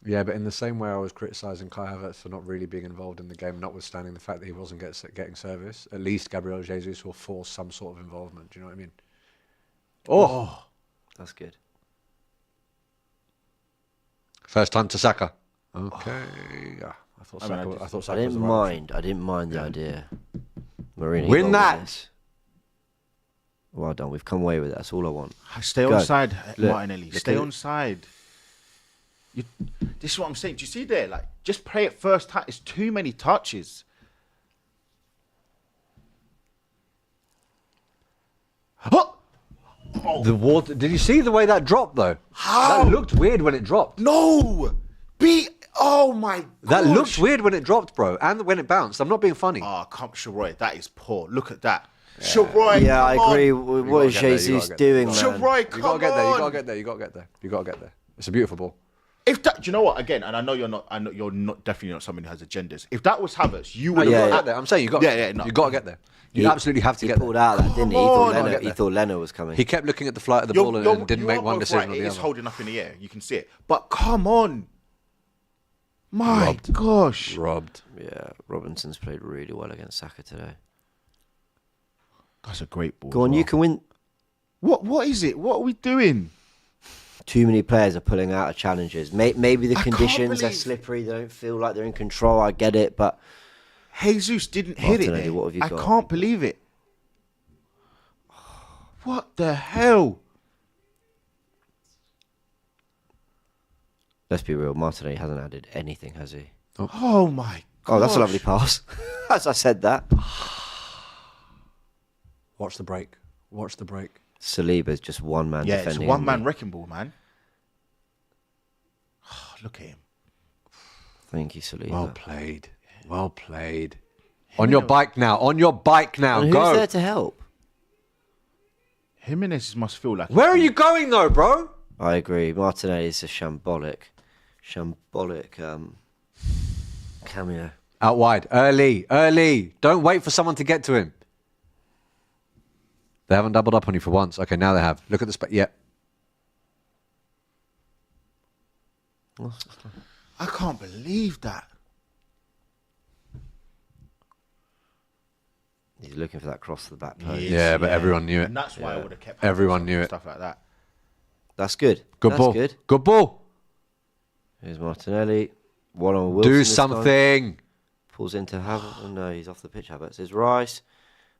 Yeah, but in the same way I was criticising Kai Havertz for not really being involved in the game, notwithstanding the fact that he wasn't getting service, at least Gabriel Jesus will force some sort of involvement. Do you know what I mean? Oh! That's good. First time to Saka. Okay. Yeah, I thought Saka I was didn't the right option. I didn't mind the idea. Mourinho Win got that! with this. Well done. We've come away with it. That's all I want. Stay Go. on side, Look, Martinelli. look Stay at on it. side. This is what I'm saying. Do you see there? Like, just play it first time. It's too many touches. Oh! The water. Did you see the way that dropped though? How? That looked weird when it dropped. No! Oh my god. That looked weird when it dropped, bro, and when it bounced. I'm not being funny. Oh, come Sharoy. That is poor. Look at that. Sharoy, Yeah, I come agree. on. What is gotta get there, you Jesus gotta get doing, man? Sharoy, You come gotta get there. You on. gotta get there. You gotta get there. You gotta get there. It's a beautiful ball. If that, do you know what? Again, and I know you're not. I know you're not. Definitely not someone who has agendas. If that was Havertz, you would You have. gotta yeah. get there. I'm saying you got. No. You gotta get there. You absolutely have to He get pulled there. out that, didn't he? on. Gotta get He there. thought Leno was coming. He kept looking at the flight of the ball and didn't make one decision right. or the It is other. holding up in the air. You can see it. But come on. My Robbed. gosh. Robbed. Yeah, Robinson's played really well against Saka today. That's a great ball. Go on, as you well. can win. What is it? What are we doing? Too many players are pulling out of challenges. Maybe the I can't conditions are believe- slippery. They don't feel like they're in control. I get it, but Jesus didn't hit it. Martinelli, There. what have you I got? can't believe it. What the hell? let's be real. Martinelli hasn't added anything, has he? Oh my god. Oh, that's a lovely pass. As I said that, Watch the break. Watch the break. Saliba's just one man Yeah, it's a defending. one-man him. wrecking ball, man. Look at him. Thank you, Saliba. Well played. Well played. On your bike now. On your bike now. And Go. who's there to help? Jimenez must feel like. Where are you going though, bro? I agree. Martinelli is a shambolic cameo. Out wide. Early. Don't wait for someone to get to him. They haven't doubled up on you for once. Okay, now they have. Look at the space. Yeah. I can't believe that. He's looking for that cross to the back post. Yeah, but everyone knew it. And that's why I would have kept. Everyone Havertz knew and it. Stuff like that. That's good. Good That's ball. good. Good ball. Here's Martinelli. One on Wilson. Do this time. something. Pulls into Havertz. Oh no, he's off the pitch. Havertz. There's Rice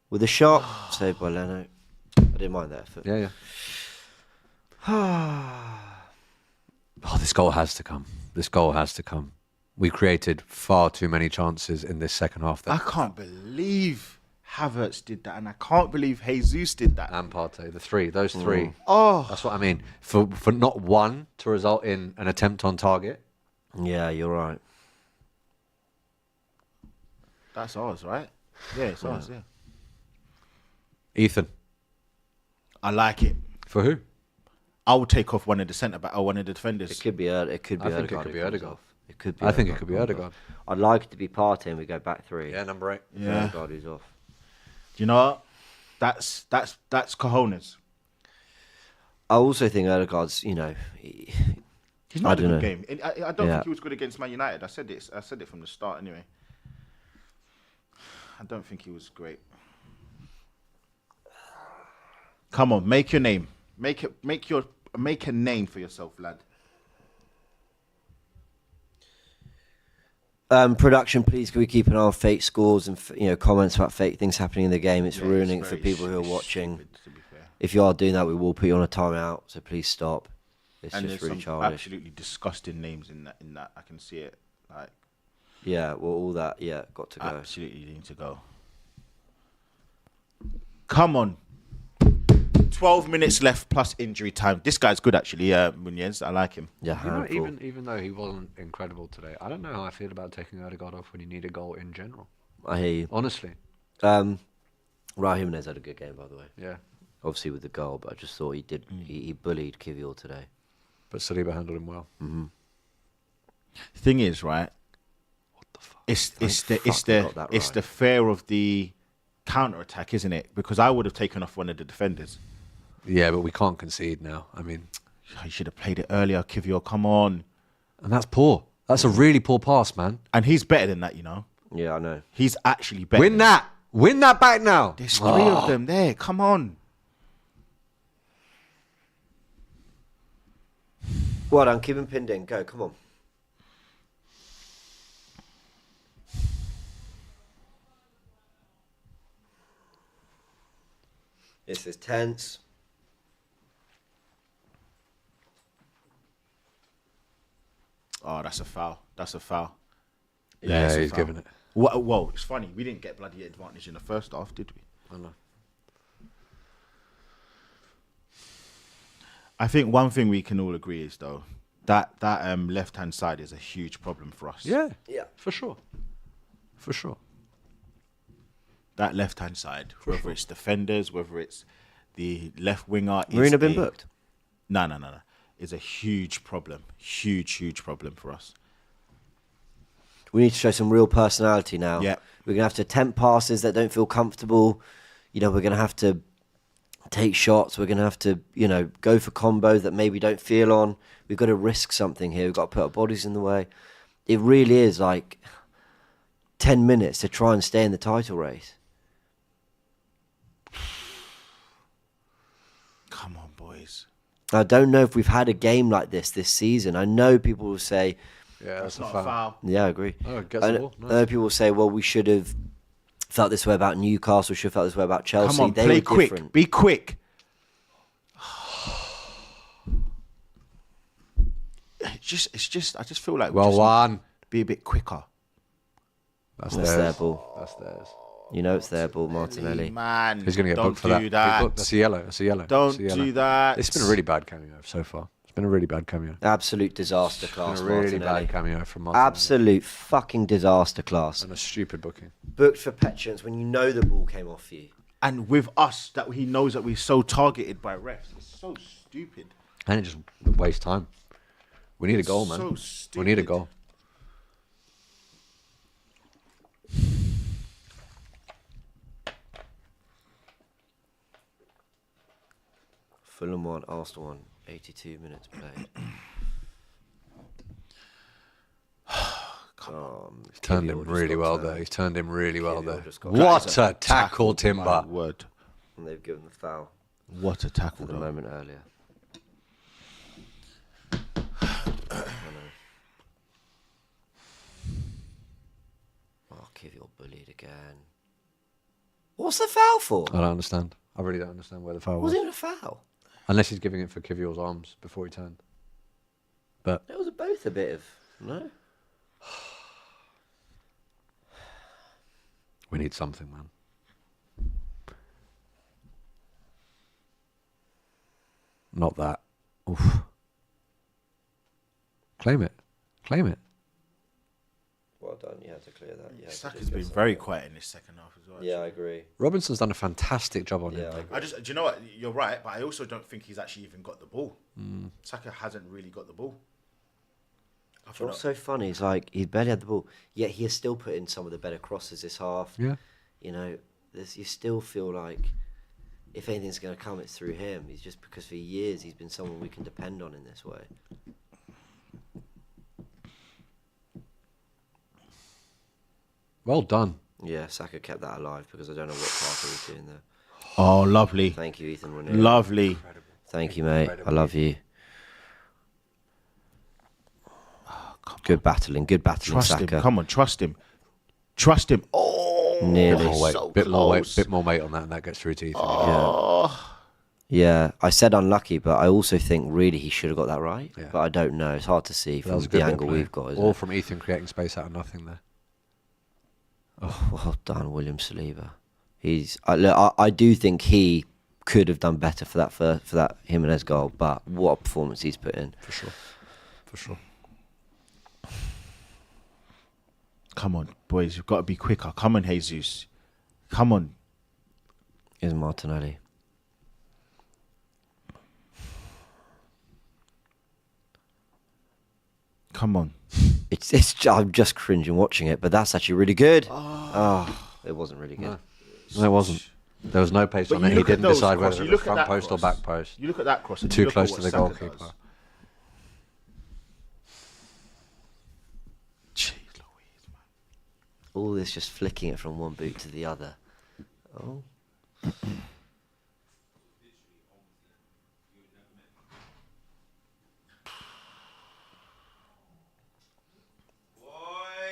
with a shot. Saved by Leno. I didn't mind that effort. Yeah. Oh, this goal has to come. This goal has to come. We created far too many chances in this second half. I can't believe Havertz did that, and I can't believe Jesus did that. And Partey, those three. Oh, That's what I mean. For not one to result in an attempt on target. Yeah, you're right. that's ours, right? Yeah, it's ours. Yeah, Ethan. I like it. For who? I will take off one of the centre back or one of the defenders. It could be It could be I think it Ødegaard could be who comes Ødegaard. off. It could be. I think it Ødegaard could be comes Ødegaard. off. I'd like it to be Partey and we go back three. Yeah, number 8. Yeah. Ødegaard who's off. Do you know what? That's cojones. I also think Ødegaard's. He's not I in a dunno. good game. And I don't Yeah. think he was good against Man United. I said it from the start anyway. I don't think he was great. Come on, make your name. Make a name for yourself, lad. Production, please. Can we keep an eye on fake scores and comments about fake things happening in the game? It's ruining it for people who are watching. Stupid, to be fair. If you are doing that, we will put you on a timeout. So please stop. It's And just there's really some childish. absolutely disgusting names in that. I can see it. Like Yeah, well, all that. Yeah, got to go. absolutely need to go. Come on. 12 minutes left plus injury time. This guy's good actually, Munez. I like him. Yeah, You know, handful. even though he wasn't incredible today, I don't know how I feel about taking Ødegaard off when you need a goal in general. I hear you. Honestly. Raul Jimenez had a good game, by the way. Yeah. Obviously with the goal, but I just thought he did. He bullied Kivior today. But Saliba handled him well. Thing is, right? What the fuck? It's fuck we got that right. the fear of the counter attack, isn't it? Because I would have taken off one of the defenders. Yeah, but we can't concede now. I mean, You should have played it earlier, Kivior. Come on. And that's poor. That's a really poor pass, man. And he's better than that, you know. Yeah, I know. He's actually better. Win that. Win that back now. There's 3 of them there. Come on. Well done. Keep him pinned in. Go. Come on. This is tense. Oh, that's a foul. That's a foul. Yeah, it's a he's foul. giving it. Whoa, it's funny. We didn't get bloody advantage in the first half, did we? I know. I think one thing we can all agree is, though, that left-hand side is a huge problem for us. Yeah, Yeah. for sure. For sure. That left-hand side, whether it's defenders, whether it's the left winger. Marina been booked? No. Is a huge problem. Huge problem for us. We need to show some real personality now. Yeah. We're going to have to attempt passes that don't feel comfortable. You know, we're going to have to take shots. We're going to have to, you know, go for combos that maybe don't feel on. We've got to risk something here. We've got to put our bodies in the way. It really is like 10 minutes to try and stay in the title race. Come on, boys. I don't know if we've had a game like this season. I know people will say, Yeah, that's Not a foul. yeah, I agree. Oh, it gets I the know, ball. I know people will say, well, we should have felt this way about Newcastle, should have felt this way about Chelsea. Come on, They play were quick. different. Be quick. I just feel like we Well just won. be a bit quicker. That's That's their theirs. ball. That's theirs. You know it's their ball, Martinelli. Man, He's going to get don't booked for that. do Big that. book. That's a yellow. That's a yellow. Don't That's a yellow. do that. It's been a really bad cameo so far. It's been a really bad cameo. Absolute disaster class, Been a really Martinelli. bad cameo from Martinelli. Absolute fucking disaster class. And a stupid booking. Booked for petulance when you know the ball came off you. And with us, that he knows that we're so targeted by refs. It's so stupid. And it just wastes time. We need a goal, man. So We stupid. need a goal. Fulham 1, Arsenal 1, 82 minutes played. He's turned him Kivior just really got well turned. there. He's turned him really well Kivior there. just got What That is a tackle, My Timber. word. And they've given the foul What a tackle, the though. moment earlier. Oh, Kivior bullied again. What's the foul for? I don't understand. I really don't understand where the foul was. Wasn't it a foul? Unless he's giving it for Kivior's arms before he turned. But It was both a bit of no. we need something, man. Not that. Oof. Claim it. Claim it. Well done. You had to clear that. Yeah, Saka's been very quiet in this second half as well. Yeah, I agree. Robinson's done a fantastic job on Yeah, him. I though. agree. Do you know what? You're right, but I also don't think he's actually even got the ball. Saka hasn't really got the ball. I feel What's so funny is like he barely had the ball, yet he has still put in some of the better crosses this half. Yeah. You know, you still feel like if anything's going to come, it's through him. He's just because for years he's been someone we can depend on in this way. Well done. Yeah, Saka kept that alive because I don't know what Parker was doing there. Oh, lovely. Thank you, Ethan Ranieri. Lovely. Thank you, mate. I love you. Good battling, Trust Saka. him. Come on, trust him. Trust him. Oh, Nearly. More weight. so bit more weight. close. Bit more weight on that, and that gets through to Ethan. Oh. Yeah, I said unlucky, but I also think really he should have got that right. Yeah. But I don't know. It's hard to see That from was a the good bit of angle play. we've got. Isn't All it? from Ethan creating space out of nothing there. Oh, well done, William Saliba. I do think he could have done better for that Jimenez goal, but what a performance he's put in. For sure. For sure. Come on, boys. You've got to be quicker. Come on, Jesus. Come on. Is Martinelli. Come on. I'm just cringing watching it, but that's actually really good. Oh, it wasn't really good. No, it wasn't. There was no pace But on you it. He look at didn't those decide crosses, whether you it was look at front that post or cross. back post. You look at that cross. And Too you look close at to what the Saka goalkeeper. does. all this just flicking it from one boot to the other. Oh.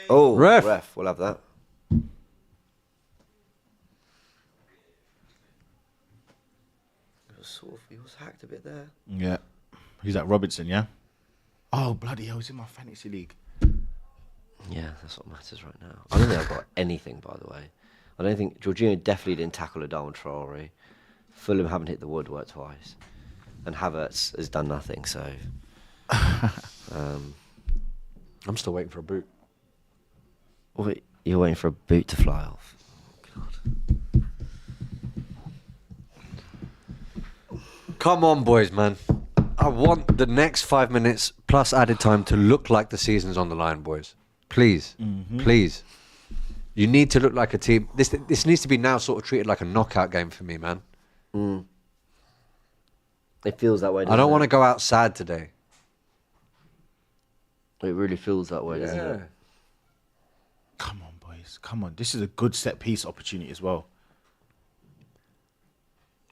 Oh, ref. We'll have that. He was hacked a bit there. Yeah. Who's that, Robinson, yeah? Oh, bloody hell, he's in my fantasy league. Yeah, that's what matters right now. I don't think I've got anything, by the way. I don't think... Jorginho definitely didn't tackle Adama Traore. Fulham haven't hit the woodwork twice. And Havertz has done nothing, so... I'm still waiting for a boot. Wait, you're waiting for a boot to fly off. Oh, God. Come on, boys, man. I want the next 5 minutes plus added time to look like the season's on the line, boys. Please. Please. You need to look like a team. This needs to be now sort of treated like a knockout game for me, man. It feels that way, doesn't I don't it? want to go out sad today. It really feels that way, doesn't it? Come on, boys. Come on. This is a good set-piece opportunity as well.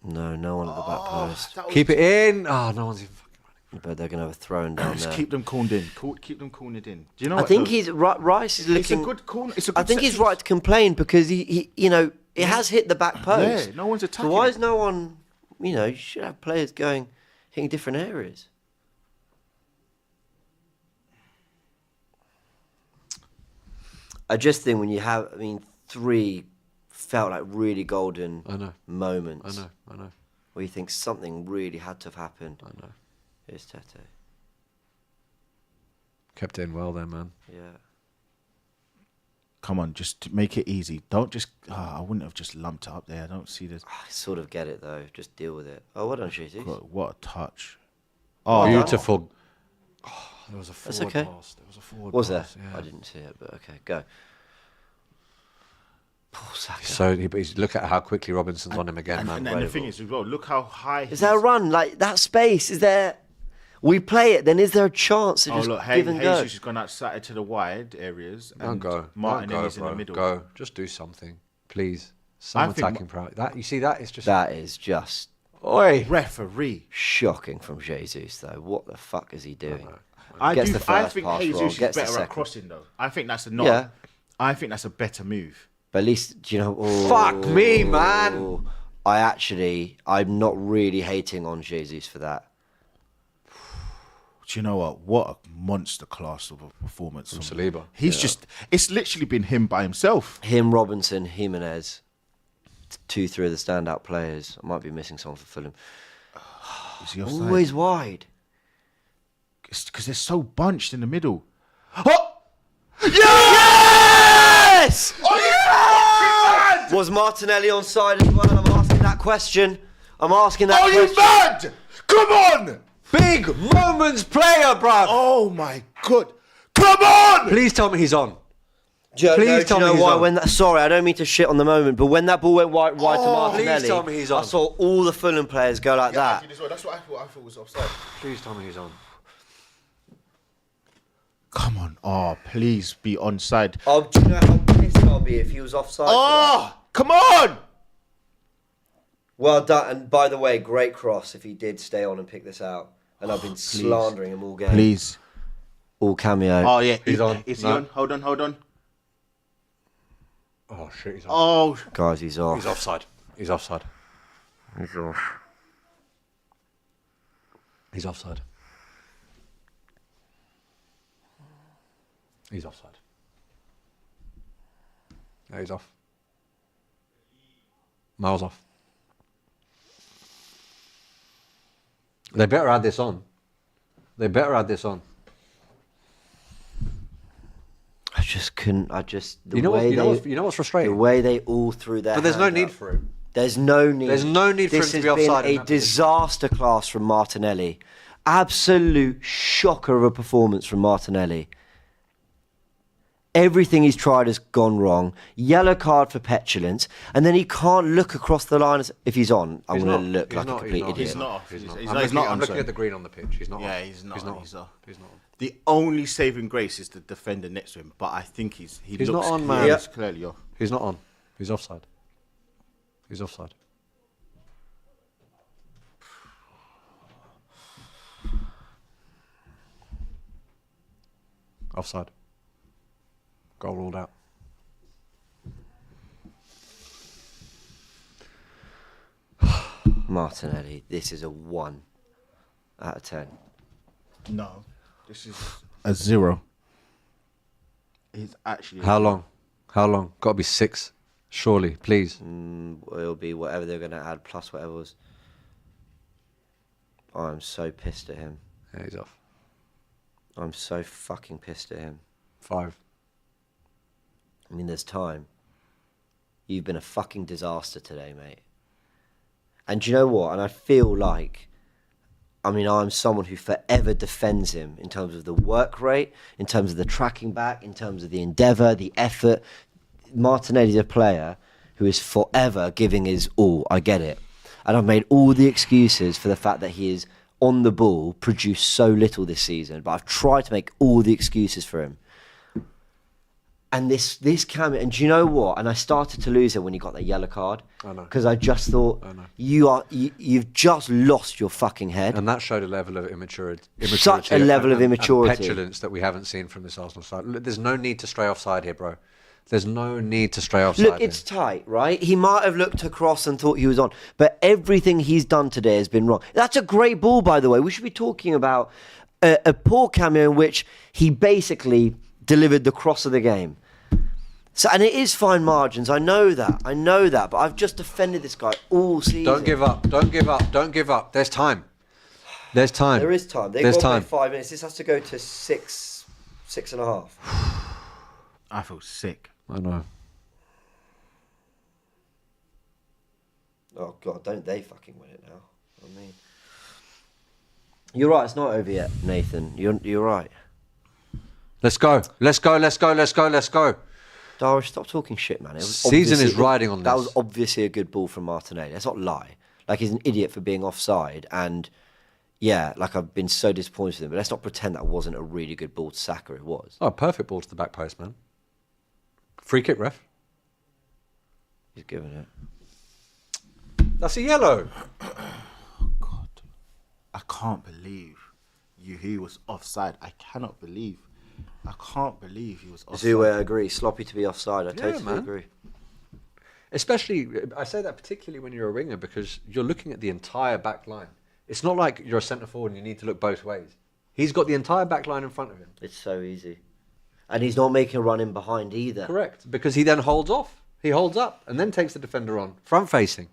No one at the back post. Keep it in. Oh, no one's even fucking running. But they're going to have a thrown down Just there. keep them cornered in. Keep them cornered in. Do you know I what, think though? he's... Rice is looking... It's a good corner. It's a good I think he's set-piece. right to complain because he you know, it has hit the back post. Yeah, no one's attacking So why it. is no one... You know, you should have players going, hitting different areas. I just think when you have... I mean, 3 felt like really golden moments. I know. Where you think something really had to have happened. I know. Here's Tete. Kept it in well there, man. Yeah. Come on, just make it easy. Don't just... I wouldn't have just lumped it up there. I don't see this. I sort of get it, though. Just deal with it. Oh, well done, Jesus. God, what a touch. Oh, Beautiful. Oh, there was a That's forward okay. pass. There was a forward Was there? pass. Yeah. I didn't see it, but okay, go. Poor Saka. So look at how quickly Robinson's on him again, man. And the thing is, as well, look how high... Is there a run? Like, that space, is there... We play it, then is there a chance to just give and go? Jesus has gone outside to the wide areas. Don't And go. Martinelli's Don't in go, the bro. middle. Go. Just do something, please. Some think attacking priority. That you see, that is just. That is just Oi. Referee. shocking from Jesus, though. What the fuck is he doing? I Gets the first think pass Jesus wrong, is gets the better at second. crossing, though. I think that's Yeah. I think that's a better move. But at least, do you know... Oh, Fuck me, man. I'm not really hating on Jesus for that. Do you know what? What a monster class of a performance From Saliba. He's just... It's literally been him by himself. Him, Robinson, Jimenez, 2-3 of the standout players. I might be missing someone for Fulham. Is he offside? Always wide. Because they're so bunched in the middle. Oh! Yes! Was Martinelli onside as well? I'm asking that question. I'm asking that Are you question. mad? Come on! Big moments player, bruv. Oh my God! Come on! Please tell me he's on. Please tell me know he's why? on. When that, sorry, I don't mean to shit on the moment, but when that ball went wide to Martinelli, please tell me he's on. I saw all the Fulham players go like that. That's what I thought. I thought was offside. Please tell me he's on. Come on! Oh, please be onside. Oh, do you know how pissed I'll be if he was offside? for that? Oh, come on! Well done. And by the way, great cross if he did stay on and pick this out. And I've been slandering him all game. Please. All cameo. Oh yeah, He's on. Is he No. on? Hold on. Oh shit, he's on. Oh, Guys, he's off. He's offside. He's offside. He's off. He's offside. He's offside. Yeah, he's off. Miles off. They better add this on. The I just couldn't. The You know way what's frustrating? The way they all threw their But there's no hand need up. for it. There's no need. There's no need for this him to has be offside in been a that position. disaster class from Martinelli. Absolute shocker of a performance from Martinelli. Everything he's tried has gone wrong. Yellow card for petulance, and then he can't look across the line. If he's on, I'm going to look like a complete idiot. He's not. I'm looking at the green on the pitch. He's not. Yeah, on. he's not. He's not. The only saving grace is the defender next to him, but I think he He's looks not on, man. He's clearly off. He's not on. He's offside. He's offside. Offside. Goal ruled out. Martinelli, this is a 1 out of 10. No, this is a 0. He's actually. How long? How long? Got to be 6. Surely, please. It'll be whatever they're going to add plus whatever was. I'm so pissed at him. Yeah, he's off. I'm so fucking pissed at him. 5. I mean, there's time. You've been a fucking disaster today, mate. And do you know what? And I feel like, I mean, I'm someone who forever defends him in terms of the work rate, in terms of the tracking back, in terms of the endeavour, the effort. Martinelli's a player who is forever giving his all. I get it. And I've made all the excuses for the fact that he is on the ball, produced so little this season. But I've tried to make all the excuses for him. And this came, and do you know what? And I started to lose it when he got that yellow card. I know. Because I just thought, I know. you've just lost your fucking head. And that showed a level of immaturity. Such a level of immaturity. And petulance that we haven't seen from this Arsenal side. Look, there's no need to stray offside here, bro. There's no need to stray offside. Look, it's tight, right? He might have looked across and thought he was on, but everything he's done today has been wrong. That's a great ball, by the way. We should be talking about a poor cameo in which he basically delivered the cross of the game. So, and it is fine margins. I know that. But I've just defended this guy all season. Don't give up. Don't give up. Don't give up. There's time. There's time. There is time. They've got 5 minutes. This has to go to 6.5. I feel sick. I know. Oh God, don't they fucking win it now? I mean, you're right. It's not over yet, Nathan. You're right. Let's go. Let's go. Let's go. Let's go. Let's go. Darwish, stop talking shit, man. It was Season is riding on this. That was obviously a good ball from Martinelli. Let's not lie. Like, he's an idiot for being offside. And, yeah, like, I've been so disappointed with him. But let's not pretend that wasn't a really good ball to Saka. It was. Oh, perfect ball to the back post, man. Free kick, ref. He's given it. That's a yellow. Oh, God. I can't believe he was offside. I cannot believe. I can't believe he was offside. Zoué, I agree. Sloppy to be offside. I totally agree. Especially, I say that particularly when you're a winger because you're looking at the entire back line. It's not like you're a centre forward and you need to look both ways. He's got the entire back line in front of him. It's so easy. And he's not making a run in behind either. Correct, because he then holds off. He holds up and then takes the defender on, front facing.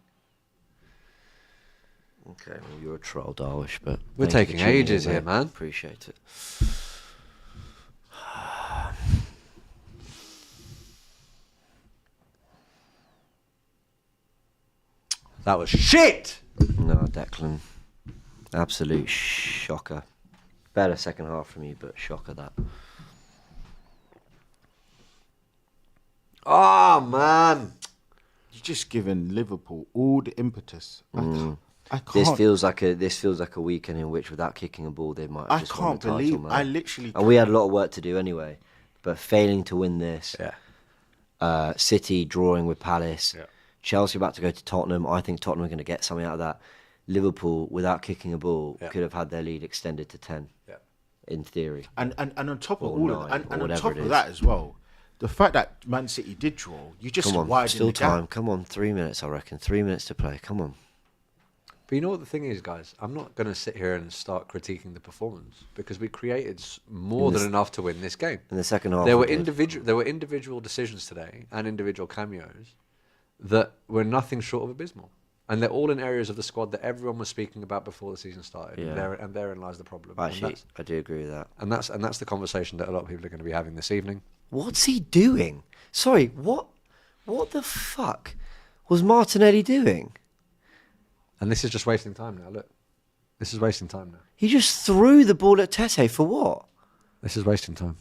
Okay, well, you're a troll, Darwish, but... We're taking ages here, man. Appreciate it. That was shit! No, Declan. Absolute shocker. Better second half from you, but shocker that. Oh, man. You're just giving Liverpool all the impetus. I can't. This feels like a weekend in which, without kicking a ball, they might have just won the title, believe. man. I literally. And we had a lot of work to do anyway, but failing to win this. Yeah. City drawing with Palace. Yeah. Chelsea about to go to Tottenham. I think Tottenham are going to get something out of that. Liverpool, without kicking a ball, could have had their lead extended to 10. Yeah. In theory. And on top of Or all 9, of and or on top whatever it of is. that as well, the fact that Man City did draw, you just Come on, widened still the gap. time. Come on, 3 minutes, I reckon. 3 minutes to play. Come on. But you know what the thing is, guys? I'm not going to sit here and start critiquing the performance because we created more than enough to win this game. In the second half, There were we did. individual decisions today and individual cameos that were nothing short of abysmal. And they're all in areas of the squad that everyone was speaking about before the season started. Yeah. And therein lies the problem. Actually, I do agree with that. And that's the conversation that a lot of people are going to be having this evening. What's he doing? Sorry, what the fuck was Martinelli doing? And this is just wasting time now. Look, this is wasting time now. He just threw the ball at Tete for what? This is wasting time.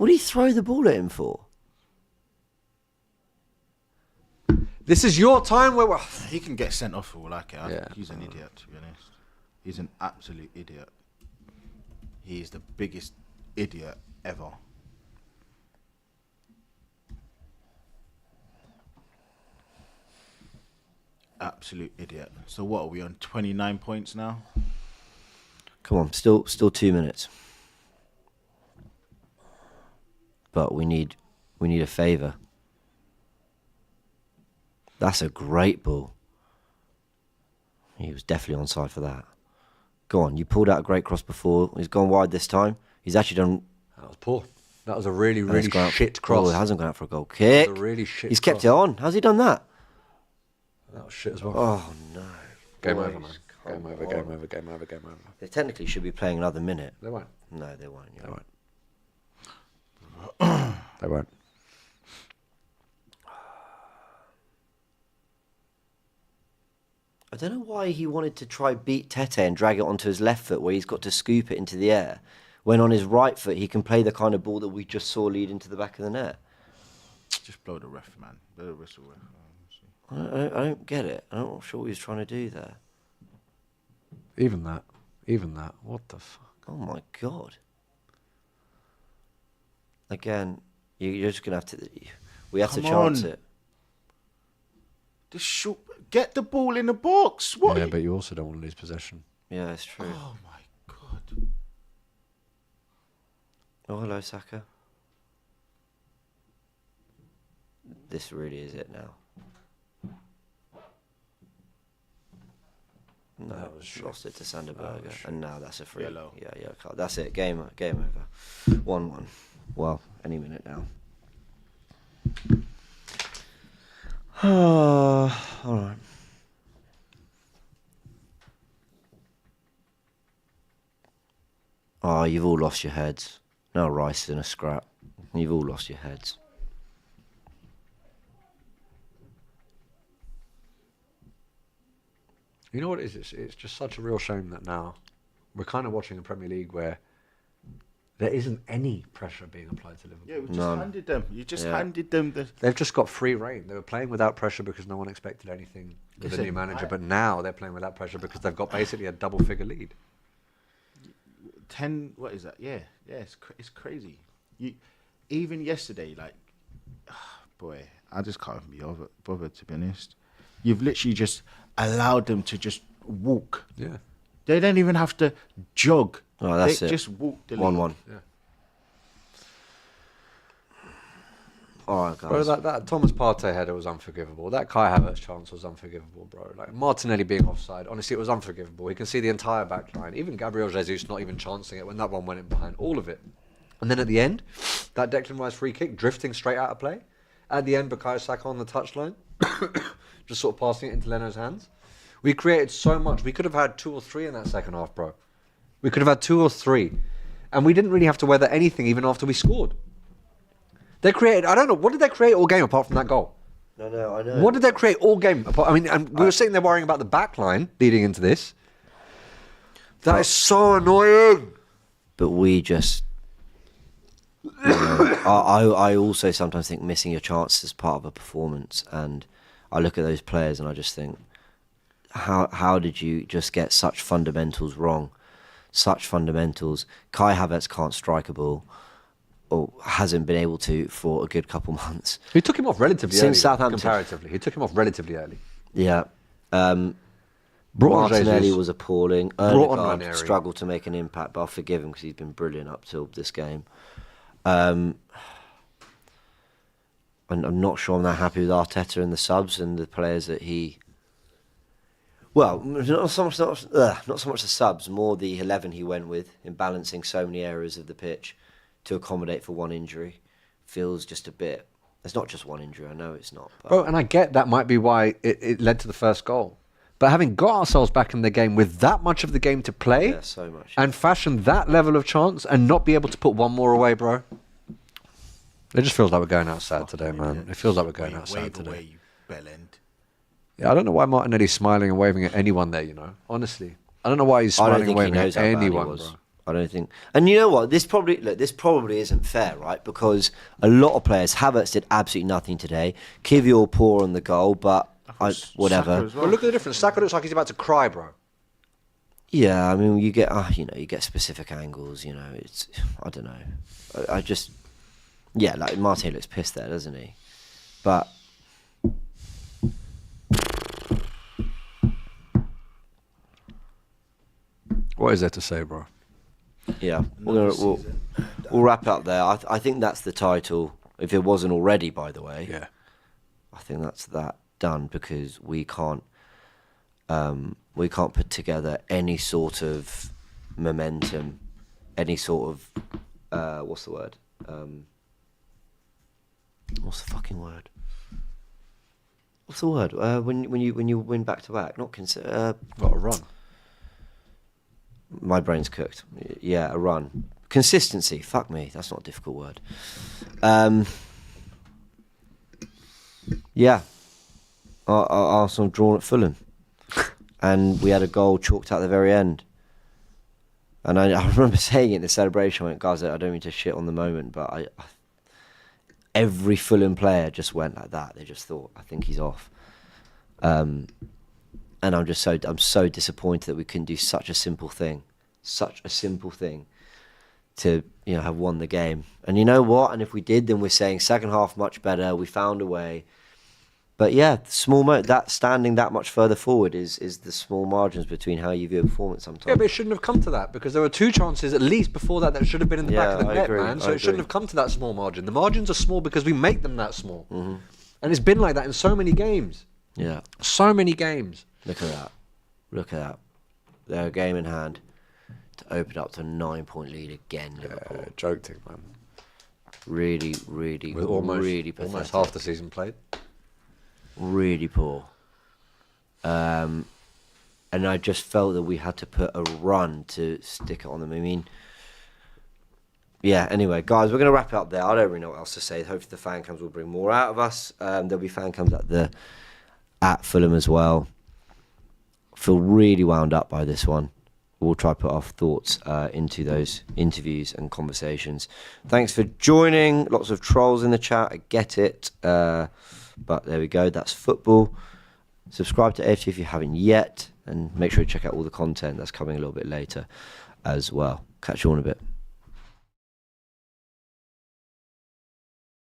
What did he throw the ball at him for? This is your time where He can get sent off for all I care. I Yeah. think he's an idiot, to be honest. He's an absolute idiot. He is the biggest idiot ever. Absolute idiot. So what, are we on 29 points now? Come on, still 2 minutes. But we need a favour. That's a great ball. He was definitely onside for that. Go on, you pulled out a great cross before. He's gone wide this time. He's actually done... That was poor. That was a really, It's really gone out- shit cross. Oh, it hasn't gone out for a goal kick. That was a really shit He's kept cross. it on. How's he done that? That was shit as well. Oh, no. Game Boys, over, man. come Game over, on. game over, game over, game over. They technically should be playing another minute. They won't. No, they won't. They won't. They won't. I don't know why he wanted to try beat Tete and drag it onto his left foot where he's got to scoop it into the air, when on his right foot he can play the kind of ball that we just saw lead into the back of the net. Just blow the ref, man. Blow the whistle. I don't get it. I'm not sure what he was trying to do there. Even that. What the fuck? Oh my God. Again, you're just going to have to... We have to Come chance on. it. Get the ball in the box. What? Yeah, but you also don't want to lose possession. Yeah, it's true. Oh my God. Oh, hello, Saka. This really is it now. No, That was shit. lost it to That was Sanderberger, shit. and now that's a free. Yellow. Yeah, card. That's it. Game over. 1-1. Well, any minute now. All right. Oh, you've all lost your heads. Now Rice is in a scrap. You've all lost your heads. You know what it is? It's just such a real shame that now we're kind of watching a Premier League where there isn't any pressure being applied to Liverpool. Yeah, we just None. handed them. You just Yeah. handed them the. They've just got free reign. They were playing without pressure because no one expected anything with a Listen, new manager. But now they're playing without pressure because they've got basically a double-figure lead. 10. What is that? Yeah, it's crazy. Even yesterday, like, boy, I just can't be bothered, to be honest. You've literally just allowed them to just walk. Yeah. They don't even have to jog. Oh, that's they it. just walk the 1-1. league. Yeah. All right, guys. Bro, that Thomas Partey header was unforgivable. That Kai Havertz chance was unforgivable, bro. Like Martinelli being offside, honestly, it was unforgivable. He can see the entire back line. Even Gabriel Jesus not even chancing it when that one went in behind. All of it. And then at the end, that Declan Rice free kick drifting straight out of play. At the end, Bukayo Saka on the touchline, just sort of passing it into Leno's hands. We created so much. We could have had 2 or 3 in that second half, bro. We could have had 2 or 3. And we didn't really have to weather anything even after we scored. They created, I don't know, what did they create all game apart from that goal? No, I know. What did they create all game apart? I mean, and we were sitting there worrying about the back line leading into this. That is so annoying. But we just... I also sometimes think missing your chance is part of a performance, and I look at those players and I just think, how did you just get such fundamentals wrong? Such fundamentals. Kai Havertz can't strike a ball, or hasn't been able to for a good couple months. He took him off relatively Since early. Southampton. Comparatively. He took him off relatively early. Yeah. Brought on Martinelli Jesus. was appalling. Brought on Odegaard Ranieri. struggled to make an impact, but I'll forgive him because he's been brilliant up till this game. And I'm not sure I'm that happy with Arteta and the subs and the players that he... Well, not so much the subs, more the 11 he went with in balancing so many areas of the pitch to accommodate for one injury. Feels just a bit... It's not just one injury, I know it's not. But Bro, and I get that might be why it led to the first goal. But having got ourselves back in the game with that much of the game to play yeah, so much. and fashion that level of chance and not be able to put one more away, bro. It just feels like we're going outside today, man. It feels like we're going outside Wave today. away, you bellend. Yeah, I don't know why Martinelli's smiling and waving at anyone there, you know. Honestly. I don't know why he's I don't smiling and think he waving knows at how bad he anyone, was. bro. I don't think. And you know what? This probably isn't fair, right? Because a lot of players, Havertz did absolutely nothing today. Kivior poor on the goal, but whatever. Well, look at the difference. Saka looks like he's about to cry, bro. Yeah, I mean, you get specific angles. It's I don't know. I just like Marte looks pissed there, doesn't he? But what is there to say, bro? yeah, we'll wrap up there. I think that's the title. If it wasn't already, by the way. Yeah. I think that's that done because we can't put together any sort of momentum, any sort of what's the word? What's the fucking word? What's the word? When you win back to back, not consider. Got a run. My brain's cooked. Yeah, a run. Consistency. Fuck me. That's not a difficult word. Yeah. Our Arsenal drawn at Fulham. And we had a goal chalked out at the very end. And I remember saying it in the celebration, I went, guys, I don't mean to shit on the moment, but every Fulham player just went like that. They just thought, I think he's off. And I'm so disappointed that we couldn't do such a simple thing to have won the game. And you know what? And if we did, then we're saying second half much better. We found a way. But yeah, that standing that much further forward is the small margins between how you view a performance sometimes. Yeah, but it shouldn't have come to that because there were 2 chances at least before that should have been in the back of the net, agree, man. So it shouldn't have come to that small margin. The margins are small because we make them that small. Mm-hmm. And it's been like that in so many games. Yeah. So many games. Look at that. They're a game in hand to open up to a 9-point lead again, Liverpool. Joking, man. Really, With really pathetic. almost half the season played. Really poor. And I just felt that we had to put a run to stick it on them. I mean, yeah, anyway, guys, we're going to wrap it up there. I don't really know what else to say. Hopefully the fan cams will bring more out of us. There'll be fan cams at Fulham as well. Feel really wound up by this one. We'll try to put our thoughts into those interviews and conversations. Thanks for joining. Lots of trolls in the chat. I get it. But there we go. That's football. Subscribe to AFTV if you haven't yet. And make sure you check out all the content that's coming a little bit later as well. Catch you all in a bit.